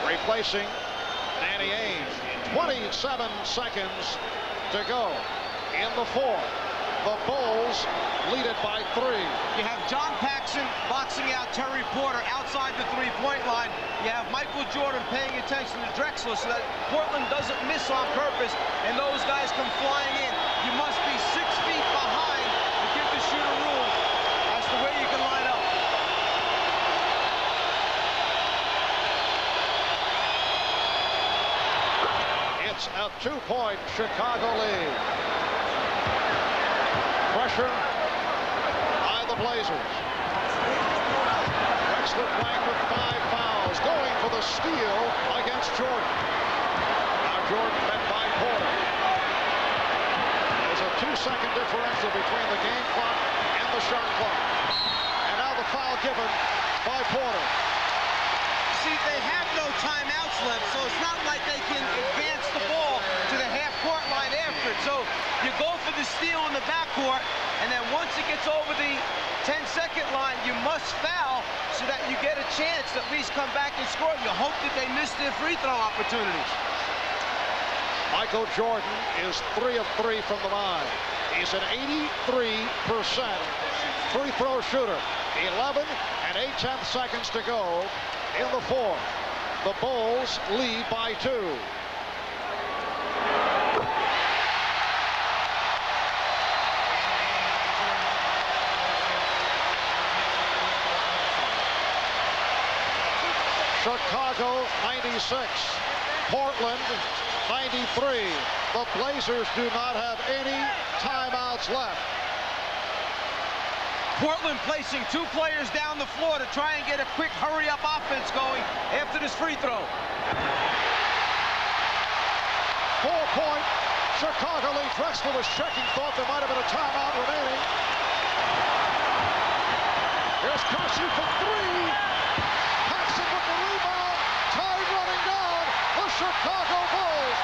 Replacing Danny Ainge. 27 seconds to go in the fourth. The Bulls lead it by 3. You have John Paxson boxing out Terry Porter outside the three-point line. You have Michael Jordan paying attention to Drexler so that Portland doesn't miss on purpose, and those guys come flying in. You must be 6 feet behind to give the shooter room as to where you can line up. It's a 2-point Chicago lead. Pressure by the Blazers. Drexler playing with 5 fouls, going for the steal against Jordan. Now Jordan met by Porter. There's a 2-second differential between the game clock and the shot clock. And now the foul given by Porter. See, they have no timeouts left, so it's not like they can advance the ball to the half-court line after it. So you go for the steal in the backcourt, and then once it gets over the 10-second line, you must foul so that you get a chance to at least come back and score. You hope that they miss their free throw opportunities. Michael Jordan is 3 of 3 from the line. He's an 83% free throw shooter. 11 and 8/10 seconds to go in the fourth. The Bulls lead by 2. Chicago 96, Portland 93. The Blazers do not have any timeouts left. Portland placing 2 players down the floor to try and get a quick hurry-up offense going after this free throw. 4-point Chicago lead. Drexler was checking, thought there might have been a timeout remaining. Here's Kersey for 3. Paxson with the rebound. Time running down. The Chicago Bulls